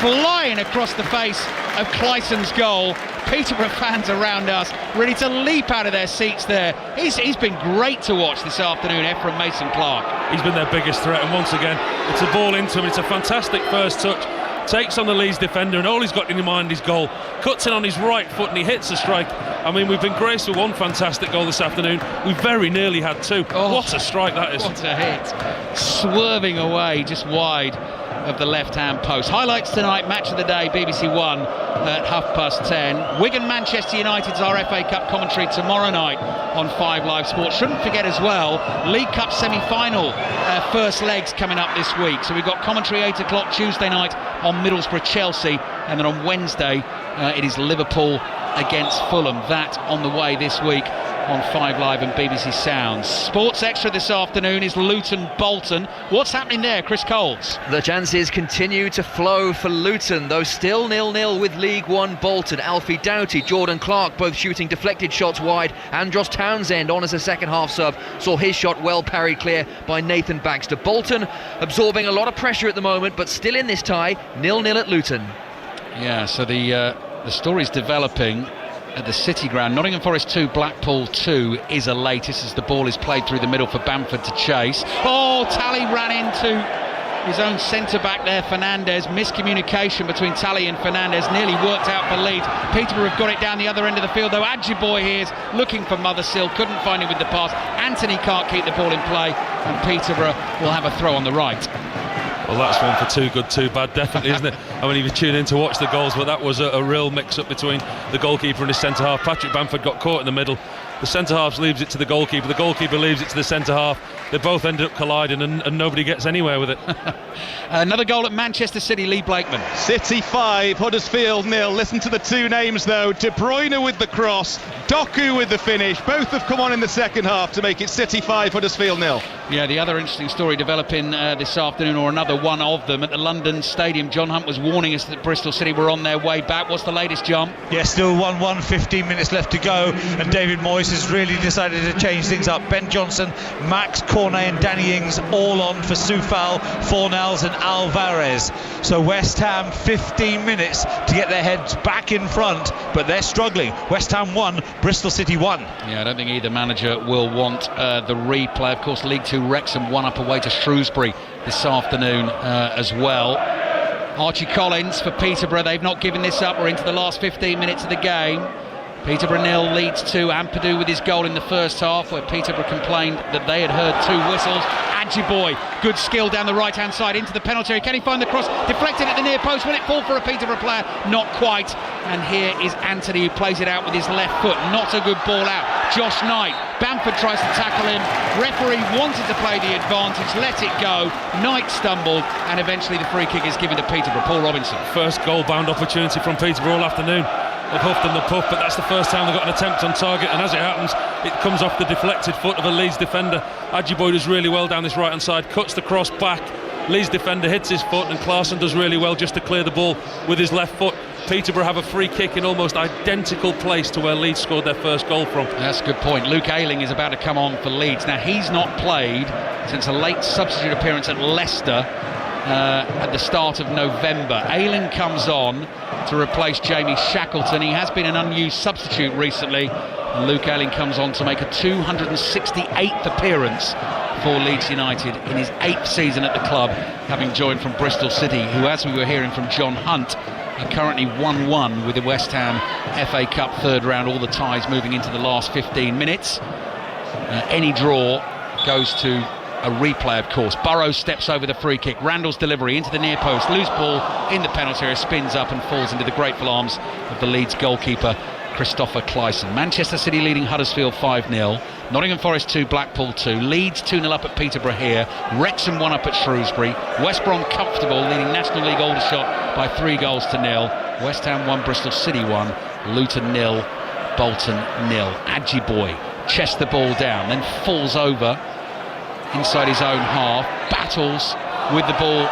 flying across the face of Clyson's goal. Peterborough fans around us ready to leap out of their seats there. He's been great to watch this afternoon, Ephraim Mason Clark. He's been their biggest threat, and once again it's a ball into him. It's a fantastic first touch, takes on the Leeds defender, and all he's got in mind is goal. Cuts in on his right foot and he hits a strike. I mean, we've been graced with 1 fantastic goal this afternoon. We very nearly had 2. What a strike that is. What a hit. Swerving away just wide of the left-hand post. Highlights tonight, match of the day, BBC One at 10:30. Wigan Manchester United's our FA Cup commentary tomorrow night on 5 Live Sports. Shouldn't forget as well, League Cup semi-final first legs coming up this week. So we've got commentary 8 o'clock Tuesday night on Middlesbrough Chelsea, and then on Wednesday it is Liverpool against Fulham. That on the way this week on 5 Live and BBC Sounds. Sports Extra this afternoon is Luton Bolton. What's happening there, Chris Coles? The chances continue to flow for Luton, though still 0-0 with League One Bolton. Alfie Doughty, Jordan Clark both shooting deflected shots wide. Andros Townsend on as a second half sub saw his shot well parried clear by Nathan Baxter. Bolton absorbing a lot of pressure at the moment, but still in this tie, 0-0 at Luton. Yeah, so the story's developing at the City Ground. Nottingham Forest 2, Blackpool 2 is a latest as the ball is played through the middle for Bamford to chase. Oh, Tally ran into his own centre-back there, Fernandez. Miscommunication between Tally and Fernandez nearly worked out for Leeds. Peterborough have got it down the other end of the field, though Adjiboy here is looking for Mothersill, couldn't find him with the pass. Anthony can't keep the ball in play, and Peterborough will have a throw on the right. Well, that's one for too good, too bad, definitely, isn't it? I mean, if you tune in to watch the goals, but that was a real mix-up between the goalkeeper and his centre-half. Patrick Bamford got caught in the middle. The centre-half leaves it to the goalkeeper leaves it to the centre-half. They both ended up colliding and nobody gets anywhere with it. Another goal at Manchester City, Lee Blakeman. City 5, Huddersfield 0. Listen to the two names though. De Bruyne with the cross, Doku with the finish. Both have come on in the second half to make it City 5, Huddersfield 0. Yeah, the other interesting story developing this afternoon, or another one of them, at the London Stadium. John Hunt was warning us that Bristol City were on their way back. What's the latest, John? Yeah, still 1-1, 15 minutes left to go, and David Moyes has really decided to change things up. Ben Johnson, Max Cornet and Danny Ings all on for Soufal, Fornals and Alvarez. So West Ham 15 minutes to get their heads back in front, but they're struggling. West Ham 1, Bristol City 1. Yeah, I don't think either manager will want the replay. Of course, League 2 Wrexham 1 up away to Shrewsbury this afternoon as well. Archie Collins for Peterborough. They've not given this up. We're into the last 15 minutes of the game. Peterborough 0, Leeds 2. Ampadu with his goal in the first half, where Peterborough complained that they had heard 2 whistles. Adjiboy, good skill down the right hand side into the penalty area. Can he find the cross? Deflected at the near post. Will it fall for a Peterborough player? Not quite. And here is Anthony, who plays it out with his left foot. Not a good ball out. Josh Knight, Bamford tries to tackle him. Referee wanted to play the advantage, let it go. Knight stumbled, and eventually the free kick is given to Peterborough. Paul Robinson. First goal-bound opportunity from Peterborough all afternoon. They've huffed and the puff, but that's the first time they've got an attempt on target, and as it happens, it comes off the deflected foot of a Leeds defender. Adjiboy does really well down this right-hand side, cuts the cross back. Leeds defender hits his foot, and Klaassen does really well just to clear the ball with his left foot. Peterborough have a free kick in almost identical place to where Leeds scored their first goal from. That's a good point. Luke Ayling is about to come on for Leeds. Now, he's not played since a late substitute appearance at Leicester at the start of November. Ayling comes on to replace Jamie Shackleton. He has been an unused substitute recently. And Luke Ayling comes on to make a 268th appearance for Leeds United in his 8th season at the club, having joined from Bristol City, who, as we were hearing from John Hunt, are currently 1-1 with the West Ham FA Cup third round, all the ties moving into the last 15 minutes. Any draw goes to a replay, of course. Burrows steps over the free kick. Randall's delivery into the near post. Loose ball in the penalty area, spins up and falls into the grateful arms of the Leeds goalkeeper, Christopher Clyson. Manchester City leading Huddersfield 5-0. Nottingham Forest 2, Blackpool 2. Leeds 2-0 up at Peterborough here. Wrexham 1 up at Shrewsbury. West Brom comfortable, leading National League Aldershot by 3 goals to 0. West Ham 1, Bristol City 1. Luton 0, Bolton 0. Adjiboy chests the ball down, then falls over inside his own half, battles with the ball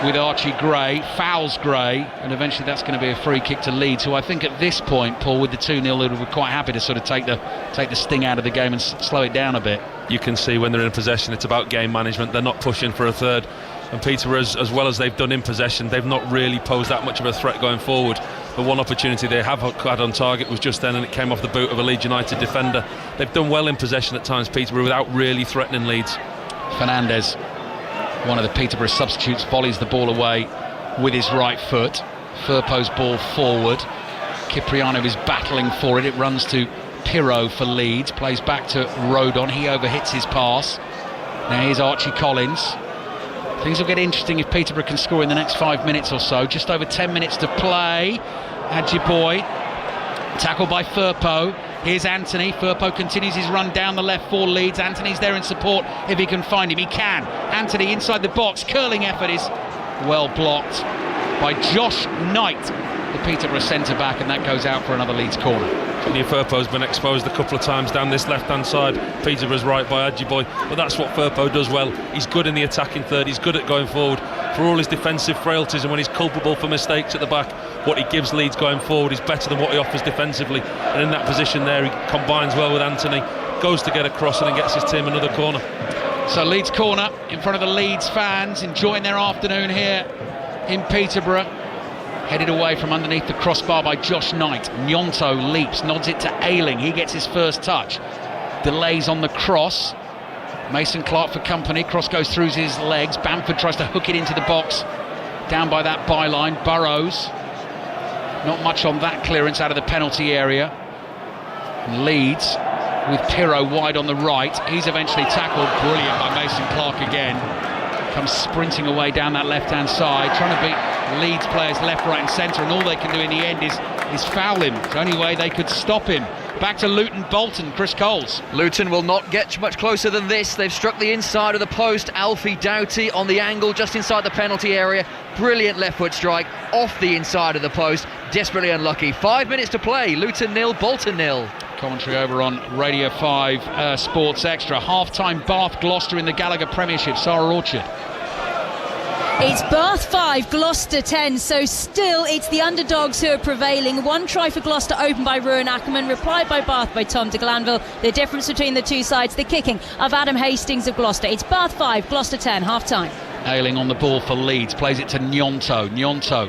with Archie Gray, fouls Gray, and eventually that's going to be a free kick to Leeds, who I think at this point, Paul, with the 2-0, they were quite happy to sort of take the sting out of the game and slow it down a bit. You can see when they're in possession, it's about game management. They're not pushing for a third. And Peterborough, as well as they've done in possession, they've not really posed that much of a threat going forward. The one opportunity they have had on target was just then, and it came off the boot of a Leeds United defender. They've done well in possession at times, Peterborough, without really threatening Leeds. Fernandez, one of the Peterborough substitutes, volleys the ball away with his right foot. Firpo's ball forward. Cipriano is battling for it. It runs to Pirro for Leeds. Plays back to Rodon. He overhits his pass. Now here's Archie Collins. Things will get interesting if Peterborough can score in the next 5 minutes or so. Just over 10 minutes to play. Adjiboy, tackled by Firpo. Here's Anthony. Firpo continues his run down the left for Leeds. Anthony's there in support if he can find him. He can. Anthony inside the box. Curling effort is well blocked by Josh Knight, the Peterborough centre-back, and that goes out for another Leeds corner. Junior Firpo's been exposed a couple of times down this left-hand side. Peterborough's right by Adjiboy, but that's what Firpo does well. He's good in the attacking third, he's good at going forward. For all his defensive frailties and when he's culpable for mistakes at the back, what he gives Leeds going forward is better than what he offers defensively. And in that position there, he combines well with Anthony, goes to get across and then gets his team another corner. So Leeds corner in front of the Leeds fans, enjoying their afternoon here in Peterborough. Headed away from underneath the crossbar by Josh Knight. Gnonto leaps, nods it to Ayling. He gets his first touch. Delays on the cross. Mason Clark for company. Cross goes through his legs. Bamford tries to hook it into the box. Down by that byline. Burrows. Not much on that clearance out of the penalty area. And Leeds with Pirro wide on the right. He's eventually tackled. Brilliant by Mason Clark again. comes sprinting away down that left-hand side, trying to beat Leeds players left, right and centre, and all they can do in the end is foul him. It's the only way they could stop him. Back to Luton Bolton, Chris Coles. Luton will not get much closer than this. They've struck the inside of the post. Alfie Doughty on the angle just inside the penalty area. Brilliant left foot strike off the inside of the post. Desperately unlucky. 5 minutes to play. Luton 0, Bolton 0. Commentary over on Radio 5 Sports Extra. Half-time Bath Gloucester in the Gallagher Premiership. Sarah Orchard. It's Bath 5, Gloucester 10, so still it's the underdogs who are prevailing. One try for Gloucester opened by Ruan Ackerman, replied by Bath by Tom de Glanville. The difference between the two sides, the kicking of Adam Hastings of Gloucester. It's Bath 5, Gloucester 10, half-time. Ailing on the ball for Leeds, plays it to Gnonto. Gnonto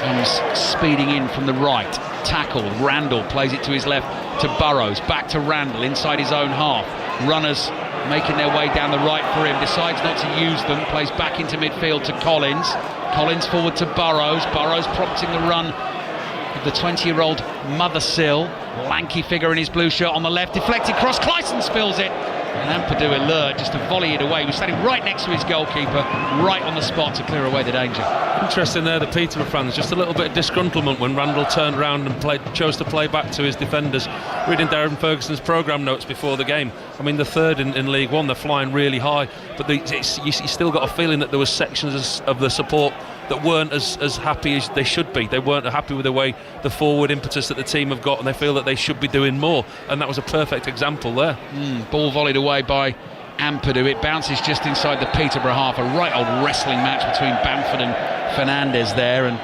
comes speeding in from the right. Tackle, Randall plays it to his left to Burrows. Back to Randall, inside his own half. Runners making their way down the right for him, decides not to use them, plays back into midfield to Collins. Collins forward to Burrows. Burrows prompting the run of the 20-year-old Mothersill. Lanky figure in his blue shirt on the left, deflected cross, Clyson spills it. And Ampadu alert just to volley it away. He was standing right next to his goalkeeper, right on the spot to clear away the danger. Interesting there, the Peterborough fans, just a little bit of disgruntlement when Randall turned round and chose to play back to his defenders. Reading Darren Ferguson's programme notes before the game, I mean, the third in League One, they're flying really high, but you still got a feeling that there was sections of the support that weren't as happy as they should be. They weren't happy with the way the forward impetus that the team have got, and they feel that they should be doing more, and that was a perfect example there. Ball volleyed away by Ampadu. It bounces just inside the Peterborough half. A right old wrestling match between Bamford and Fernandez there, and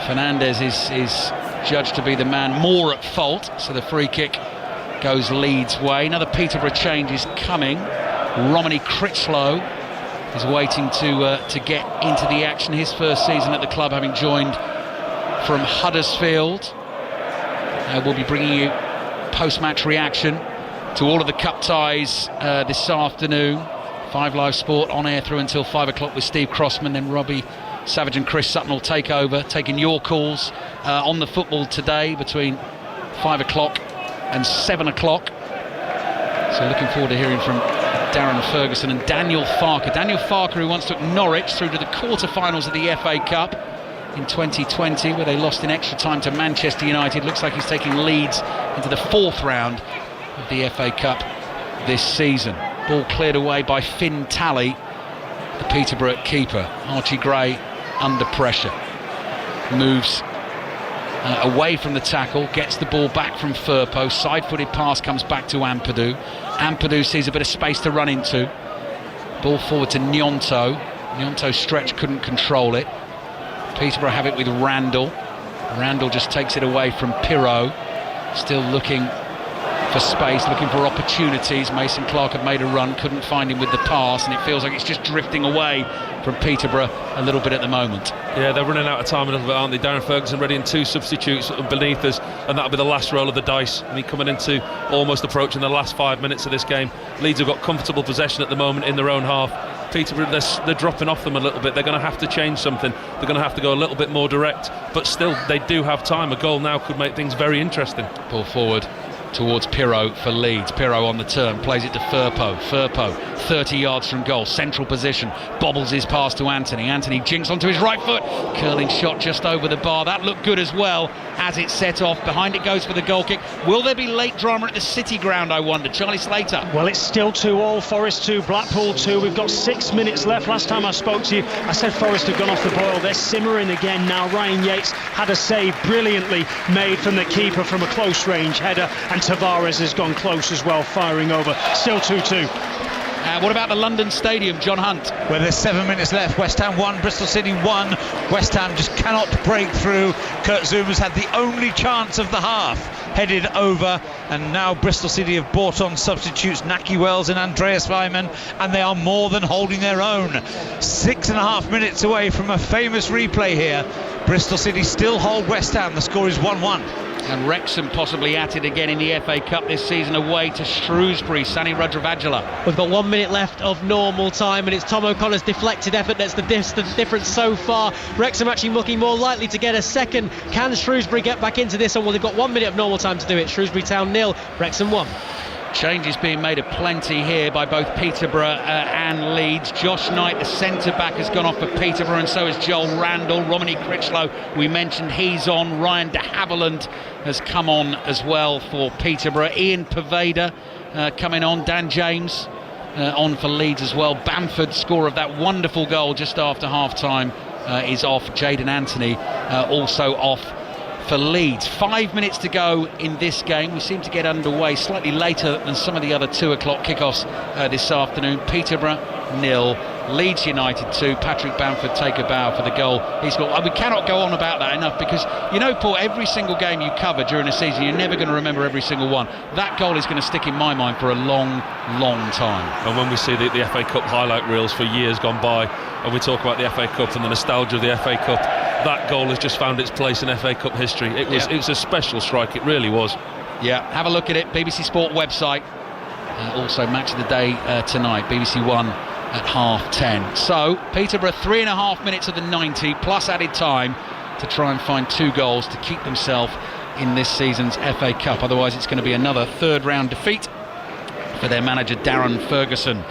Fernandez is judged to be the man more at fault, so the free kick goes Leeds' way. Another Peterborough change is coming. Romany Critchlow is waiting to get into the action. His first season at the club, having joined from Huddersfield. We'll be bringing you post-match reaction to all of the cup ties this afternoon. 5 Live Sport on air through until 5 o'clock with Steve Crossman. Then Robbie Savage and Chris Sutton will take over, taking your calls on the football today between 5 o'clock and 7 o'clock. So looking forward to hearing from Darren Ferguson and Daniel Farker. Daniel Farker, who once took Norwich through to the quarter-finals of the FA Cup in 2020, where they lost in extra time to Manchester United. Looks like he's taking Leeds into the 4th round of the FA Cup this season. Ball cleared away by Finn Talley, the Peterborough keeper. Archie Gray under pressure. Moves away from the tackle, gets the ball back from Firpo. Side-footed pass comes back to Ampadu. Ampadu sees a bit of space to run into. Ball forward to Gnonto. Gnonto stretch, couldn't control it. Peterborough have it with Randall. Randall just takes it away from Pirro. Still looking for space, looking for opportunities. Mason Clark had made a run, couldn't find him with the pass, and it feels like it's just drifting away from Peterborough a little bit at the moment. Yeah, they're running out of time a little bit, aren't they? Darren Ferguson ready in 2 substitutes beneath us, and that'll be the last roll of the dice. I mean, coming into almost approaching the last 5 minutes of this game. Leeds have got comfortable possession at the moment in their own half. Peterborough, they're dropping off them a little bit. They're going to have to change something. They're going to have to go a little bit more direct, but still, they do have time. A goal now could make things very interesting. Ball forward towards Pirro for Leeds. Pirro on the turn, plays it to Firpo. Firpo, 30 yards from goal, central position, bobbles his pass to Anthony. Anthony jinks onto his right foot, curling shot just over the bar. That looked good as well as it set off. Behind it goes for the goal kick. Will there be late drama at the City ground, I wonder? Charlie Slater. Well, it's still 2-2, Forest 2, Blackpool 2. We've got 6 minutes left. Last time I spoke to you, I said Forest had gone off the boil. They're simmering again now. Ryan Yates had a save brilliantly made from the keeper from a close range header, and Tavares has gone close as well, firing over. Still 2-2. What about the London Stadium, John Hunt? Well, there's 7 minutes left. West Ham 1, Bristol City 1. West Ham just cannot break through. Kurt Zouma's had the only chance of the half, headed over, and now Bristol City have brought on substitutes Naki Wells and Andreas Weimann, and they are more than holding their own. 6.5 minutes away from a famous replay here. Bristol City still hold West Ham. The score is 1-1. And Wrexham possibly at it again in the FA Cup this season, away to Shrewsbury. Sani Radravajala. We've got 1 minute left of normal time, and it's Tom O'Connor's deflected effort that's the difference so far. Wrexham actually looking more likely to get a second. Can Shrewsbury get back into this? Well, they've got 1 minute of normal time to do it. Shrewsbury Town 0, Wrexham 1. Changes being made aplenty here by both Peterborough and Leeds. Josh Knight, the centre-back, has gone off for Peterborough, and so has Joel Randall. Romany Critchlow, we mentioned, he's on. Ryan de Havilland has come on as well for Peterborough. Ian Poveda coming on. Dan James on for Leeds as well. Bamford, scorer of that wonderful goal just after half-time, is off. Jayden Anthony also off for Leeds. 5 minutes to go in this game. We seem to get underway slightly later than some of the other 2 o'clock kickoffs this afternoon. Peterborough 0, Leeds United 2. Patrick Bamford take a bow for the goal he scored. We cannot go on about that enough, because you know, Paul, every single game you cover during a season, you're never going to remember every single one. That goal is going to stick in my mind for a long time. And when we see the FA Cup highlight reels for years gone by, and we talk about the FA Cup and the nostalgia of the FA Cup, that goal has just found its place in FA Cup history. It was a special strike, it really was. Yeah, have a look at it, BBC Sport website. Also match of the day tonight, BBC One at 10:30. So Peterborough 3.5 minutes of the 90 plus added time to try and find 2 goals to keep themselves in this season's FA Cup. Otherwise it's going to be another third round defeat for their manager Darren Ferguson.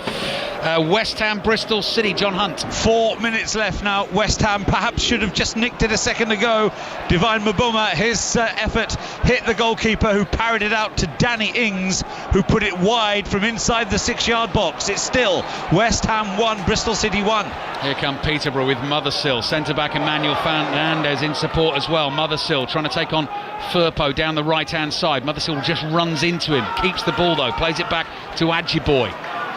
West Ham, Bristol City, John Hunt. 4 minutes left now. West Ham perhaps should have just nicked it a second ago. Divine Mboma, his effort hit the goalkeeper, who parried it out to Danny Ings, who put it wide from inside the 6-yard box. It's still West Ham 1, Bristol City 1. Here come Peterborough with Mothersill. Centre-back Emmanuel Fernandez in support as well. Mothersill trying to take on Firpo down the right-hand side. Mothersill just runs into him. Keeps the ball though. Plays it back to Adjiboy.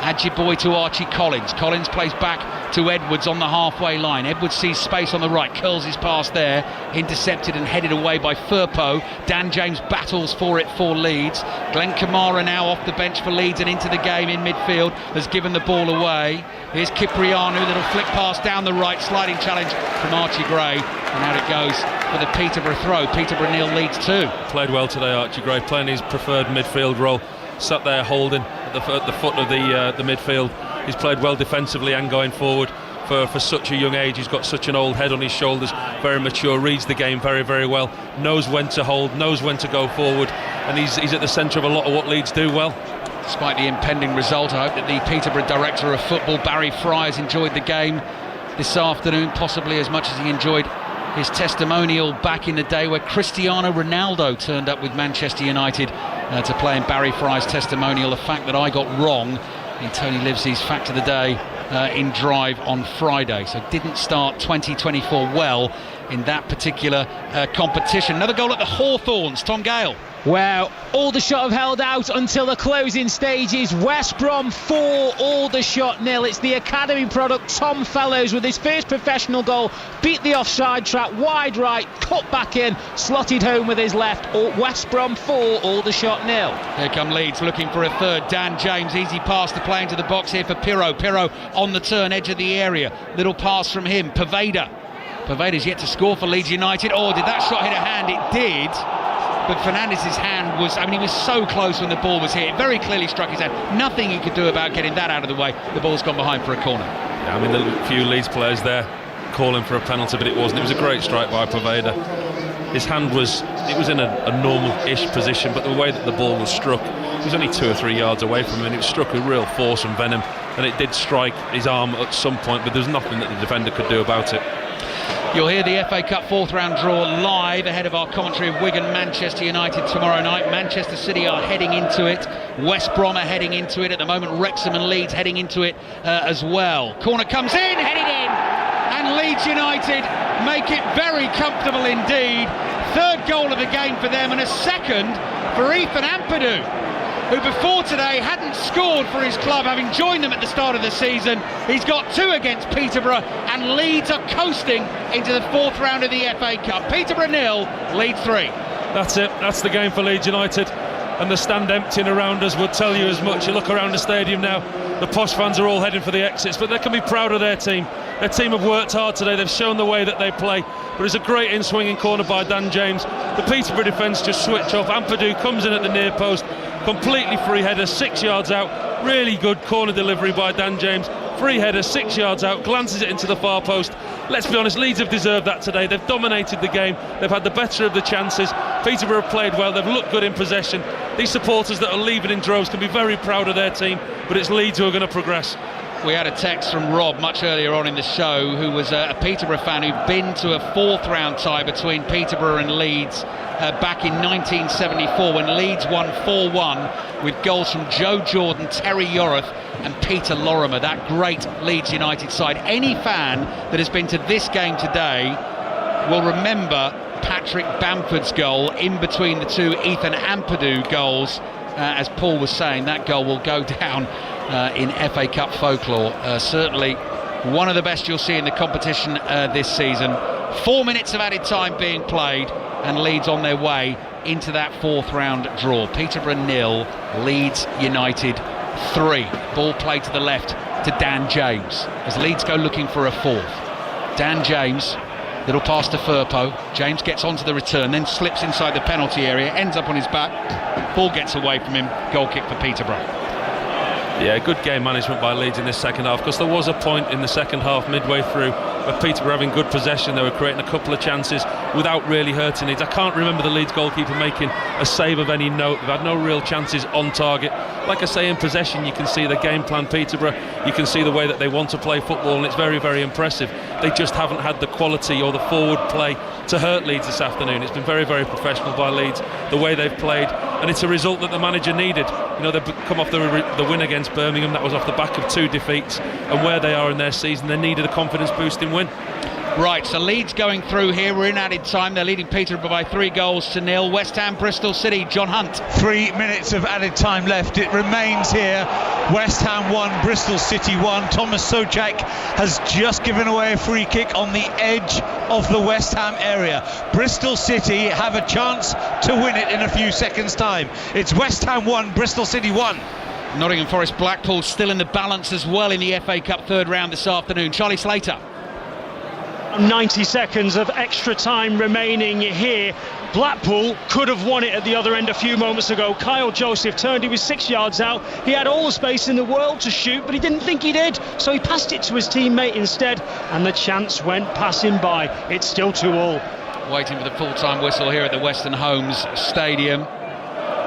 Adjiboy to Archie Collins. Collins plays back to Edwards on the halfway line. Edwards sees space on the right, curls his pass there, intercepted and headed away by Firpo. Dan James battles for it for Leeds. Glenn Kamara now off the bench for Leeds and into the game in midfield, has given the ball away. Here's Kiprianu, little flick pass down the right, sliding challenge from Archie Gray, and out it goes for the Peterborough throw. Peterborough 0, Leeds 2. Played well today, Archie Gray, playing his preferred midfield role. Sat there holding at the foot of the midfield. He's played well defensively and going forward for such a young age. He's got such an old head on his shoulders, very mature, reads the game very, very well, knows when to hold, knows when to go forward, and he's at the centre of a lot of what Leeds do well. Despite the impending result, I hope that the Peterborough director of football, Barry Fry, has enjoyed the game this afternoon, possibly as much as he enjoyed his testimonial back in the day where Cristiano Ronaldo turned up with Manchester United to play in Barry Fry's testimonial. The fact that I got wrong in Tony Livesey's Fact of the Day in Drive on Friday. So didn't start 2024 well in that particular competition. Another goal at the Hawthorns, Tom Gale. Well, Aldershot have held out until the closing stages. West Brom 4, Aldershot 0. It's the academy product Tom Fellows with his first professional goal. Beat the offside trap, wide right, cut back in, slotted home with his left. West Brom 4, Aldershot 0. Here come Leeds looking for a third. Dan James, easy pass to play into the box here for Pirro. Pirro on the turn, edge of the area. Little pass from him. Poveda's yet to score for Leeds United. Oh, did that shot hit a hand? It did. But Fernandez's hand was, he was so close when the ball was hit. It very clearly struck his hand. Nothing he could do about getting that out of the way. The ball's gone behind for a corner. Yeah, the few Leeds players there calling for a penalty, but it wasn't. It was a great strike by Poveda. His hand was in a normal-ish position, but the way that the ball was struck, it was only 2 or 3 yards away from him, and it was struck with real force and venom, and it did strike his arm at some point, but there's nothing that the defender could do about it. You'll hear the FA Cup 4th round draw live ahead of our commentary of Wigan Manchester United tomorrow night. Manchester City are heading into it. West Brom are heading into it. At the moment, Wrexham and Leeds heading into it as well. Corner comes in, headed in, and Leeds United make it very comfortable indeed. Third goal of the game for them, and a second for Ethan Ampadu, who before today hadn't scored for his club, having joined them at the start of the season. He's got 2 against Peterborough, and Leeds are coasting into the 4th round of the FA Cup. Peterborough 0, Leeds 3. That's it, that's the game for Leeds United, and the stand emptying around us would tell you as much. You look around the stadium now, the posh fans are all heading for the exits, but they can be proud of their team. Their team have worked hard today, they've shown the way that they play, but it's a great in-swinging corner by Dan James. The Peterborough defence just switch off. Ampadu comes in at the near post, completely free header, 6 yards out. Really good corner delivery by Dan James. Free header, 6 yards out, glances it into the far post. Let's be honest, Leeds have deserved that today. They've dominated the game, they've had the better of the chances. Peterborough have played well, they've looked good in possession. these supporters that are leaving in droves can be very proud of their team, but it's Leeds who are going to progress. We had a text from Rob much earlier on in the show, who was a Peterborough fan who'd been to a 4th round tie between Peterborough and Leeds back in 1974 when Leeds won 4-1 with goals from Joe Jordan, Terry Yorath and Peter Lorimer, that great Leeds United side. Any fan that has been to this game today will remember Patrick Bamford's goal in between the two Ethan Ampadu goals. As Paul was saying, that goal will go down in FA Cup folklore. Certainly one of the best you'll see in the competition this season. 4 minutes of added time being played and Leeds on their way into that 4th round draw. Peterborough 0, Leeds United 3. Ball played to the left to Dan James as Leeds go looking for a 4th. Dan James, little pass to Firpo. James gets onto the return, then slips inside the penalty area, ends up on his back. Ball gets away from him. Goal kick for Peterborough. Yeah, good game management by Leeds in this second half, because there was a point in the second half midway through where Peterborough having good possession. They were creating a couple of chances without really hurting Leeds. I can't remember the Leeds goalkeeper making a save of any note. They've had no real chances on target. Like I say, in possession you can see the game plan Peterborough, you can see the way that they want to play football, and it's very, very impressive. They just haven't had the quality or the forward play to hurt Leeds this afternoon. It's been very, very professional by Leeds, the way they've played, and it's a result that the manager needed. You know, they've come off the win against Birmingham. That was off the back of 2 defeats, and where they are in their season, they needed a confidence boosting win. Right, so Leeds going through here. We're in added time. They're leading Peterborough by 3-0. West Ham, Bristol City. John Hunt. 3 minutes of added time left. It remains here. West Ham 1, Bristol City 1. Thomas Sojak has just given away a free kick on the edge of the West Ham area. Bristol City have a chance to win it in a few seconds' time. It's West Ham 1, Bristol City 1. Nottingham Forest, Blackpool still in the balance as well in the FA Cup 3rd round this afternoon. Charlie Slater. 90 seconds of extra time remaining here. Blackpool could have won it at the other end a few moments ago. Kyle Joseph turned, he was 6 yards out. He had all the space in the world to shoot, but he didn't think he did, so he passed it to his teammate instead, and the chance went passing by. It's still 2-2. Waiting for the full-time whistle here at the Western Homes Stadium.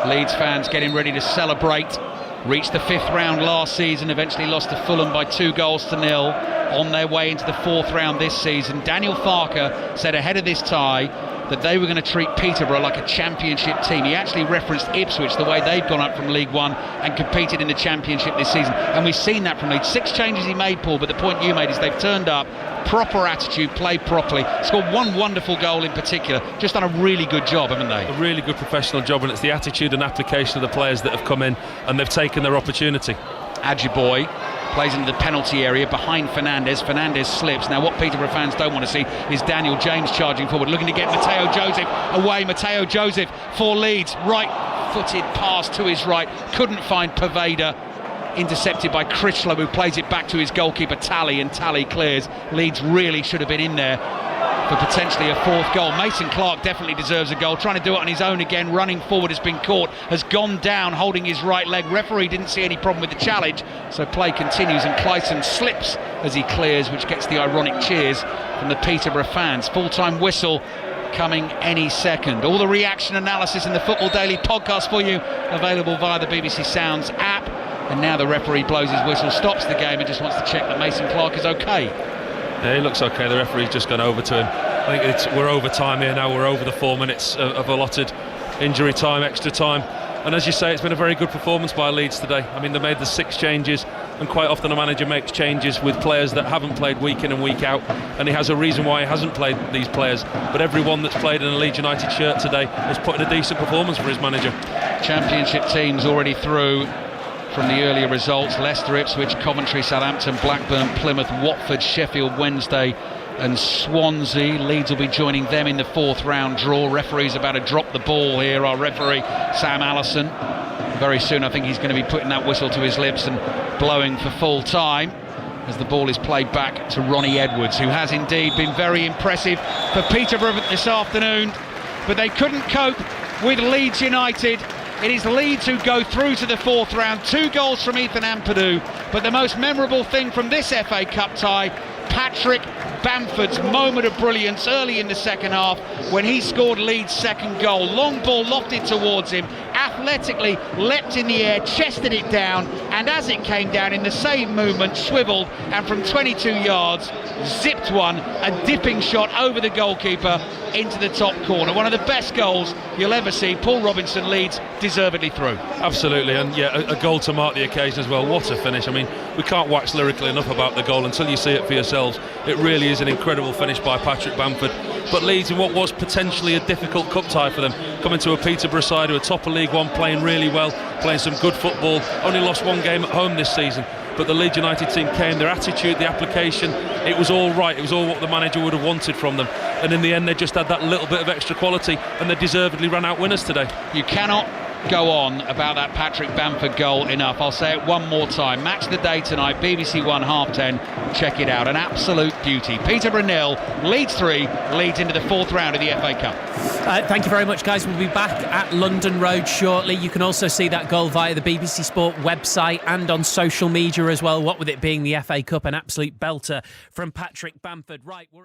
Leeds fans getting ready to celebrate. Reached the 5th round last season, eventually lost to Fulham by 2-0. On their way into the 4th round this season. Daniel Farker said ahead of this tie that they were going to treat Peterborough like a championship team. He actually referenced Ipswich, the way they've gone up from League One and competed in the championship this season, and we've seen that from Leeds. 6 changes he made, Paul, but the point you made is they've turned up, proper attitude, played properly, scored one wonderful goal in particular, just done a really good job, haven't they? A really good professional job, and it's the attitude and application of the players that have come in and they've taken their opportunity. Ajiboye plays into the penalty area behind Fernandez. Fernandez slips. Now what Peterborough fans don't want to see is Daniel James charging forward, looking to get Mateo Joseph away. Mateo Joseph for Leeds, right footed pass to his right, couldn't find Poveda, intercepted by Critchlow, who plays it back to his goalkeeper Talley, and Talley clears. Leeds really should have been in there for potentially a 4th goal. Mason Clark definitely deserves a goal, trying to do it on his own again, running forward, has been caught, has gone down holding his right leg. Referee didn't see any problem with the challenge, so play continues, and Clayton slips as he clears, which gets the ironic cheers from the Peterborough fans. Full-time whistle coming any second. All the reaction analysis in the Football Daily podcast for you, available via the BBC Sounds app. And now the referee blows his whistle, stops the game, and just wants to check that Mason Clark is okay. Yeah, he looks okay. The referee's just gone over to him. I think we're over time here now. We're over the 4 minutes of allotted injury time, extra time. And as you say, it's been a very good performance by Leeds today. I mean, they made the 6 changes, and quite often a manager makes changes with players that haven't played week in and week out, and he has a reason why he hasn't played these players. But everyone that's played in a Leeds United shirt today has put in a decent performance for his manager. Championship teams already through from the earlier results: Leicester, Ipswich, Coventry, Southampton, Blackburn, Plymouth, Watford, Sheffield Wednesday and Swansea. Leeds will be joining them in the 4th round draw. Referee's about to drop the ball here, our referee Sam Allison. Very soon I think he's going to be putting that whistle to his lips and blowing for full time as the ball is played back to Ronnie Edwards, who has indeed been very impressive for Peterborough this afternoon, but they couldn't cope with Leeds United. It is Leeds who go through to the 4th round. 2 goals from Ethan Ampadu, but the most memorable thing from this FA Cup tie, Patrick Bamford's moment of brilliance early in the second half when he scored Leeds' 2nd goal. Long ball lofted towards him, athletically leapt in the air, chested it down, and as it came down in the same movement, swiveled, and from 22 yards, zipped one, a dipping shot over the goalkeeper into the top corner. One of the best goals you'll ever see. Paul Robinson, Leeds, deservedly through. Absolutely, and yeah, a goal to mark the occasion as well. What a finish. I mean, we can't wax lyrically enough about the goal until you see it for yourselves. It really is an incredible finish by Patrick Bamford. But Leeds, in what was potentially a difficult cup tie for them, coming to a Peterborough side who are top of League One, playing really well, playing some good football, only lost one game at home this season. But the Leeds United team came, their attitude, the application, it was all right. It was all what the manager would have wanted from them. And in the end, they just had that little bit of extra quality, and they deservedly ran out winners today. You cannot go on about that Patrick Bamford goal enough. I'll say it one more time. Match of the day tonight, BBC One 10:30. Check it out. An absolute beauty. Peterborough 0, Leeds 3, Leeds into the fourth round of the FA Cup. Thank you very much, guys. We'll be back at London Road shortly. You can also see that goal via the BBC Sport website and on social media as well. What with it being the FA Cup, an absolute belter from Patrick Bamford. Right, we're